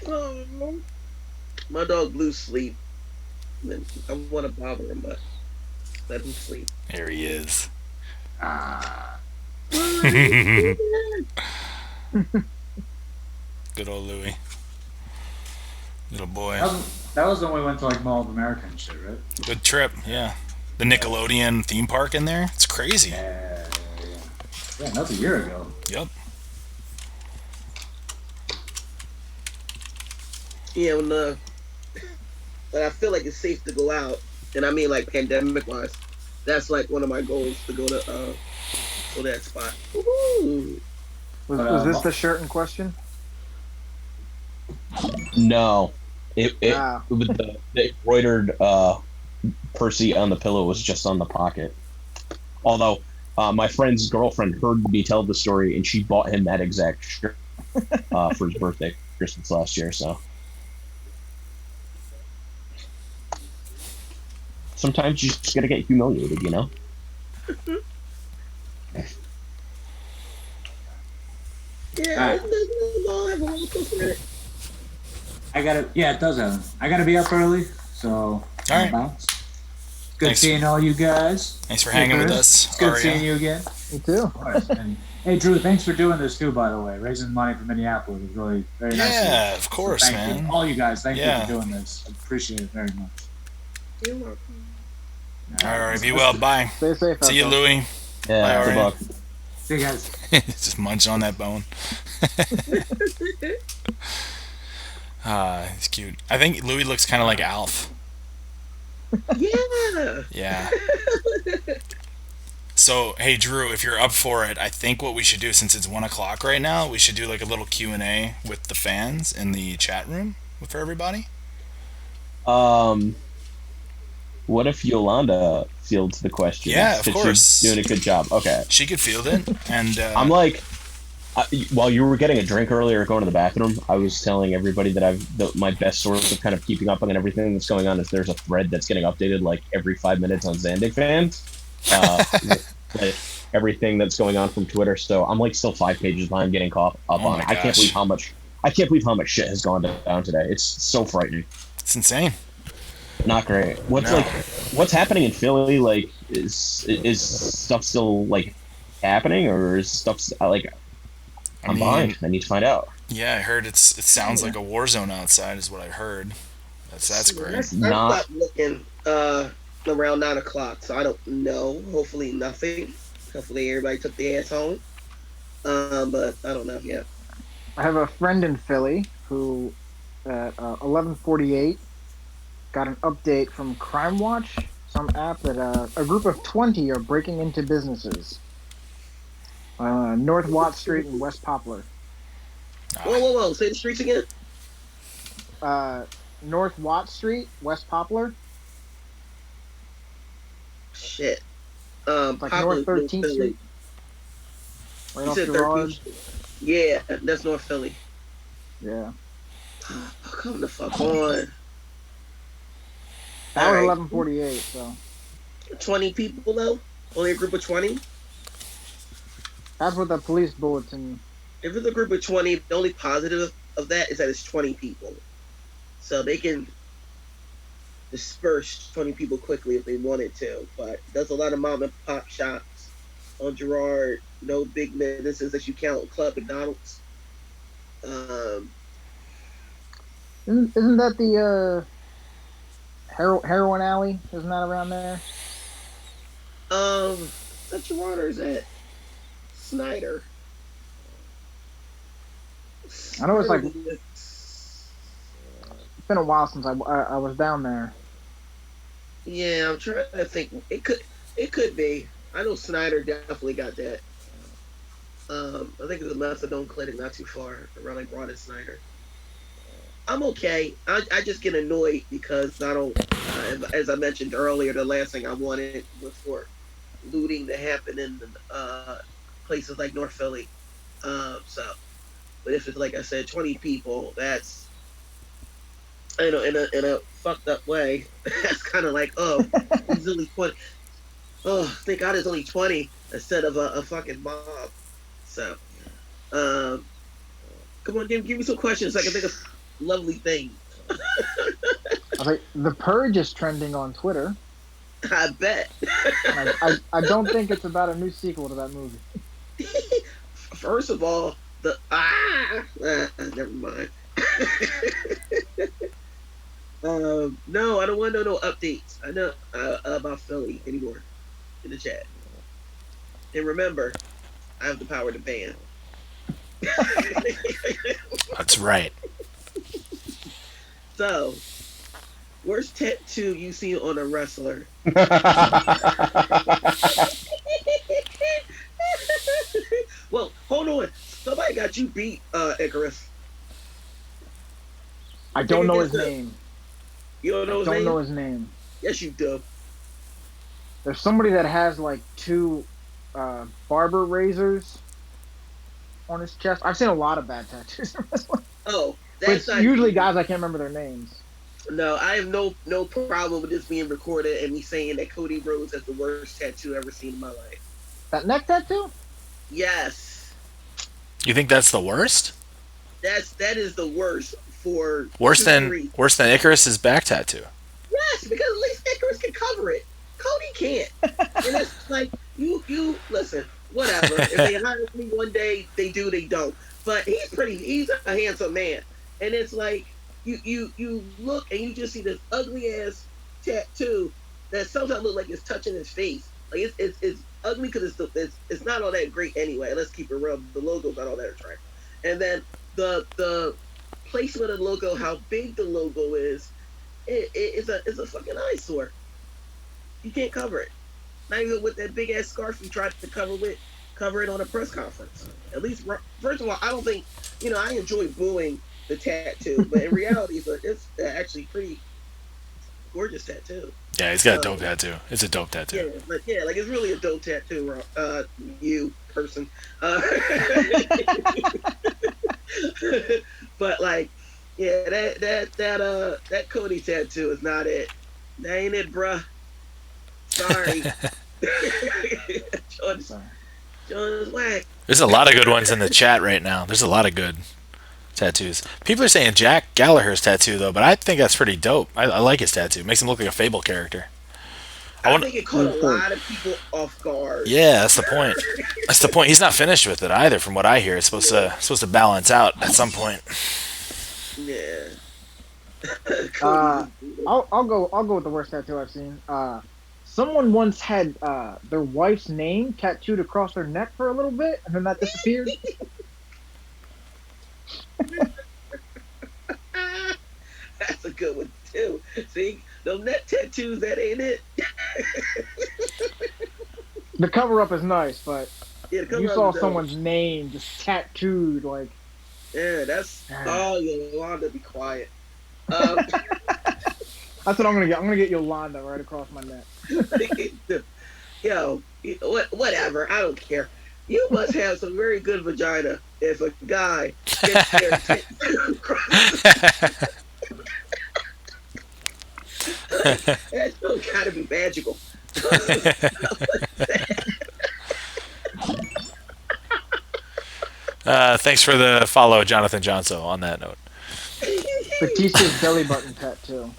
Oh, my dog Blue sleep. I want to bother him, but let him sleep. There he is. Good old Louis. Little boy. That was when we went to like Mall of America and shit, right? Good trip, yeah. The Nickelodeon theme park in there. It's crazy. Yeah, that was a year ago. Yep. Yeah, when I feel like it's safe to go out, and I mean like pandemic-wise, that's like one of my goals to go to that spot. Woo-hoo. Was this the shirt in question? No, it with the embroidered Percy on the pillow was just on the pocket. Although my friend's girlfriend heard me tell the story and she bought him that exact shirt for his birthday, Christmas last year. So sometimes you just gotta get humiliated, you know. Yeah, it doesn't have a roller coaster in it. It does have. I gotta be up early, so all right. Bounce. Good seeing all you guys. Thanks for hanging with us. It's good seeing you again. Me too. Of course. And, hey, Drew, thanks for doing this too. By the way, raising money for Minneapolis is really very nice. Yeah, of course, so man. You. All you guys, thank you for doing this. I appreciate it very much. You're welcome. All right, be well. Bye. Stay safe. See you, Louie. Yeah, good luck. See you guys. Just munch on that bone. He's cute. I think Louis looks kind of like Alf. Yeah. Yeah. So, hey Drew, if you're up for it, I think what we should do, since it's 1 o'clock right now, we should do like a little Q&A with the fans in the chat room for everybody. What if Yolanda fields the questions? Yeah, of course. She's doing a good job. Okay. She could field it, and I'm like, while you were getting a drink earlier, going to the bathroom, I was telling everybody that my best source of kind of keeping up on everything that's going on is there's a thread that's getting updated like every 5 minutes on Zandig fans. Like everything that's going on from Twitter. So I'm like still 5 pages behind getting caught up on it. I can't believe how much shit has gone down today. It's so frightening. It's insane. Not great. What's happening in Philly? Like, is stuff still like happening, or is stuff like? I'm behind. I need to find out. Yeah, I heard it sounds like a war zone outside. Is what I heard. That's great. I stopped looking around 9 o'clock, so I don't know. Hopefully nothing. Hopefully everybody took the ass home. But I don't know yet. I have a friend in Philly who at 11:48 got an update from Crime Watch, some app that a group of 20 are breaking into businesses. North Watt Street and West Poplar. Whoa. Say the streets again. North Watt Street, West Poplar. Shit. Like North 13th Street. Right off Gerard. Yeah, that's North Philly. Yeah. Oh, come the fuck on. That was 11:48, so. 20 people though? Only a group of 20? That's what the police bulletin. If it's a group of 20, the only positive of that is that it's 20 people. So they can disperse 20 people quickly if they wanted to. But there's a lot of mom and pop shops on Gerard. No big businesses that you count. Club McDonald's. Isn't that the heroin alley? Isn't that around there? Is that Gerard or is that Snyder? I know it's like it's been a while since I was down there. Yeah, I'm trying to think. It could be. I know Snyder definitely got that. I think it's a methadone clinic not too far around like Broad and Snyder. I'm okay. I just get annoyed because I don't, as I mentioned earlier, the last thing I wanted was for looting to happen in places like North Philly. But if it's like I said, 20 people, that's, you know, in a fucked up way. That's kind of like, oh, he's only 20. Oh, thank God it's only 20 instead of a fucking mob. So, come on, give me some questions so I can think of lovely thing. Okay, The Purge is trending on Twitter. I bet. I don't think it's about a new sequel to that movie. First of all, never mind. No, I don't want to know no updates. I know about Philly anymore in the chat. And remember, I have the power to ban. That's right. So, worst tattoo you see on a wrestler? Well, hold on. Somebody got you beat, Icarus. I don't know his name. You don't know his name? I don't know his name. Yes, you do. There's somebody that has like 2 barber razors on his chest. I've seen a lot of bad tattoos in wrestling. Oh, that's not usually guys I can't remember their names. No, I have no problem with this being recorded and me saying that Cody Rhodes has the worst tattoo ever seen in my life. That neck tattoo? Yes. You think that's the worst? That is the worst for worse than Icarus's back tattoo. Yes, because at least Icarus can cover it. Cody can't. And it's like you listen, whatever. If they hire me one day, they do, they don't. But he's a handsome man. And it's like you look and you just see this ugly ass tattoo that sometimes looks like it's touching his face. Like it's ugly because it's not all that great anyway. Let's keep it real. The logo's not all that attractive. And then the placement of the logo, how big the logo is, it's a fucking eyesore. You can't cover it. Not even with that big ass scarf you tried to cover it on a press conference. At least, first of all, I don't think, I enjoy booing the tattoo, but in reality, it's actually pretty gorgeous tattoo. Yeah, he's got a dope tattoo. It's a dope tattoo. Yeah, like it's really a dope tattoo. You person, but like, yeah, that Cody tattoo is not it. That ain't it, bruh. Sorry. John's whack. There's a lot of good ones in the chat right now. There's a lot of good tattoos. People are saying Jack Gallagher's tattoo though, but I think that's pretty dope. I like his tattoo. It makes him look like a Fable character. I think it caught a lot of people off guard. Yeah, that's the point. That's the point. He's not finished with it either, from what I hear. It's supposed to balance out at some point. Yeah. I'll go with the worst tattoo I've seen. Someone once had their wife's name tattooed across their neck for a little bit, and then that disappeared. That's a good one too. See, those neck tattoos, that ain't it. The cover up is nice, but yeah, you saw someone's name just tattooed, like. Yeah, that's. Oh, Yolanda, be quiet. That's what I'm gonna get. I'm gonna get Yolanda right across my neck. Yo, whatever. I don't care. You must have some very good vagina if a guy gets their that don't gotta be magical. Thanks for the follow, Jonathan Johnson, on that note. Batista's belly button tattoo.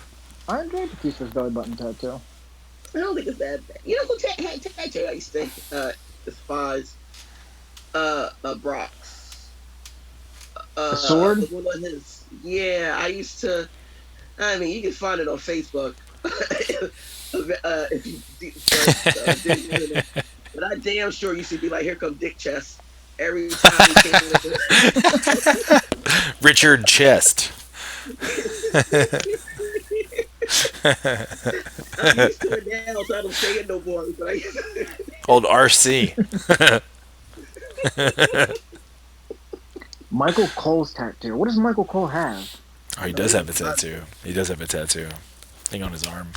I enjoy Batista's belly button tattoo. I don't think it's that bad. You know who tattoo I used to despise? Brock's. A sword? One of his. Yeah, I used to. I mean, you can find it on Facebook. If you but I damn sure used to be like, "Here comes Dick Chest." Every time he came with it. Richard Chest. I'm used to it now, so I don't say it no more. Old RC. Michael Cole's tattoo. What does Michael Cole have? Oh, he does have a tattoo. He does have a tattoo. I think on his arm.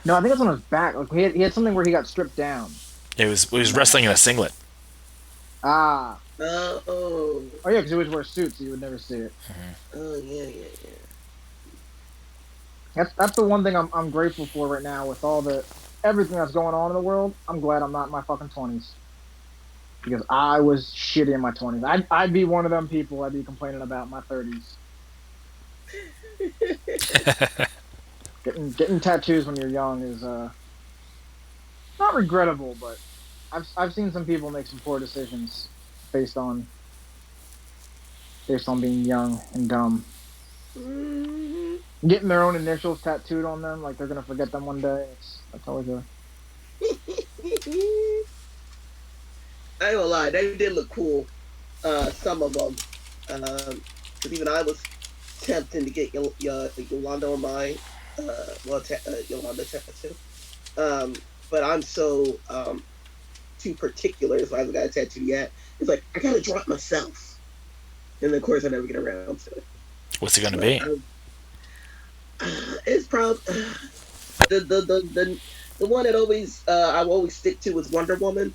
No, I think it's on his back. Like he had something where he got stripped down. He was wrestling in a singlet. Ah. Oh yeah, because he always wears suits, so you would never see it. Mm-hmm. Oh yeah. That's the one thing I'm grateful for right now with everything that's going on in the world. I'm glad I'm not in my fucking 20s. Because I was shitty in my 20s. I'd be one of them people I'd be complaining about in my 30s. Getting tattoos when you're young is not regrettable, but I've seen some people make some poor decisions based on being young and dumb. Mm-hmm. Getting their own initials tattooed on them, like they're gonna forget them one day. That's always a. I ain't gonna lie, they did look cool. Some of them, because even I was tempting to get Yolanda on my Yolanda tattoo. But I'm so too particular, so I haven't got a tattoo yet. It's like I gotta draw it myself, and of course I never get around to it. What's it gonna be? It's probably the one that always I will always stick to is Wonder Woman,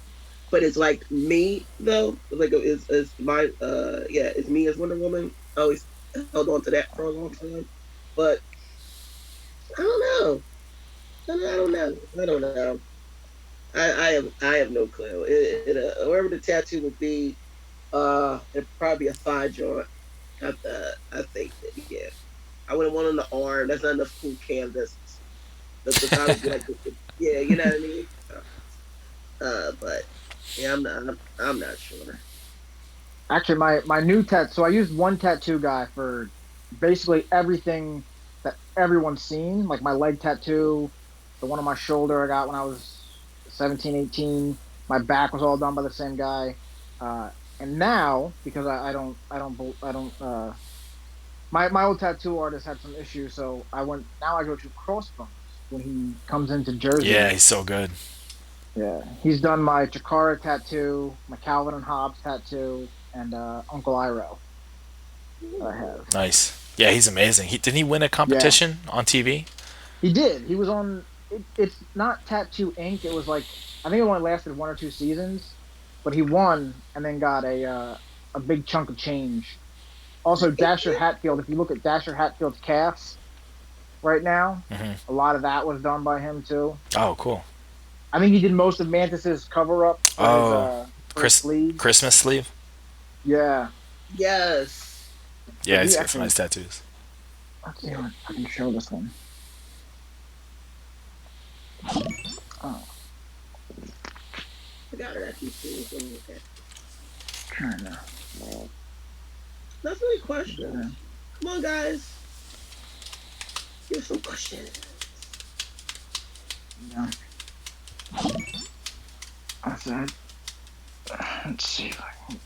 but it's like me though. Like it's my it's me as Wonder Woman. I always held on to that for a long time, but I don't know. I have no clue. Wherever the tattoo would be, it'd probably be a thigh joint. I think that, yeah. I wouldn't want on the arm. That's not enough cool canvas. The thigh would be like, yeah, you know what I mean. But yeah, I'm not sure. Actually, my new tattoo. So I used one tattoo guy for basically everything that everyone's seen. Like my leg tattoo, the one on my shoulder I got when I was 17, 18. My back was all done by the same guy. And now, because I don't, my old tattoo artist had some issues, so now I go to Crossbones when he comes into Jersey. Yeah, he's so good. Yeah, he's done my Chikara tattoo, my Calvin and Hobbes tattoo, and Uncle Iroh. I have. Nice. Yeah, he's amazing. Didn't he win a competition on TV? He did. He was on. It's not Tattoo Inc. It was like, I think it only lasted 1 or 2 seasons, but he won and then got a big chunk of change. Also, Dasher Hatfield. If you look at Dasher Hatfield's casts right now, a lot of that was done by him too. Oh, cool. I think he did most of Mantis's cover up. For his sleeve. Christmas sleeve. Yeah. Yes. Yeah, he's got some nice tattoos. Let's see what I can show this one. Oh. I got it. I keep seeing it. Trying to. That's really questions. Yeah. Come on, guys. Give some questions. Yeah. I said. Let's see if I can.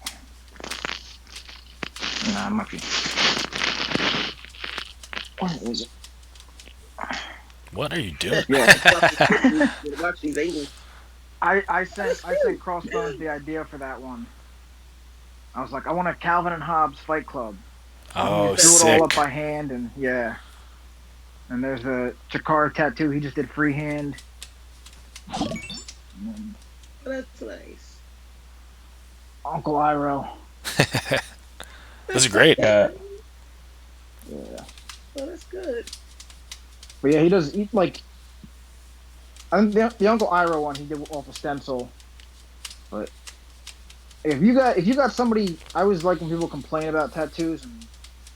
Nah, it might be. Where is it? What are you doing? Yeah. Watch these angles. I sent Crossbones the idea for that one. I was like, I want a Calvin and Hobbes Fight Club. Oh, do it sick. all up by hand, and yeah. And there's a Chikara tattoo. He just did freehand. That's nice. Uncle Iroh. Those are great. Yeah. Oh, that's good. But yeah, he does eat like. I think the Uncle Iroh one he did off a stencil. But if you got somebody, I always like when people complain about tattoos and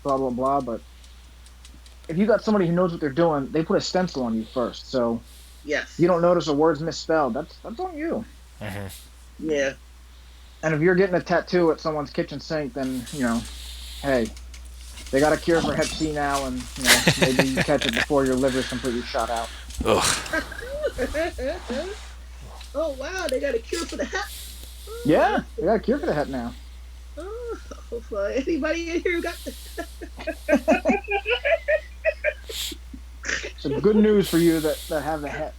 blah blah blah. But if you got somebody who knows what they're doing, they put a stencil on you first. So yes, you don't notice a word's misspelled. That's on you. Yeah. And if you're getting a tattoo at someone's kitchen sink, then hey, they got a cure for Hep C now, and maybe you catch it before your liver's completely shot out. Ugh. Oh wow, they got a cure for the Hep. Yeah, they got a cure for the Hep now. Oh, for anybody in here who got Some good news for you that have the Hep.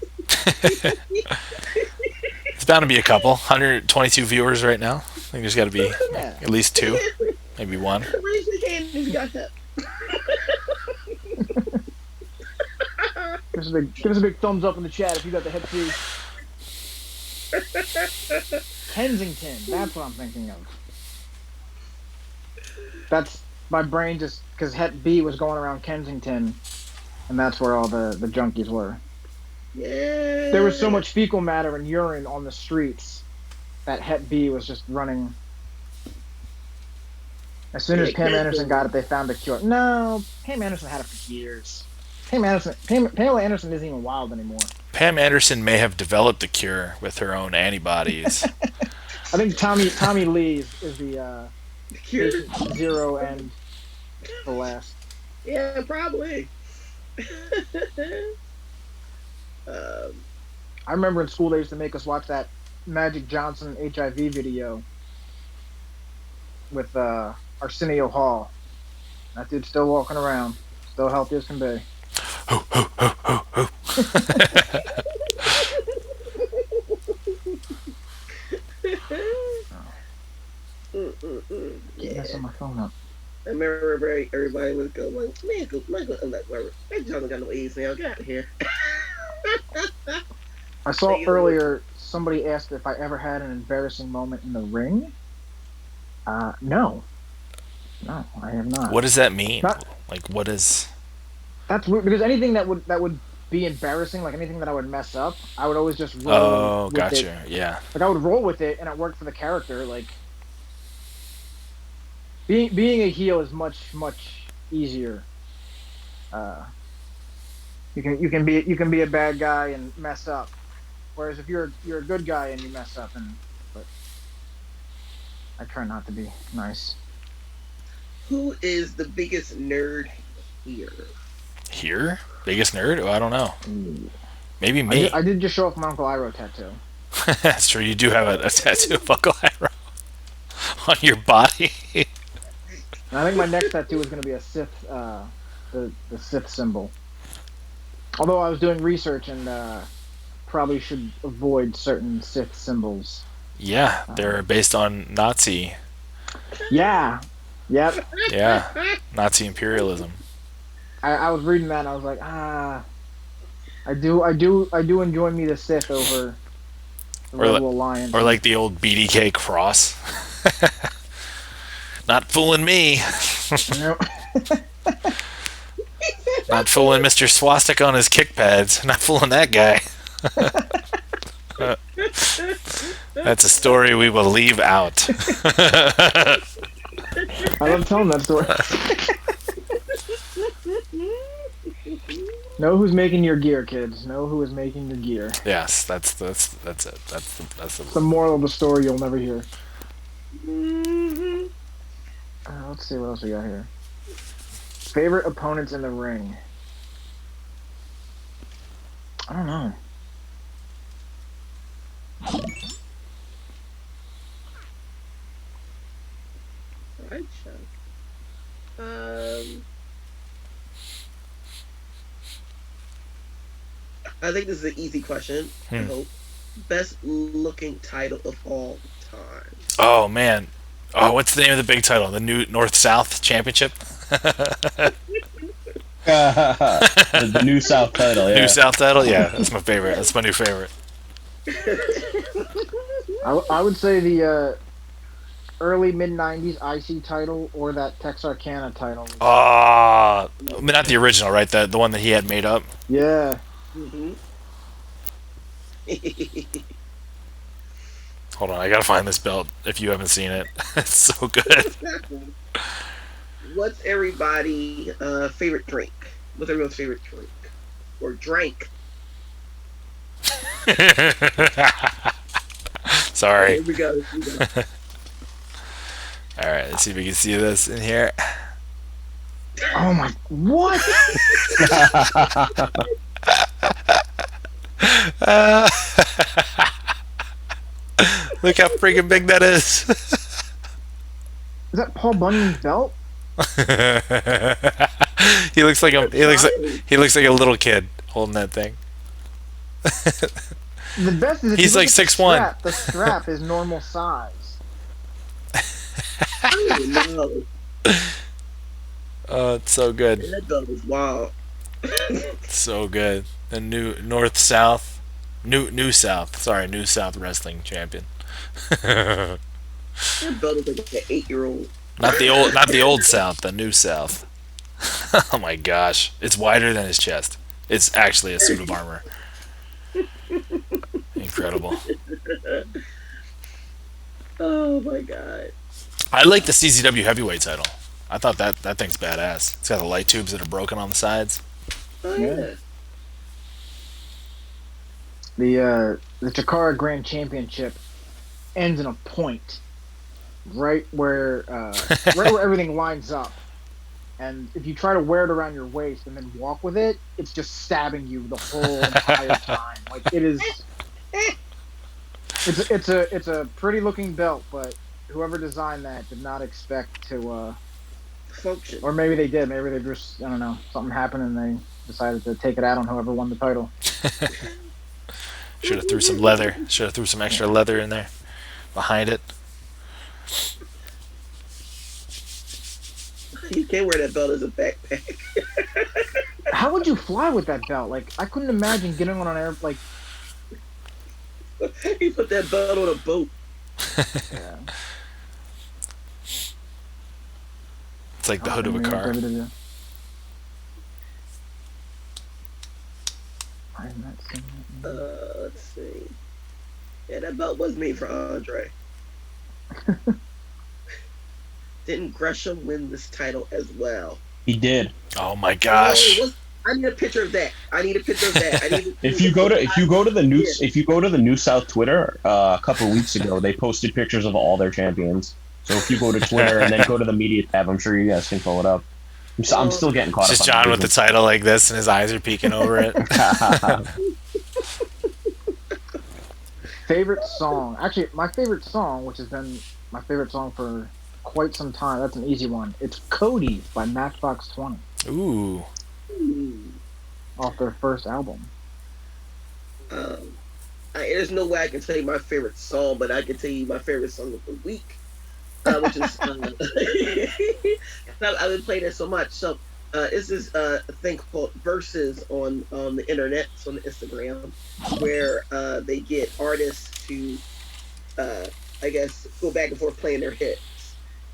It's bound to be a couple. 122 viewers right now. I think there's got to be at least 2, maybe 1. Raise your hand if you got Hep. Give us a big thumbs up in the chat if you got the Hep C. Kensington, that's what I'm thinking of. That's my brain just because Hep B was going around Kensington, and that's where all the junkies were. Yeah. There was so much fecal matter and urine on the streets that Hep B was just running. As soon as Pam Anderson got it, they found a cure. No, Pam Anderson had it for years. Pamela Anderson isn't even wild anymore. Pam Anderson may have developed the cure with her own antibodies. I think Tommy Lee is the cure. 0 and the last. Yeah, probably. I remember in school they used to make us watch that Magic Johnson HIV video with Arsenio Hall. That dude's still walking around, still healthy as can be. Ho, ho, ho, ho, ho. Yeah. Messing my phone up. I remember everybody was going, Magic Johnson got no AIDS now. Get out of here. I saw earlier somebody asked if I ever had an embarrassing moment in the ring. No, I have not. What does that mean? What is? That's weird because anything that would be embarrassing, like anything that I would mess up, I would always just roll. Oh, with gotcha. it. Yeah. Like I would roll with it, and it worked for the character. Like being a heel is much easier. You can be a bad guy and mess up, whereas if you're a good guy and you mess up, but I try not to be nice. Who is the biggest nerd here? Here? Biggest nerd? Oh, I don't know. Maybe me. I did just show off my Uncle Iroh tattoo. That's true. You do have a tattoo of Uncle Iroh on your body. I think my next tattoo is going to be a Sith, the Sith symbol. Although I was doing research and probably should avoid certain Sith symbols. Yeah, they're based on Nazi. Yeah. Yep. Yeah, Nazi imperialism. I was reading that and I was like, I do enjoy me the Sith over the Rebel Alliance. Or like the old BDK cross. Not fooling me. Not fooling Mr. Swastika on his kick pads. Not fooling that guy. That's a story we will leave out. I love telling that story. Know who's making your gear, kids. Know who is making your gear. Yes, that's it. That's the moral of the story you'll never hear. Let's see what else we got here. Favorite opponents in the ring. I don't know. Alright, Sean. I think this is an easy question. I hope. Best looking title of all time. Oh man. Oh, what's the name of the big title? The new North-South Championship? The New South title, yeah. New South title? Yeah, that's my favorite. That's my new favorite. I would say the early mid-90s IC title or that Texarkana title. I mean, not the original, right? The one that he had made up? Yeah. Mm-hmm. Hold on, I gotta find this belt if you haven't seen it. It's so good. What's everybody's favorite drink? What's everyone's favorite drink? Or drank? Sorry. Here we go. Alright, let's see if we can see this in here. Oh my... What? Look how freaking big that is. Is that Paul Bunyan's belt? He looks like a a little kid holding that thing. The best is if he's like 6'1". The strap is normal size. No. Oh, it's so good. That belt is wild. So good. The new North-South, New South. Sorry, New South Wrestling Champion. That belt is like an 8-year-old. Not the old South, the New South. Oh my gosh, it's wider than his chest. It's actually a suit of armor. Incredible. Oh my god. I like the CZW heavyweight title. I thought that thing's badass. It's got the light tubes that are broken on the sides. Oh yeah. The Chikara Grand Championship ends in a point, right where everything lines up, and if you try to wear it around your waist and then walk with it, it's just stabbing you the whole entire time. Like it is. It's a pretty looking belt, but whoever designed that did not expect to function. Or maybe they did. Maybe they just, I don't know, something happened and they decided to take it out on whoever won the title. Should have threw some leather. Should have threw some extra leather in there behind it. You can't wear that belt as a backpack. How would you fly with that belt? Like, I couldn't imagine getting on an air, like... You put that belt on a boat. Yeah. It's like the hood of a car. Let's see. Yeah, that belt was made for Andre. Didn't Gresham win this title as well? He did. Oh my gosh! I need a picture of that. If you go to the New South Twitter, a couple of weeks ago, they posted pictures of all their champions. So if you go to Twitter and then go to the media tab, I'm sure you guys can pull it up. I'm still getting caught up. Just John with the title like this, and his eyes are peeking over it. Favorite song? Actually, my favorite song, which has been my favorite song for quite some time. That's an easy one. It's Cody by Matchbox 20. Ooh. Off their first album. There's no way I can tell you my favorite song, but I can tell you my favorite song of the week, which is I've been playing it so much. So it's this thing called Verses on the internet, on the Instagram, where they get artists to, I guess, go back and forth playing their hits.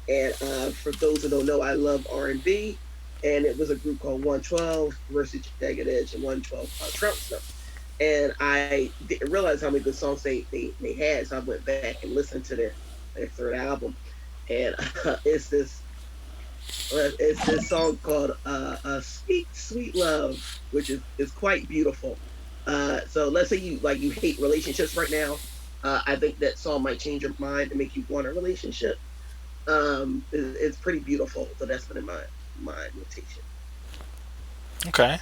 And for those who don't know, I love R&B, and it was a group called 112 versus Jagged Edge and 112 Trump stuff. And I didn't realize how many good songs they had, so I went back and listened to their third album, and it's this song called "Sweet Sweet Love," which is quite beautiful. So let's say you hate relationships right now, I think that song might change your mind and make you want a relationship. It's pretty beautiful, so that's been in my notation. Okay.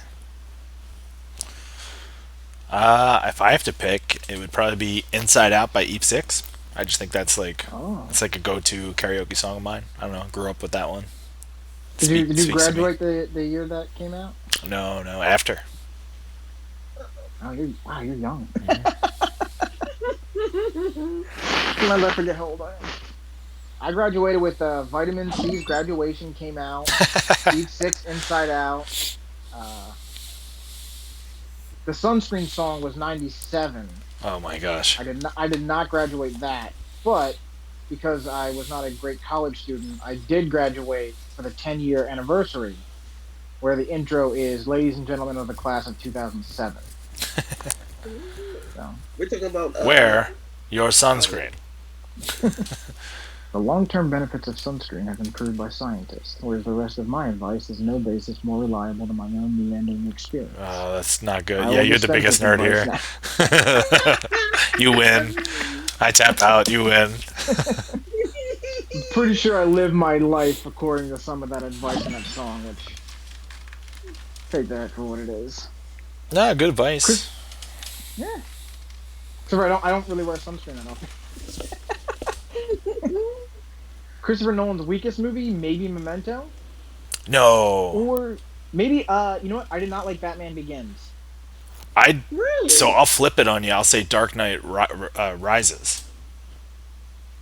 If I have to pick, it would probably be "Inside Out" by Eve 6. I just think that's like it's like a go-to karaoke song of mine. I don't know, grew up with that one. Did you graduate the year that came out? No, after. Oh, you're young. I never forget how old I am. I graduated with Vitamin C's Graduation came out. Eve 6 Inside Out. The Sunscreen song was 97. Oh my gosh. I did not graduate that, but because I was not a great college student, I did graduate for the 10-year anniversary, where the intro is "Ladies and Gentlemen of the Class of 2007." So, we're talking about wear your sunscreen. The long-term benefits of sunscreen have been proved by scientists, whereas the rest of my advice is no basis more reliable than my own meandering experience. Oh, that's not good. Yeah, you're the biggest nerd here. You win. I tap out. You win. I'm pretty sure I live my life according to some of that advice in that song, which take that for what it is. No, good advice. Yeah. So I don't really wear sunscreen that often. Christopher Nolan's weakest movie, maybe Memento. No. Or maybe you know what? I did not like Batman Begins. Really? So I'll flip it on you. I'll say Dark Knight Rises.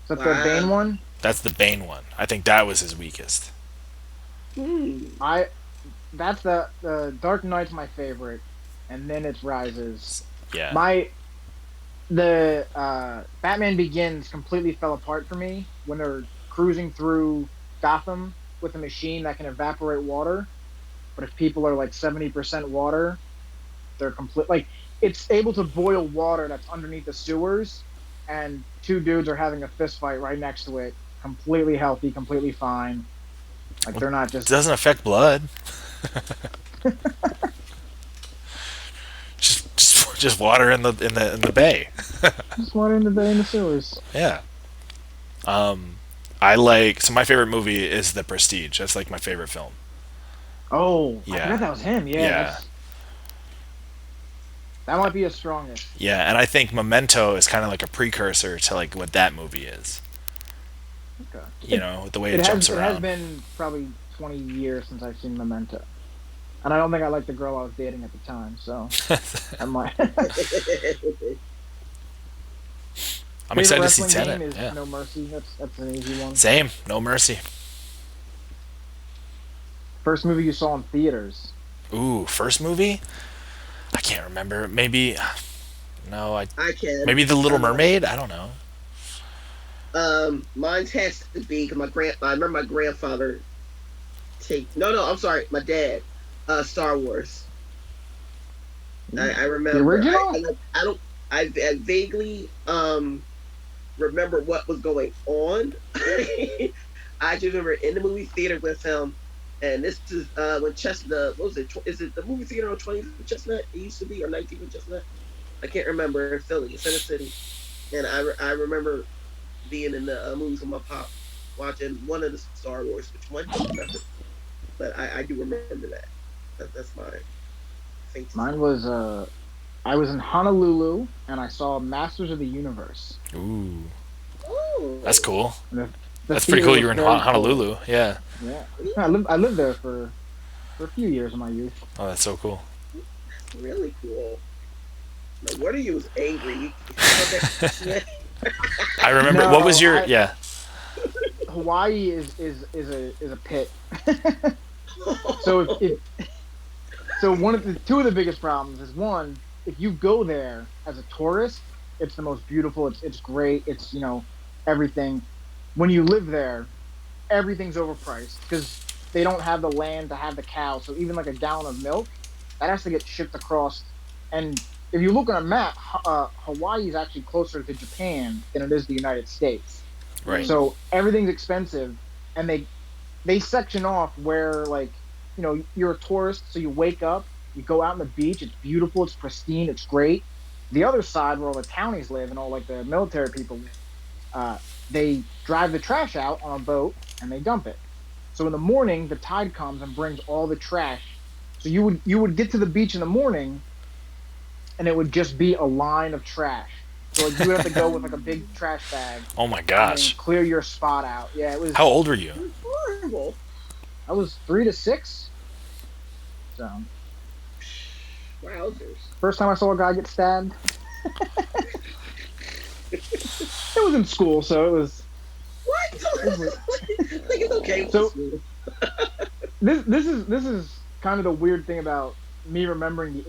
Is that the Bane one? That's the Bane one. I think that was his weakest. That's the Dark Knight's my favorite, and then it's Rises. Yeah. The Batman Begins completely fell apart for me when they're cruising through Gotham with a machine that can evaporate water. But if people are like 70% water, they're it's able to boil water that's underneath the sewers, and two dudes are having a fist fight right next to it, completely healthy, completely fine. Like they're not just. It doesn't affect blood. just water in the bay. Just water in the bay in the sewers. Yeah. My favorite movie is The Prestige. That's like my favorite film. Oh, yeah. I forgot that was him. Yeah. That might be his strongest. Yeah, and I think Memento is kind of like a precursor to like what that movie is. Okay. You know, the way it jumps around. It has been probably 20 years since I've seen Memento. And I don't think I liked the girl I was dating at the time, so I might. I'm excited to see Tenet. Is No Mercy. That's an easy one. Same. No Mercy. First movie you saw in theaters? Ooh, first movie? I can't remember. Maybe. No, I can. Maybe The Little Mermaid. I don't know. Mine has to be because I remember my grandfather I'm sorry, my dad. Star Wars. I remember. The original? I vaguely remember what was going on. I just remember in the movie theater with him, and this is when Chestnut. What was it? Is it the movie theater on 20th with Chestnut? It used to be, or 19th with Chestnut. I can't remember. In Philly, Center City, and I remember being in the movies with my pop, watching one of the Star Wars, which one I don't remember, but I do remember that. That's my thing. Mine was I was in Honolulu and I saw Masters of the Universe. Ooh, Oh, that's cool. The That's pretty theater cool. was You were in very Honolulu. cool. Yeah. Yeah, I lived there for a few years in my youth. Oh, that's so cool. really cool. No wonder you was angry. Yeah. I remember. What was No, your? Yeah. Hawaii is a pit. So so one of the two of the biggest problems is, one, if you go there as a tourist, it's the most beautiful. It's great. It's everything. When you live there, everything's overpriced because they don't have the land to have the cow. So even like a gallon of milk, that has to get shipped across. And if you look on a map, Hawaii is actually closer to Japan than it is the United States. Right. So everything's expensive, and they section off where, like, you're a tourist, so you wake up, you go out on the beach, it's beautiful, it's pristine, it's great. The other side, where all the townies live and all like the military people live, they drive the trash out on a boat and they dump it. So in the morning, the tide comes and brings all the trash. So you would get to the beach in the morning, and it would just be a line of trash. So like you would have to go with like a big trash bag Oh my and then gosh. clear your spot out. Yeah, it was. How old were you? It's horrible. I was 3 to 6. So Wowzers. first time I saw a guy get stabbed. It was in school, so it was. What? Like it's okay. So this is kind of the weird thing about me remembering the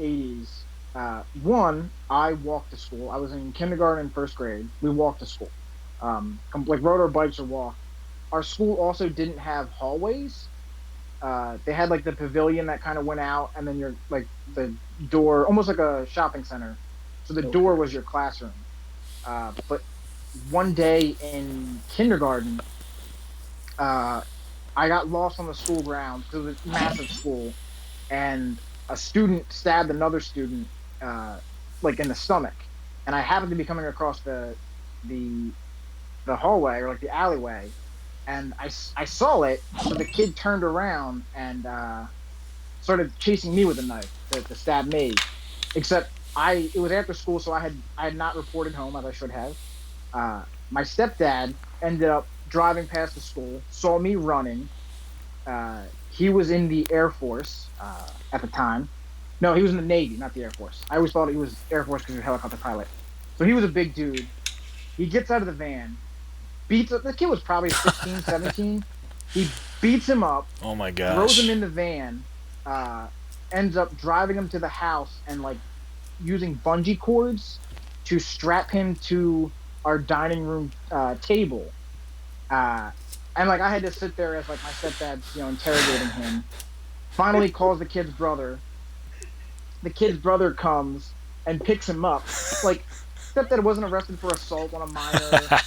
80s. One, I walked to school. I was in kindergarten and first grade. We walked to school, like rode our bikes or walk. Our school also didn't have hallways. They had like the pavilion that kind of went out, and then your like the door, almost like a shopping center. So the door was your classroom. But one day in kindergarten, I got lost on the school grounds because it was a massive school, and a student stabbed another student, like in the stomach, and I happened to be coming across the hallway, or like the alleyway, and I saw it. So the kid turned around and started chasing me with a knife to stab me. Except it was after school, so I had not reported home as I should have. My stepdad ended up driving past the school, saw me running. He was in the Air Force at the time. No, he was in the Navy, not the Air Force. I always thought he was Air Force because he was a helicopter pilot. So he was a big dude. He gets out of the van, beats up. The kid was probably 16, 17. He beats him up, Oh my throws him gosh. in the van, ends up driving him to the house and like using bungee cords to strap him to our dining room table. And like I had to sit there as like my stepdad's interrogating him. Finally calls the kid's brother. The kid's brother comes and picks him up. Like, stepdad wasn't arrested for assault on a minor,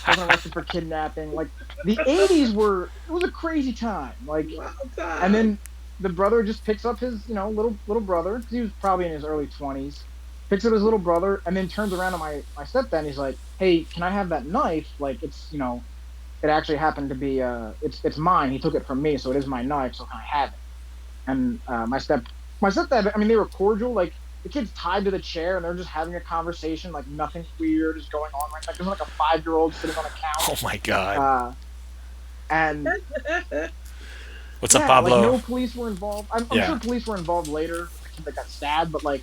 wasn't arrested for kidnapping. Like, the 80s it was a crazy time. Like, wow, God. and then the brother just picks up his little brother, because he was probably in his early 20s. Picks up his little brother and then turns around to my stepdad and he's like, "Hey, can I have that knife? Like, it's it actually happened to be it's mine. He took it from me, so it is my knife. So can I have it?" And my stepdad, I mean, they were cordial. Like, the kid's tied to the chair and they're just having a conversation. Like, nothing weird is going on. Right? Like, there's like a 5-year-old sitting on a couch. Oh my god. And What's up, yeah, Pablo? like, no police were involved. I'm sure police were involved later with the kid that got stabbed, but like,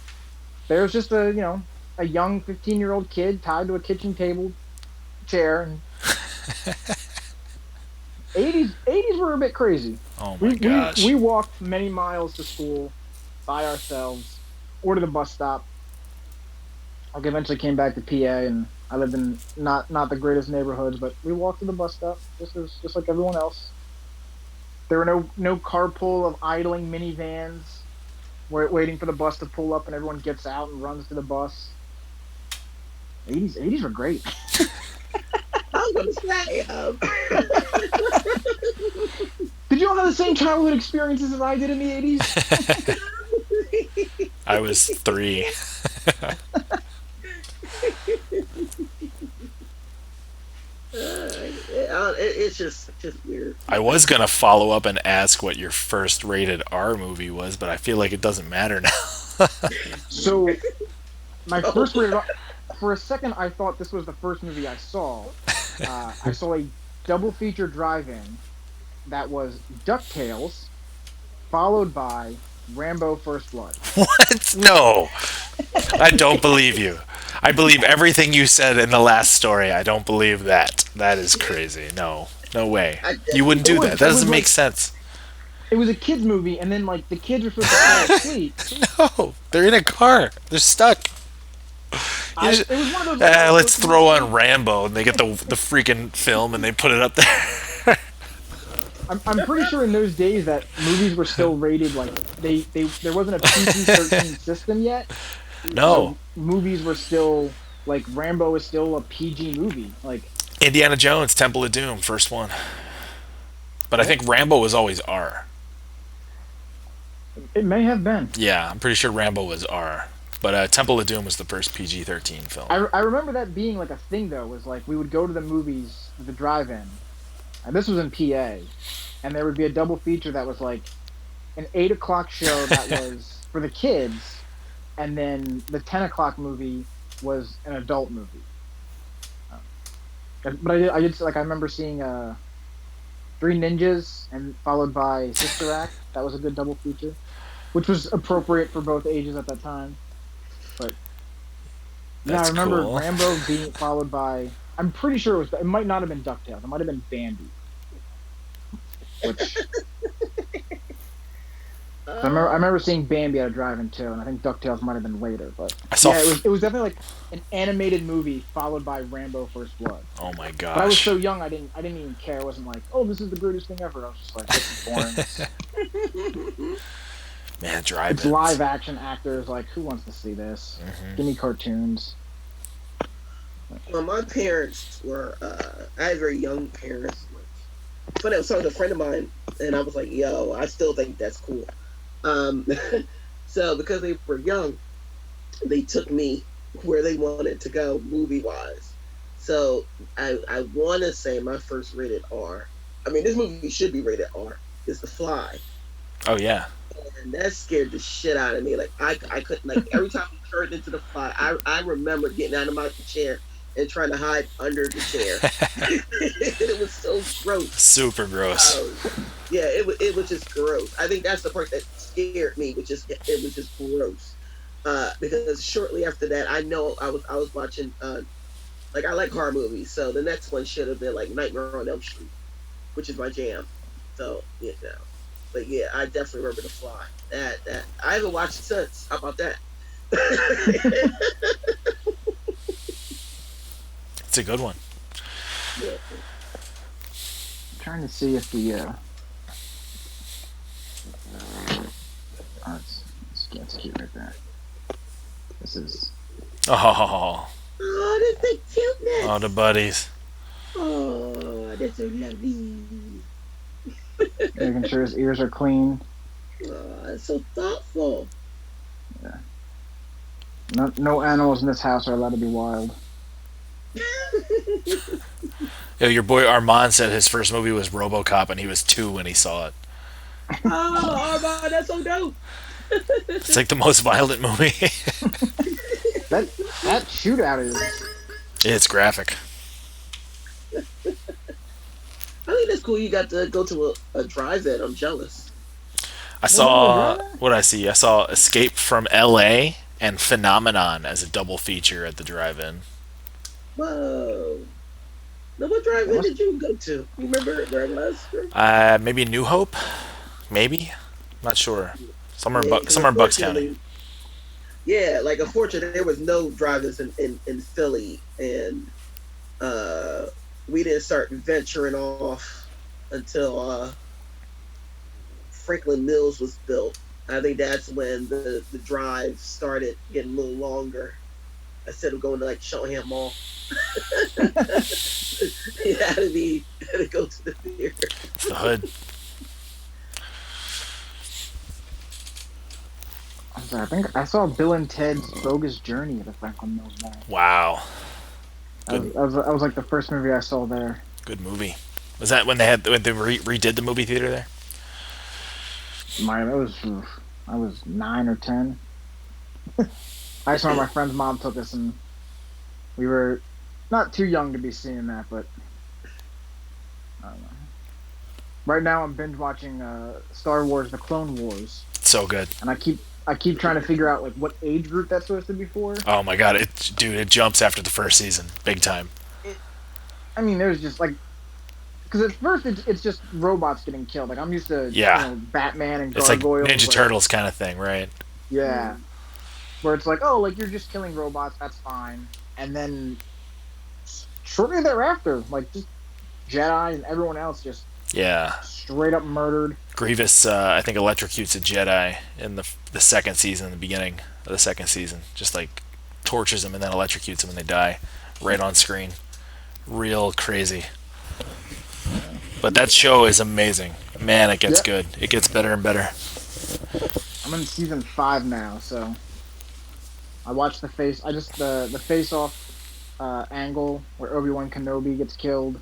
there's just a young 15-year-old kid tied to a kitchen table chair. And 80s were a bit crazy. Oh my gosh. We walked many miles to school by ourselves or to the bus stop. Like, eventually came back to PA, and I lived in not the greatest neighborhoods, but we walked to the bus stop just like everyone else. There were no carpool of idling minivans waiting for the bus to pull up and everyone gets out and runs to the bus. 80s were great. I was gonna say, Did you all have the same childhood experiences as I did in the 80s? I was 3. It's just weird. I was gonna follow up and ask what your first rated R movie was, but I feel like it doesn't matter now. So my first rated R. For a second, I thought this was the first movie I saw. I saw a double feature drive-in that was DuckTales, followed by Rambo: First Blood. What? No. I don't believe you. I believe everything you said in the last story. I don't believe that. That is crazy. No. No way. You wouldn't do that. That doesn't make sense. It was a kids movie, and then like the kids were supposed to fall asleep. No, they're in a car. They're stuck. It was one of those. Let's throw on Rambo, and they get the freaking film, and they put it up there. I'm pretty sure in those days that movies were still rated like there wasn't a PG-13 system yet. No, movies were still like Rambo is still a PG movie. Like Indiana Jones, Temple of Doom, first one. But I think Rambo was always R. It may have been. Yeah, I'm pretty sure Rambo was R. But Temple of Doom was the first PG-13 film. I remember that being like a thing though. Was like we would go to the movies, the drive-in, and this was in PA, and there would be a double feature that was like an 8 o'clock show that was for the kids, and then the 10 o'clock movie was an adult movie. But I remember seeing Three Ninjas and followed by Sister Act. That was a good double feature, which was appropriate for both ages at that time. But That's I remember cool. Rambo being followed by. I'm pretty sure it might not have been DuckTales. It might have been Bambi. Which I remember seeing Bambi at a drive-in too, and I think DuckTales might have been later. But it was definitely like an animated movie followed by Rambo: First Blood. Oh my gosh! But I was so young, I didn't even care. I wasn't like, oh, this is the greatest thing ever. I was just like, this is boring. Man, drive-ins. It's live action actors. Like, who wants to see this? Mm-hmm. Give me cartoons. Well, my parents were. I had very young parents. But it was a friend of mine, and I was like, "Yo, I still think that's cool." So because they were young, they took me where they wanted to go movie wise. So I want to say my first rated R. I mean, this movie should be rated R. Is The Fly. Oh yeah. And that scared the shit out of me. Like I couldn't, like, every time we turned into The Fly, I remember getting out of my chair and trying to hide under the chair. It was so gross. Super gross. Yeah, it was just gross. I think that's the part that scared me, it was just gross. Because shortly after that, I know I was watching, like, I like horror movies, so the next one should have been like Nightmare on Elm Street, which is my jam. So but yeah, I definitely remember The Fly. That I haven't watched it since. How about that? It's a good one. Yeah. I'm trying to see if the let's keep right there. This is Oh, that's the cuteness. the buddies. Oh, that's so lovely. making sure his ears are clean. Oh, that's so thoughtful. Yeah. No animals in this house are allowed to be wild. Yo, your boy Armand said his first movie was RoboCop, and he was 2 when he saw it. Oh, Armand, that's so dope. It's like the most violent movie. that shootout is. It's graphic. I think that's cool. You got to go to a drive-in. I'm jealous. I saw what did I see? I saw Escape from L.A. and Phenomenon as a double feature at the drive-in. Whoa. Now, what drive-in did you go to? You remember where it was? Maybe New Hope? Maybe? Not sure. Somewhere in Bucks County. Yeah, like, unfortunately, there was no drive-ins in Philly, and we didn't start venturing off until Franklin Mills was built. I think that's when the drive started getting a little longer instead of going to, like, Shottingham Mall. You had to go to the theater. It's the hood. I think I saw Bill and Ted's Bogus Journey at the Franklin Mills Mall. Wow. That was like the first movie I saw there. Good movie. Was that when they redid the movie theater there? I was 9 or 10. I saw my friend's mom took us, and we were not too young to be seeing that, but I don't know. Right now, I'm binge watching Star Wars: The Clone Wars. So good. And I keep trying to figure out like what age group that's supposed to be for. Oh my god, it jumps after the first season, big time. I mean, there's just like, because at first it's just robots getting killed. Like I'm used to Batman and Gargoyles. It's like Ninja Turtles kind of thing, right? Yeah. Where it's like, oh, like you're just killing robots, that's fine. And then shortly thereafter, like just Jedi and everyone else just straight up murdered. Grievous, I think, electrocutes a Jedi in the second season, in the beginning of the second season. Just like tortures them and then electrocutes them and they die right on screen. Real crazy. But that show is amazing. Man, it gets good. It gets better and better. I'm in season 5 now, so I watched the face off angle where Obi-Wan Kenobi gets killed,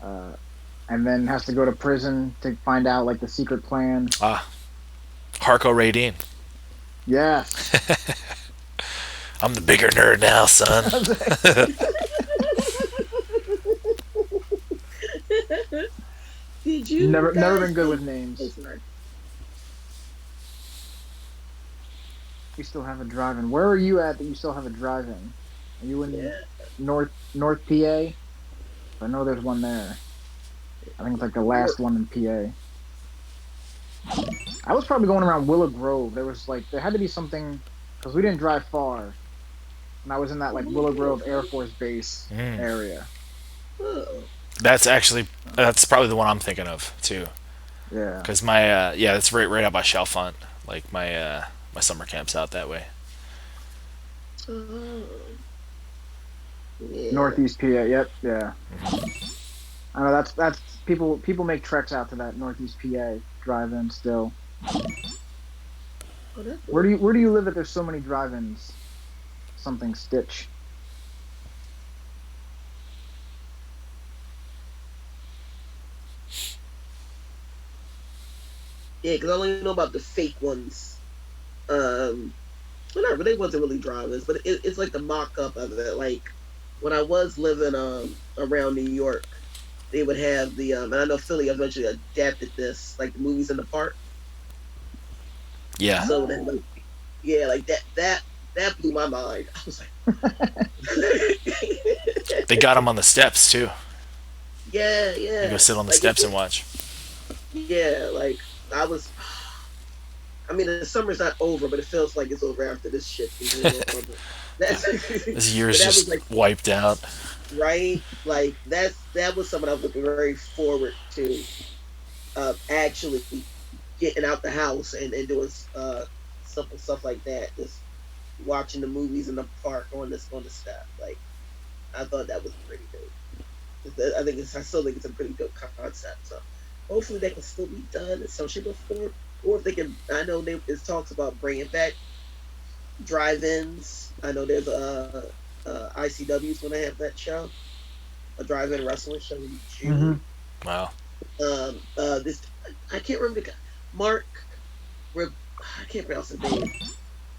and then has to go to prison to find out like the secret plan. Harko Radine. Yes. I'm the bigger nerd now, son. Did you never been good with names. We still have a drive-in. Where are you at that you still have a drive-in? Are you in North PA? I know there's one there. I think it's like the last one in PA. I was probably going around Willow Grove. There had to be something, because we didn't drive far, and I was in that like Willow Grove Air Force Base area. That's probably the one I'm thinking of too. Yeah. Because my it's right out by Chalfont. Like my summer camp's out that way. Northeast PA. Yep. Yeah. I know that's people make treks out to that Northeast PA drive-in still. Where do you live that there's so many drive-ins? Something Stitch. Yeah, because I only know about the fake ones. Whatever, they wasn't really drive-ins, but it's like the mock-up of it. Like when I was living around New York, they would have the and I know Philly eventually adapted this, like the movies in the park. Yeah. So then, like that blew my mind. I was like, they got them on the steps too. Yeah. You go sit on the steps and watch. Yeah, like I mean, the summer's not over, but it feels like it's over after this shit. This year's just wiped out. Right? Like that was something I was looking very forward to, actually getting out the house and doing simple stuff like that. Just watching the movies in the park on the stuff. Like I thought that was pretty dope. I still think it's a pretty good concept. So hopefully they can still be done in some shape or form, or if they can. I know it talks about bringing back drive-ins. I know there's ICW's going to have that show, a drive-in wrestling show in June. Mm-hmm. Wow. This I can't remember the guy. Mark. I can't pronounce his name.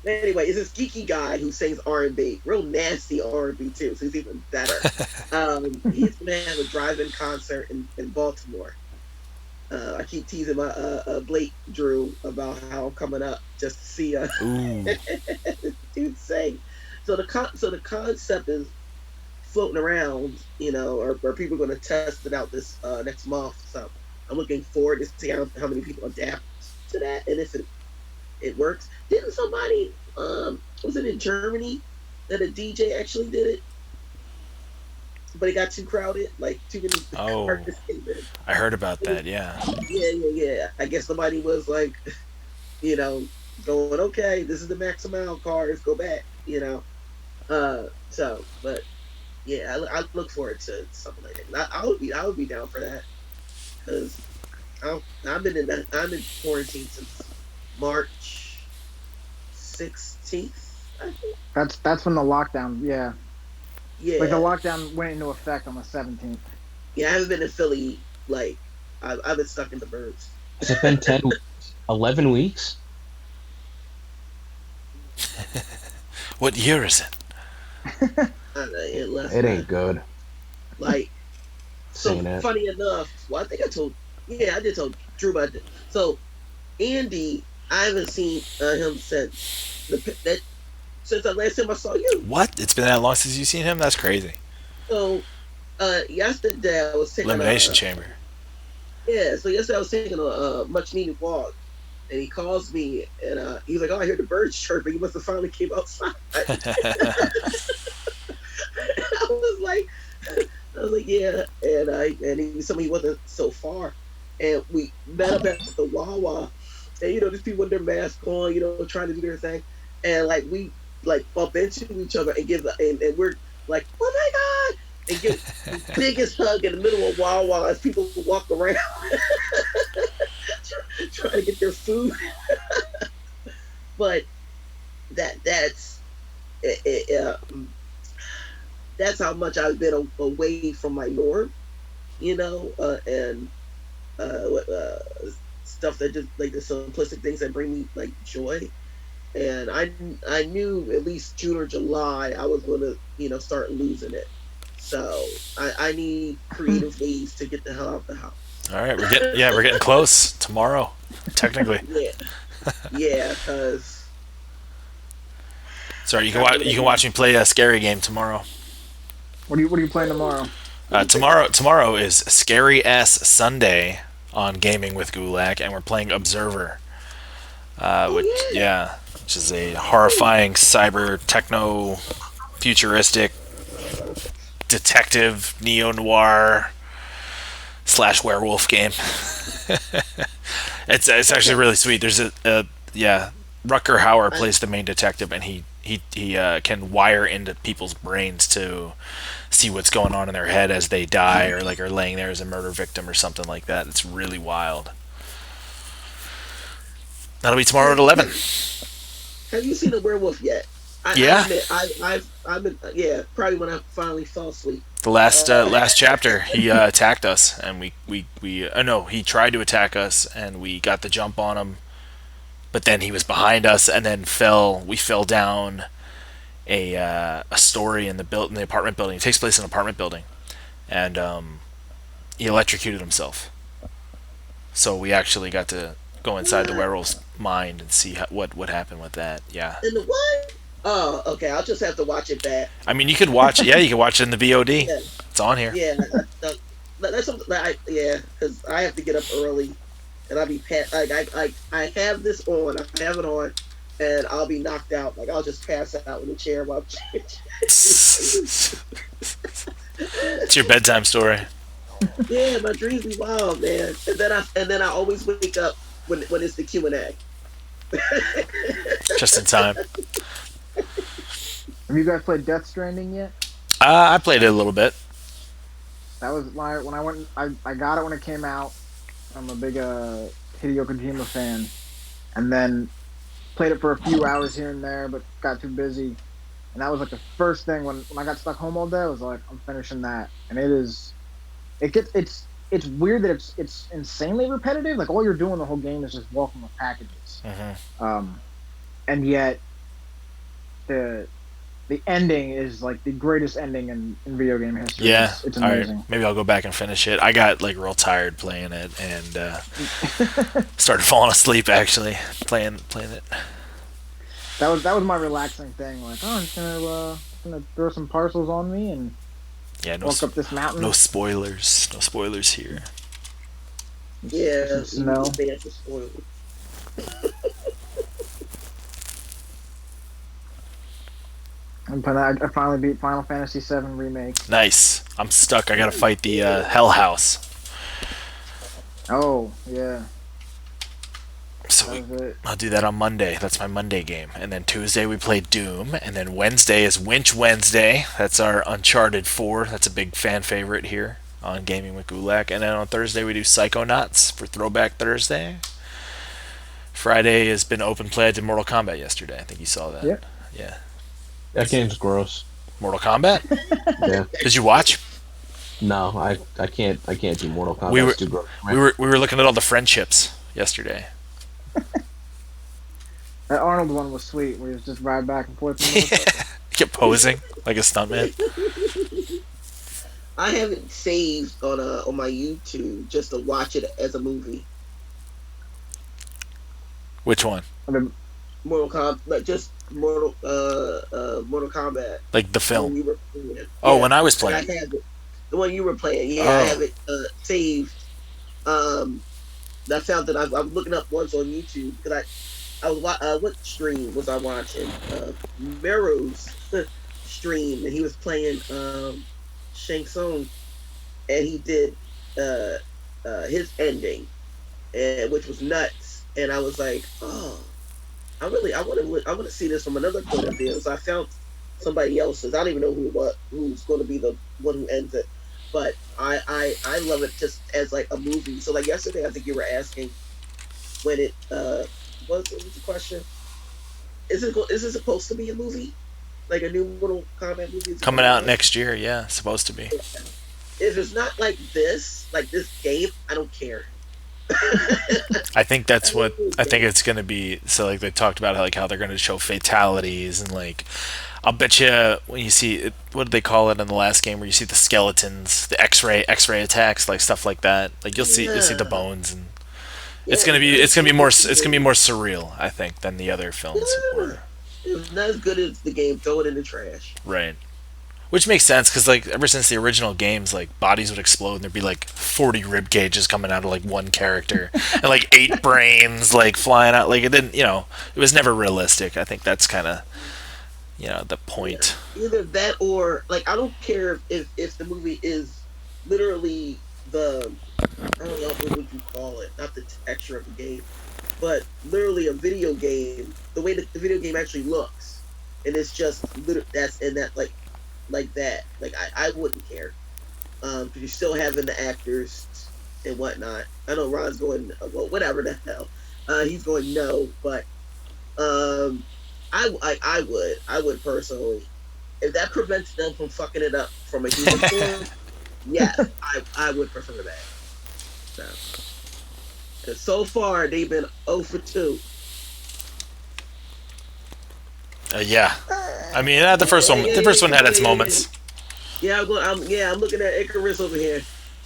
Anyway, it's this geeky guy who sings R&B, real nasty R&B too. So he's even better. He's going to have a drive-in concert in Baltimore. I keep teasing my Blake Drew about how I'm coming up just to see dude sing. So the concept is floating around, or people are going to test it out this next month. So I'm looking forward to see how many people adapt to that, and if it works. Didn't somebody was it in Germany that a DJ actually did it? But it got too crowded, like too many cars. I heard about that. Yeah. Yeah. I guess somebody was like, going, okay, this is the max amount of cars, go back, So, but yeah, I look forward to something like that. I would be down for that, because I'm in quarantine since March 16th. I think. That's when the lockdown. Yeah. Yeah. Like the lockdown went into effect on the 17th. Yeah, I haven't been in Philly. Like I've been stuck in the burbs. Has it been 11 weeks? What year is it? It ain't good. Like, so funny enough, well, I think I told, I did tell Drew about it. So Andy, I haven't seen him since the last time I saw you. What? It's been that long since you've seen him? That's crazy. So yesterday I was taking Elimination Chamber. Yeah, so yesterday I was taking a much needed walk, and he calls me, and he's like, "Oh, I hear the birds chirping. You must have finally came outside." I was like, "Yeah," and he told me he wasn't so far, and we met up at the Wawa, and these people with their mask on, trying to do their thing, and like we bump into each other and and we're like, "Oh my god!" and get the biggest hug in the middle of Wawa as people walk around trying to get their food. But that's how much I've been away from my norm, and stuff that just like the simplistic things that bring me like joy. And I knew at least June or July I was going to start losing it. So I need creative ways to get the hell out of the house. All right, we're getting close. Tomorrow, technically. Yeah, because. Sorry, you can watch me play a scary game tomorrow. What are you playing tomorrow? Tomorrow is Scary Ass Sunday on Gaming with Gulak, and we're playing Observer. Which is a horrifying cyber techno futuristic detective neo-noir / werewolf game. It's actually really sweet. There's Rutger Hauer plays the main detective, and he can wire into people's brains to see what's going on in their head as they die or like are laying there as a murder victim or something like that. It's really wild. That'll be tomorrow at 11. Have you seen a werewolf yet? I've been probably when I finally fell asleep. The last chapter, he attacked us, and he tried to attack us, and we got the jump on him, but then he was behind us, and then we fell down a story in the apartment building. It takes place in an apartment building, and he electrocuted himself. So we actually got to go inside the werewolf's mind and see what happened with that. Yeah. And the what? Oh, okay. I'll just have to watch it back. I mean, you could watch it. Yeah, you can watch it in the VOD. Yeah. It's on here. Yeah, that's something. Because I have to get up early, and I'll be I have this on. I have it on, and I'll be knocked out. Like I'll just pass out in the chair while. It's your bedtime story. Yeah, my dreams be wild, man. And then I always wake up when it's the Q&A. Just in time. Have you guys played Death Stranding yet? I played it a little bit. That was when I went. I got it when it came out. I'm a big Hideo Kojima fan, and then played it for a few hours here and there, but got too busy. And that was like the first thing when I got stuck home all day. I was like, I'm finishing that, and it's weird that it's insanely repetitive. Like all you're doing the whole game is just walking with packages. Mm-hmm. And yet the ending is like the greatest ending in video game history. Yeah, it's amazing. All right. Maybe I'll go back and finish it. I got like real tired playing it and started falling asleep actually playing it. That was my relaxing thing. Like, I'm just gonna throw some parcels on me and walk up this mountain. No spoilers. No spoilers here. Yeah, snow. I finally beat Final Fantasy VII Remake. Nice. I'm stuck. I gotta fight the Hell House. Oh, yeah. So I'll do that on Monday. That's my Monday game. And then Tuesday we play Doom. And then Wednesday is Winch Wednesday. That's our Uncharted 4. That's a big fan favorite here on Gaming with Gulak. And then on Thursday we do Psychonauts for Throwback Thursday. Friday has been open play. I did Mortal Kombat yesterday. I think you saw that. Yep. Yeah. That game's gross. Mortal Kombat? Yeah. Did you watch? No, I can't do Mortal Kombat. We were, it's too gross. we were looking at all the friendships yesterday. That Arnold one was sweet, where he was just riding back and forth. And kept posing like a stuntman. I have it saved on my YouTube just to watch it as a movie. Which one? I mean, Mortal Kombat, like just Mortal Kombat. Like the film. You were playing. Oh, Yeah, when I was playing. I have it. The one you were playing. Yeah, Oh. I have it saved. I found that I'm looking up once on YouTube because I was what stream was I watching? Meru's stream, and he was playing Shang Tsung, and he did his ending, and which was nuts. And I was like, oh, I want to see this from another point of view. So I found somebody else's. I don't even know who's going to be the one who ends it, but I love it just as like a movie. So like yesterday, I think you were asking when it what was the question? Is it supposed to be a movie, like a new Mortal Kombat movie? Coming out next year, yeah, supposed to be. If it's not like this game, I don't care. I think that's what I think it's going to be. So like they talked about how they're going to show fatalities and like I'll bet you when you see it, what did they call it in the last game where you see the skeletons, the X-ray attacks, like stuff like that. Like you'll see the bones and it's gonna be more surreal, I think, than the other films were. It's not as good as the game. Throw it in the trash. Right. Which makes sense because like ever since the original games, like bodies would explode and there'd be like 40 rib cages coming out of like one character and like 8 brains like flying out. Like it didn't, it was never realistic. I think that's kind of the point. Yeah. Either that or like I don't care if the movie is literally the I don't know what would you call it, not the texture of the game, but literally a video game. The way that the video game actually looks, and it's just that's in that like that. Like I wouldn't care, because you're still having the actors and whatnot. I know Ron's going well, whatever the hell. He's going no, but I would personally, if that prevents them from fucking it up from a human form, yeah, I would prefer that. So, because so far they've been 0 for 2. Yeah, I mean the first one had its moments. Yeah, I'm looking at Icarus over here,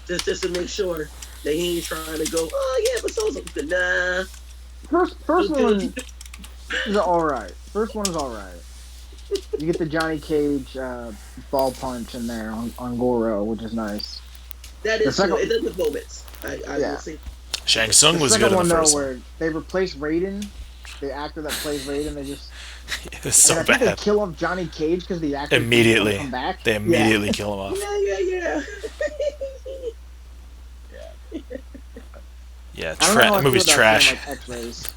just to make sure that he ain't trying to go. Oh yeah, but so good. Nah. First one is all right. First one is all right. You get the Johnny Cage ball punch in there on Goro, which is nice. That is true. It does with moments. I will say. Shang Tsung was good in the one, first where they replaced Raiden, the actor that plays Raiden. They just it's so I bad. think they kill off Johnny Cage because the actor immediately come back. They immediately kill him off. Yeah. Yeah, the movie's trash. X-rays.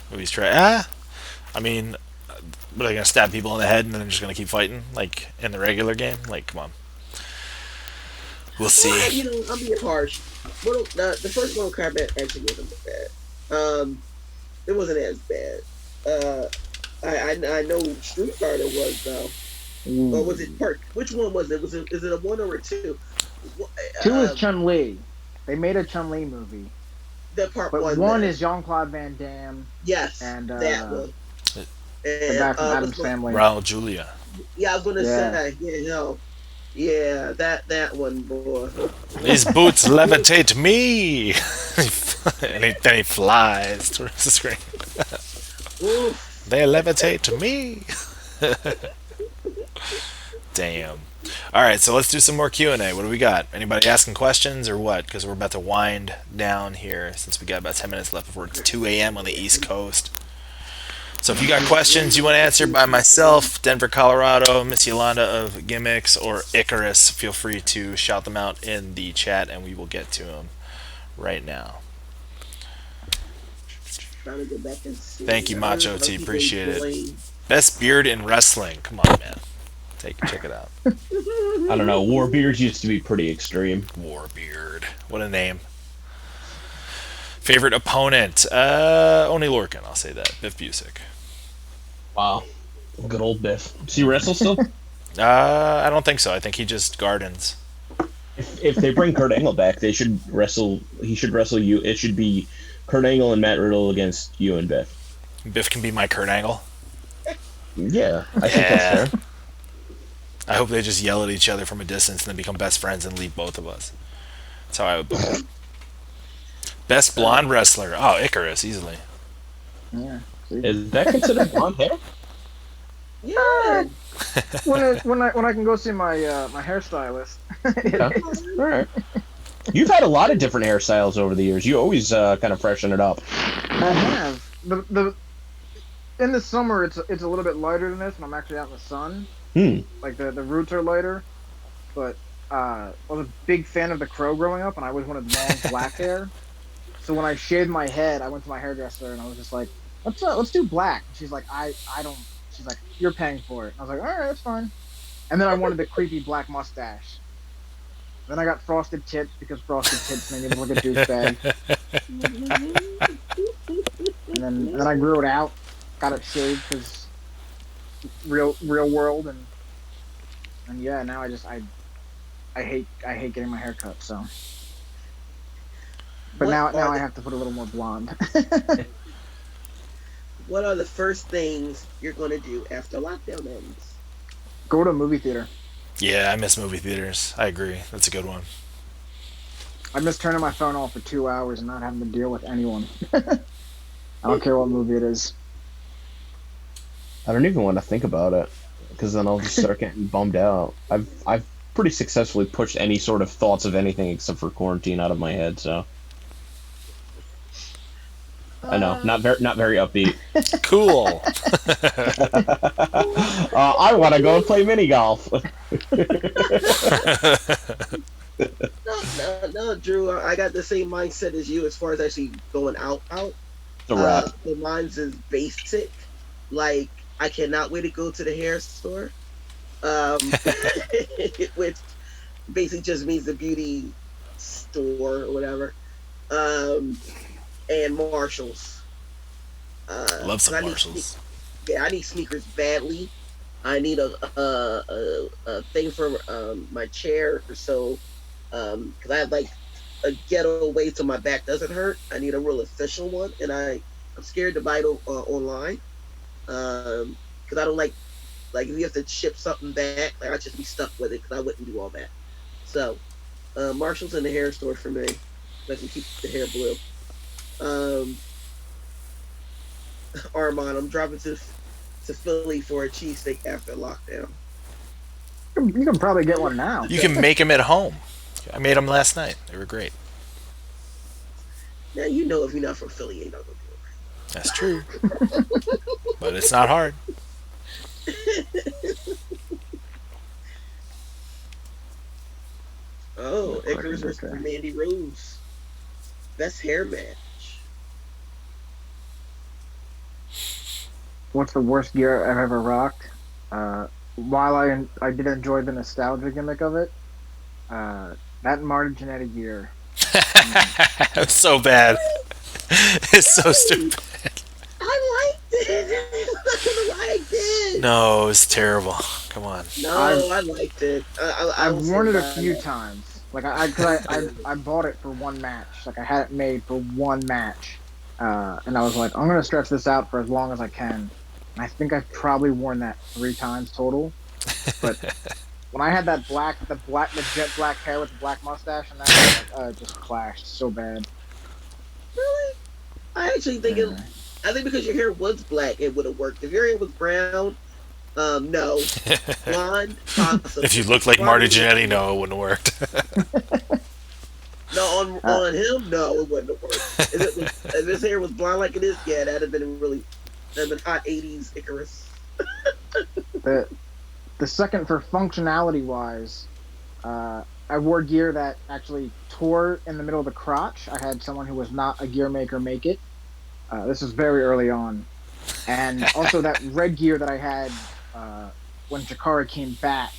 Movie's trash. I mean, are they gonna stab people in the head and then they're just gonna keep fighting like in the regular game? Like, come on. We'll see. Well, I'm being harsh. The first Mortal Kombat actually wasn't bad. It wasn't as bad. I know Street Fighter was though. Or was it part? Which one was it? Is it a 1 or a 2? 2 is Chun-Li. They made a Chun-Li movie. That part but 1. One is Jean-Claude Van Damme. Yes, and that one. The guy from Addams Family. Raul Julia. Yeah, I was gonna say. Yeah, that one, boy. These boots levitate me, and then he flies towards the screen. They levitate me. Damn. All right, so let's do some more Q&A. What do we got? Anybody asking questions or what? Because we're about to wind down here since we got about 10 minutes left before it's 2 a.m. on the East Coast. So if you got questions you want to answer by myself, Denver, Colorado, Miss Yolanda of Gimmicks, or Icarus, feel free to shout them out in the chat and we will get to them right now. Thank you, Macho T. Appreciate it. Best beard in wrestling. Come on, man. Check it out. I don't know. Warbeard used to be pretty extreme. Warbeard. What a name. Favorite opponent? Only Lorcan, I'll say that. Biff Busick. Wow. Good old Biff. Does he wrestle still? I don't think so. I think he just gardens. If they bring Kurt Angle back, they should wrestle. He should wrestle you. It should be Kurt Angle and Matt Riddle against you and Biff. Biff can be my Kurt Angle. Yeah, I think that's fair. I hope they just yell at each other from a distance and then become best friends and leave both of us. That's how I would book it. Best blonde wrestler. Oh, Icarus, easily. Yeah. Is that considered blonde hair? Yeah. when I can go see my my hairstylist. Okay. All right. You've had a lot of different hairstyles over the years. You always kind of freshen it up. I have. In the summer, it's a little bit lighter than this, and I'm actually out in the sun. Like the roots are lighter, but I was a big fan of the Crow growing up, and I always wanted long black hair. So when I shaved my head, I went to my hairdresser, and I was just like, let's do black. And she's like, I don't. She's like, you're paying for it. And I was like, all right, that's fine. And then I wanted the creepy black mustache. Then I got frosted tips because frosted tips made me look like a douchebag. and then I grew it out, got it shaved because real world, and yeah, now I hate getting my hair cut. So, but now I have to put a little more blonde. What are the first things you're going to do after lockdown ends? Go to a movie theater. Yeah, I miss movie theaters. I agree. That's a good one. I miss turning my phone off for 2 hours and not having to deal with anyone. I don't care what movie it is. I don't even want to think about it, because then I'll just start getting bummed out. I've pretty successfully pushed any sort of thoughts of anything except for quarantine out of my head, so... I know, not very upbeat. Cool. I want to go and play mini golf. No, Drew. I got the same mindset as you as far as actually going out. The wrap. Mine's is basic. Like, I cannot wait to go to the hair store, which basically just means the beauty store or whatever. And Marshalls. Love some Marshalls. I need sneakers badly. I need a thing for my chair, so because I have like a ghetto way so my back doesn't hurt. I need a real official one, and I'm scared to buy it online because I don't like if you have to ship something back, like I'd just be stuck with it because I wouldn't do all that. So Marshalls and the hair store for me. I can keep the hair blue. Armand, I'm driving to Philly for a cheesesteak after lockdown. You can probably get one now. You can make them at home. I made them last night. They were great. Now you know if you're not from Philly, you ain't not gonna do it right. That's true. But it's not hard. Oh, Icarus versus Mandy Rose. Best hair match. What's the worst gear I've ever rocked? While I did enjoy the nostalgia gimmick of it, that Marty Jannetty gear. It's so bad. It's so stupid. I liked it. I did. No, it's terrible. Come on. No, I liked it. I've worn it a few times. Like I bought it for one match. Like I had it made for one match, and I was like, I'm gonna stretch this out for as long as I can. And I think I've probably worn that 3 times total. But when I had that the jet black hair with the black mustache, and that it just clashed so bad. Really? I actually think I think because your hair was black, it would have worked. If your hair was brown, no. Blonde, possibly. If you looked like Marty Jannetty, no, it wouldn't have worked. No, on him, no, it wouldn't have worked. If his hair was blonde like it is, yeah, that'd have been hot 80s Icarus. The second for functionality wise, I wore gear that actually tore in the middle of the crotch. I had someone who was not a gear maker make it. This was very early on. And also that red gear that I had when Jakara came back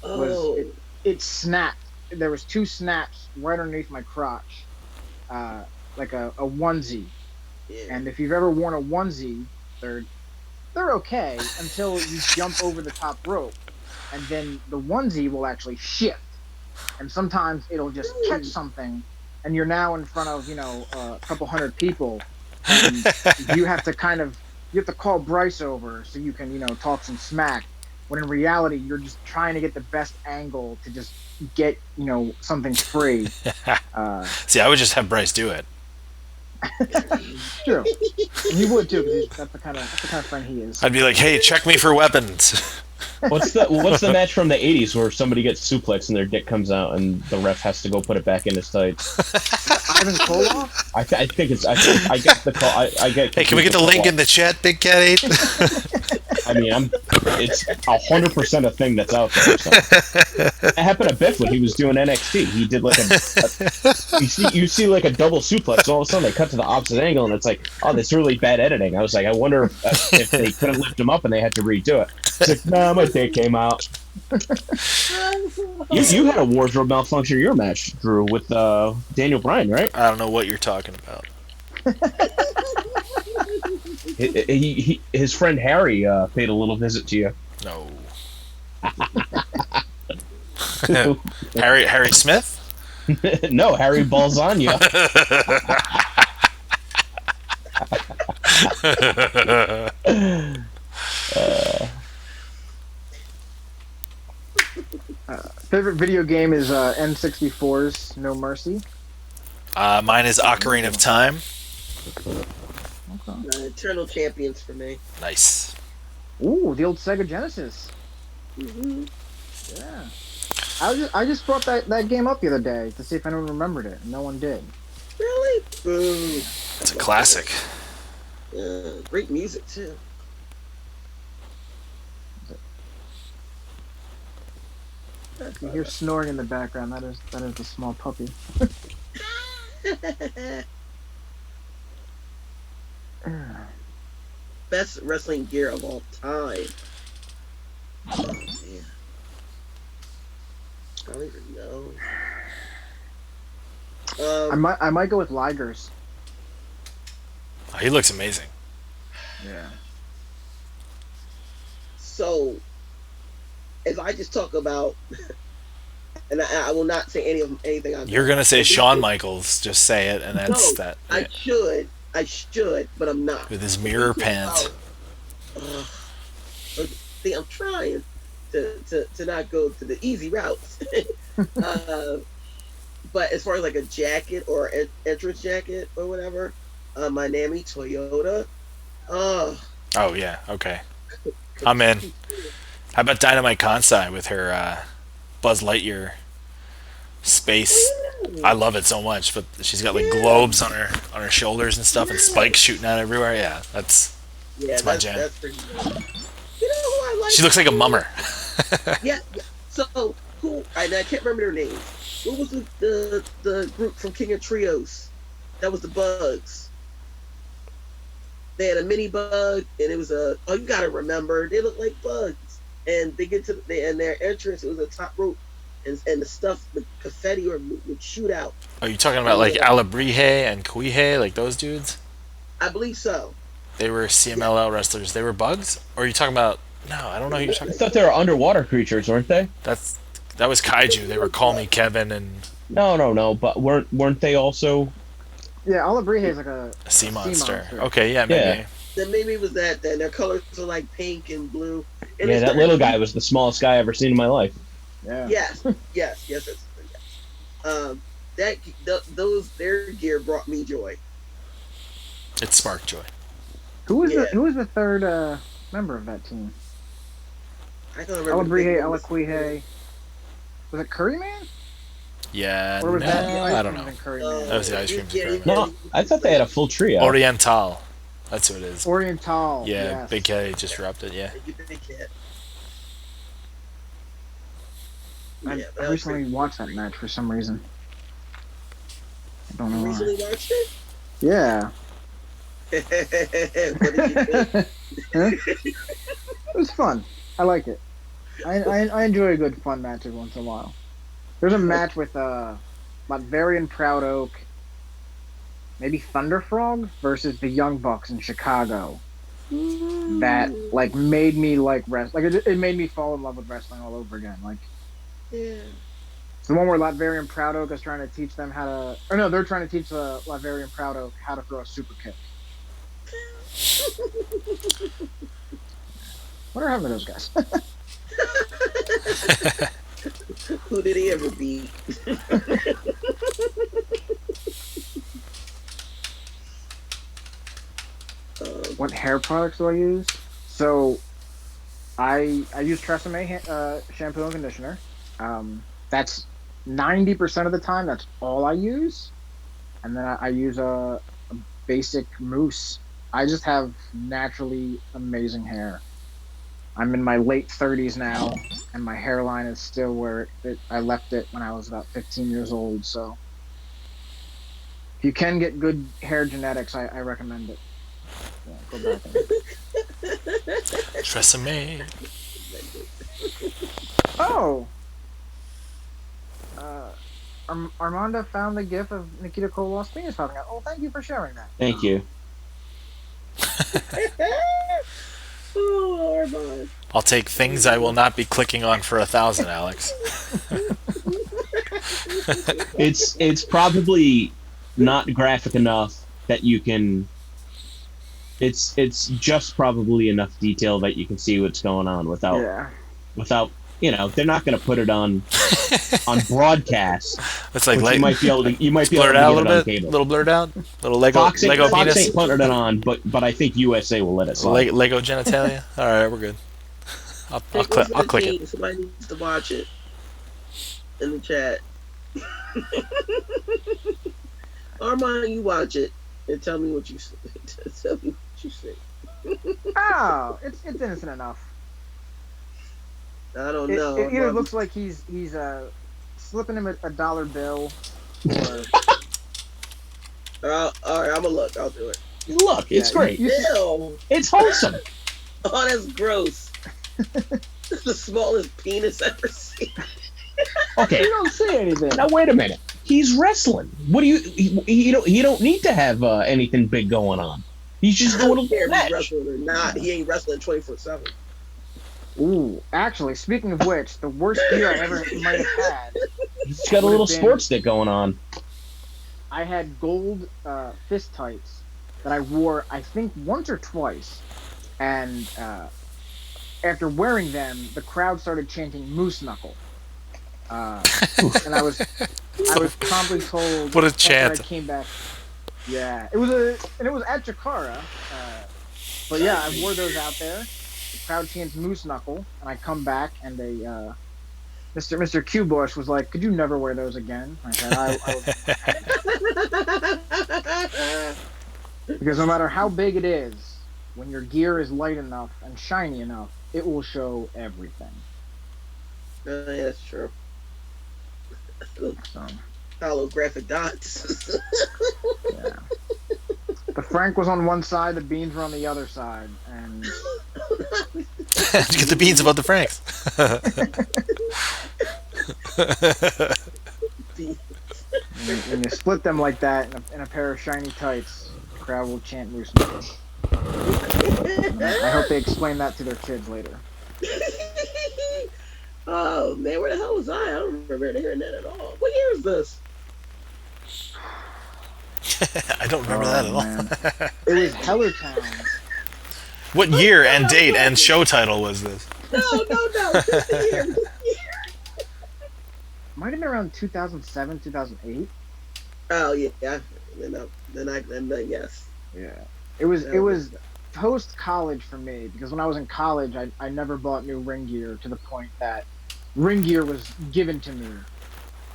was it snapped. There was 2 snaps right underneath my crotch, like a onesie. Yeah. And if you've ever worn a onesie, they're okay until you jump over the top rope, and then the onesie will actually shift, and sometimes it'll just catch something, and you're now in front of a couple hundred people, and you have to kind of you have to call Bryce over so you can, talk some smack. When in reality, you're just trying to get the best angle to just get, something free. See, I would just have Bryce do it. True. And he would too, because that's the kind of friend he is. I'd be like, "Hey, check me for weapons." What's the match from the '80s where somebody gets suplexed and their dick comes out and the ref has to go put it back in his tights? Ivan Koloff? I think it's. I get the call. I get. Hey, can we get the link in the chat, Big Cat 8? I mean, it's 100% a thing that's out there. So. It happened to Biff when he was doing NXT. He did like you see like a double suplex, and all of a sudden they cut to the opposite angle, and it's like, oh, that's really bad editing. I was like, I wonder if they couldn't lift him up and they had to redo it. It's like, nah, my dick came out. You had a wardrobe malfunction in your match, Drew, with Daniel Bryan, right? I don't know what you're talking about. His friend Harry paid a little visit to you. No. Harry Smith? No, Harry Balzania. Favorite video game is N64's No Mercy. Mine is Ocarina of Time. Okay. Eternal Champions for me. Nice. Ooh, the old Sega Genesis. Mm-hmm. Yeah. I just brought that game up the other day to see if anyone remembered it, and no one did. Really? Boo. It's a classic. Great music too. You hear snoring in the background. That is the small puppy. Best wrestling gear of all time. Oh, man. I don't even know. I might go with Liger's. Oh, he looks amazing. Yeah. So, if I just talk about, and I will not say anything. You're gonna say Shawn Michaels. Just say it, and that's that. Yeah. I should, but I'm not. With his mirror pants. See, I'm trying to not go to the easy routes. But as far as like a jacket or an entrance jacket or whatever, my Nami Toyota. Oh yeah, okay. I'm in. How about Dynamite Kansai with her Buzz Lightyear space? I love it so much, but she's got like globes on her shoulders and stuff, and spikes shooting out everywhere. Yeah, that's my jam. That's pretty good. You know who I like? She looks like a mummer. Yeah. So who? I can't remember their name. What was the group from King of Trios? That was the Bugs. They had a mini bug, and it was you gotta remember, they look like bugs. And they get to their entrance, it was a top rope, and the stuff, the confetti would shoot out. Are you talking about like Alabrije and Kuihe, like those dudes? I believe so. They were CMLL wrestlers. They were bugs? Or are you talking about? No, I don't know who you're talking I thought they were underwater creatures, weren't they? That was Kaiju. They were Call Me Kevin and... No, but weren't they also... Yeah, Alabrije is like a sea monster. Okay, yeah, maybe. Yeah. Then maybe it was that. Then their colors are like pink and blue. And Yeah, that little guy was the smallest guy I ever seen in my life. Yeah. Yes. Their gear brought me joy. It sparked joy. Who was the third member of that team? I don't remember. Alabrije, Alaquije. Was it Curryman? Yeah, Or was that the I ice don't cream know. and Curryman? That was the ice cream and No, I thought they had a full trio. Oriental. That's who it is. Oriental. Yeah, yes. Big Cat just dropped it, yeah. Big Cat. I recently watched that match for some reason. I don't know why. Recently watched it? Yeah. What did you think? It was fun. I like it. I enjoy a good fun match every once in a while. There's a match with Latveria Proud Oak, maybe Thunderfrog versus the Young Bucks in Chicago. That like made me like wrestling. Like it made me fall in love with wrestling all over again. Like Yeah. the one where Latveria Proud Oak is trying to teach them how to, or no, they're trying to teach Latveria Proud Oak how to throw a super kick. What are happening to those guys? Who did he ever beat? What hair products do I use? So, I use Tresemme shampoo and conditioner. That's 90% of the time. That's all I use, and then I use a basic mousse. I just have naturally amazing hair. I'm in my late 30s now, and my hairline is still where I left it when I was about 15 years old. So, if you can get good hair genetics, I recommend it. Yeah, go back and... Tresemme. Oh! Armanda found the gif of Nikita Koloff's penis popping out. Oh, thank you for sharing that. Thank you. Oh, Armand. I'll take things I will not be clicking on for 1,000, Alex. It's probably not graphic enough that you can. It's just probably enough detail that you can see what's going on without they're not going to put it on broadcast. It's like you might be able to blur it out a little bit, cable. Little blurred out, little Lego Fox penis. ain't putting it on, but I think USA will let it slide. Lego genitalia. All right, we're good. I'll click it. Somebody needs to watch it in the chat. Armand, you watch it and tell me what you say. Oh, it's innocent enough. I don't know. It either looks like he's slipping him a dollar bill, or all right, I'm gonna look. I'll do it. Look, it's great. Ew. It's wholesome. Oh, that's gross. It's the smallest penis I've ever seen. Okay, you don't see anything. Now wait a minute. He's wrestling. What do you? He don't need to have anything big going on. He's just doing a little match. Wrestling or not, he ain't wrestling 24/7. Ooh, actually, speaking of which, the worst gear I ever might have had. He's got a little sports stick going on. I had gold fist tights that I wore, I think, once or twice, and after wearing them, the crowd started chanting "Moose Knuckle," and I was promptly told. What a chant! I came back. Yeah, it was at Chikara, but yeah, I wore those out there. The crowd chants "Moose Knuckle," and I come back, and Mr. Q Bush was like, "Could you never wear those again?" I said, because no matter how big it is, when your gear is light enough and shiny enough, it will show everything. Yeah, that's true. So, holographic dots. yeah. The Frank was on one side, the beans were on the other side, and Did you get the beans about the Franks? when you split them like that in a pair of shiny tights, the crowd will chant "Moose Knuckle." I hope they explain that to their kids later. Oh man, where the hell was I? I don't remember hearing that at all. What year is this? I don't remember that at all. It was Hellertown. What year and date and show title was this? No. Just the year. Might have been around 2007, 2008. Oh yeah. Then yes. Yeah. It was post college for me, because when I was in college, I never bought new ring gear to the point that ring gear was given to me,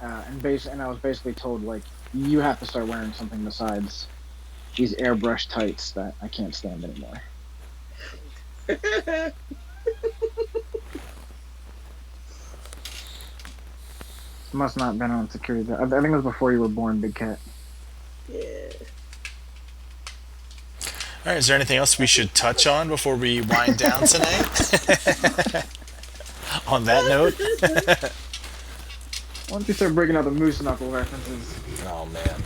and I was basically told, like, you have to start wearing something besides these airbrush tights that I can't stand anymore. Must not have been on security. I think it was before you were born, Big Cat. Yeah. All right, is there anything else we should touch on before we wind down tonight? On that note? Why don't you start breaking out the Moose Knuckle references? Oh, man.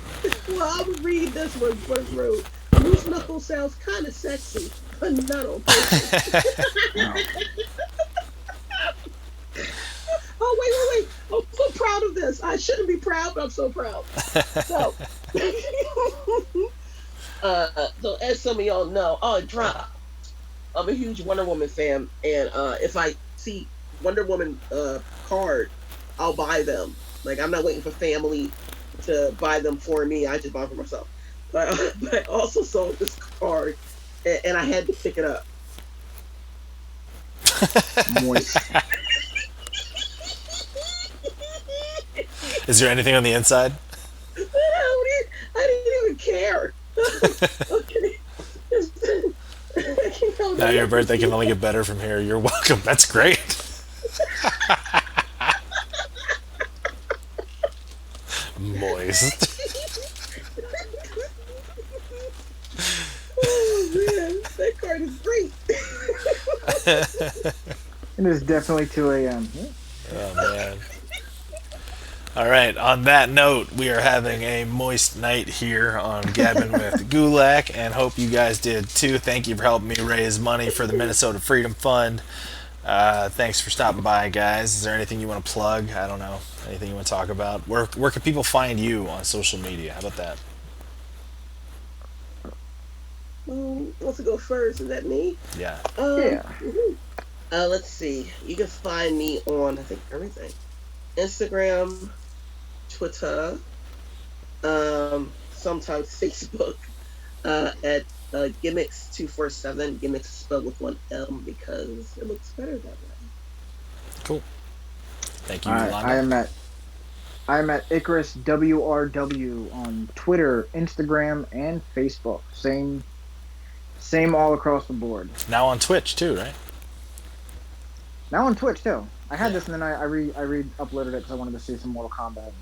Well, I would read this one first road. Moose Knuckle sounds kind of sexy, but not on purpose. No. Oh, wait. I'm so proud of this. I shouldn't be proud, but I'm so proud. So, So as some of y'all know, drop. I'm a huge Wonder Woman fan, and if I see Wonder Woman card, I'll buy them. Like I'm not waiting for family to buy them for me. I just buy them for myself. But I also saw this card, and I had to pick it up. Moist. Is there anything on the inside? I didn't even care. Okay. Now your birthday can only get better from here. You're welcome. That's great. Moist. Oh man, that card is great. It is definitely 2 a.m. Oh man. All right, on that note, we are having a moist night here on Gabbin with Gulak, and hope you guys did too. Thank you for helping me raise money for the Minnesota Freedom Fund. Thanks for stopping by, guys. Is there anything you want to plug? I don't know. Anything you want to talk about? Where can people find you on social media? How about that? Who wants to go first? Is that me? Yeah. Yeah. Let's see. You can find me on, I think, everything. Instagram, Twitter, sometimes Facebook, at Gimmicks247. Gimmicks spelled with one M because it looks better that way. Cool. Thank you, All right, Yolanda. I'm at Icarus WRW on Twitter, Instagram, and Facebook. Same all across the board. Now on Twitch too, right? Now on Twitch too. I had this and then I re-uploaded it because I wanted to see some Mortal Kombat.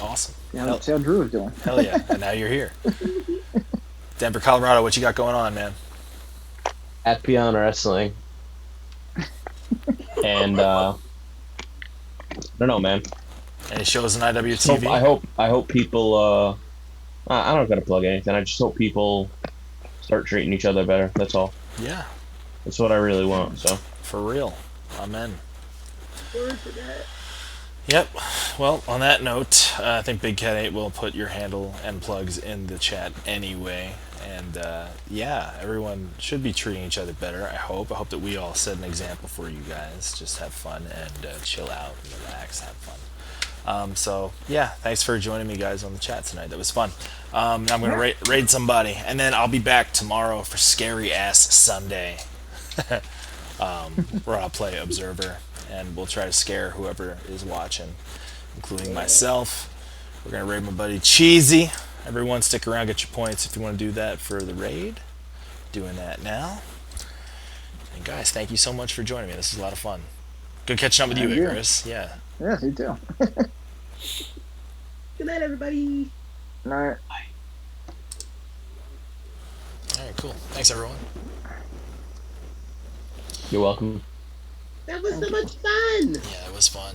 Awesome. Yeah, see how Drew was doing. Hell yeah. And now you're here. Denver, Colorado, what you got going on, man? At Beyond Wrestling. And I don't know, man. Any shows on IWTV? I hope people I don't gotta plug anything. I just hope people start treating each other better. That's all. Yeah. That's what I really want. So For real. Amen. Word for that. Yep. Well, on that note, I think Big Cat 8 will put your handle and plugs in the chat anyway. And yeah, everyone should be treating each other better, I hope. I hope that we all set an example for you guys. Just have fun and chill out and relax, have fun. So yeah, thanks for joining me guys on the chat tonight. That was fun. Now I'm going to raid somebody. And then I'll be back tomorrow for Scary Ass Sunday. Where I'll play Observer. And we'll try to scare whoever is watching, including myself. We're going to raid my buddy Cheesy. Everyone stick around, get your points if you want to do that for the raid. Doing that now. And guys, thank you so much for joining me. This is a lot of fun. Good catching up with you, Icarus. Yeah. Yes, you too. Good night, everybody. All right. All right, cool. Thanks, everyone. you're welcome. That was so much fun. Yeah, it was fun.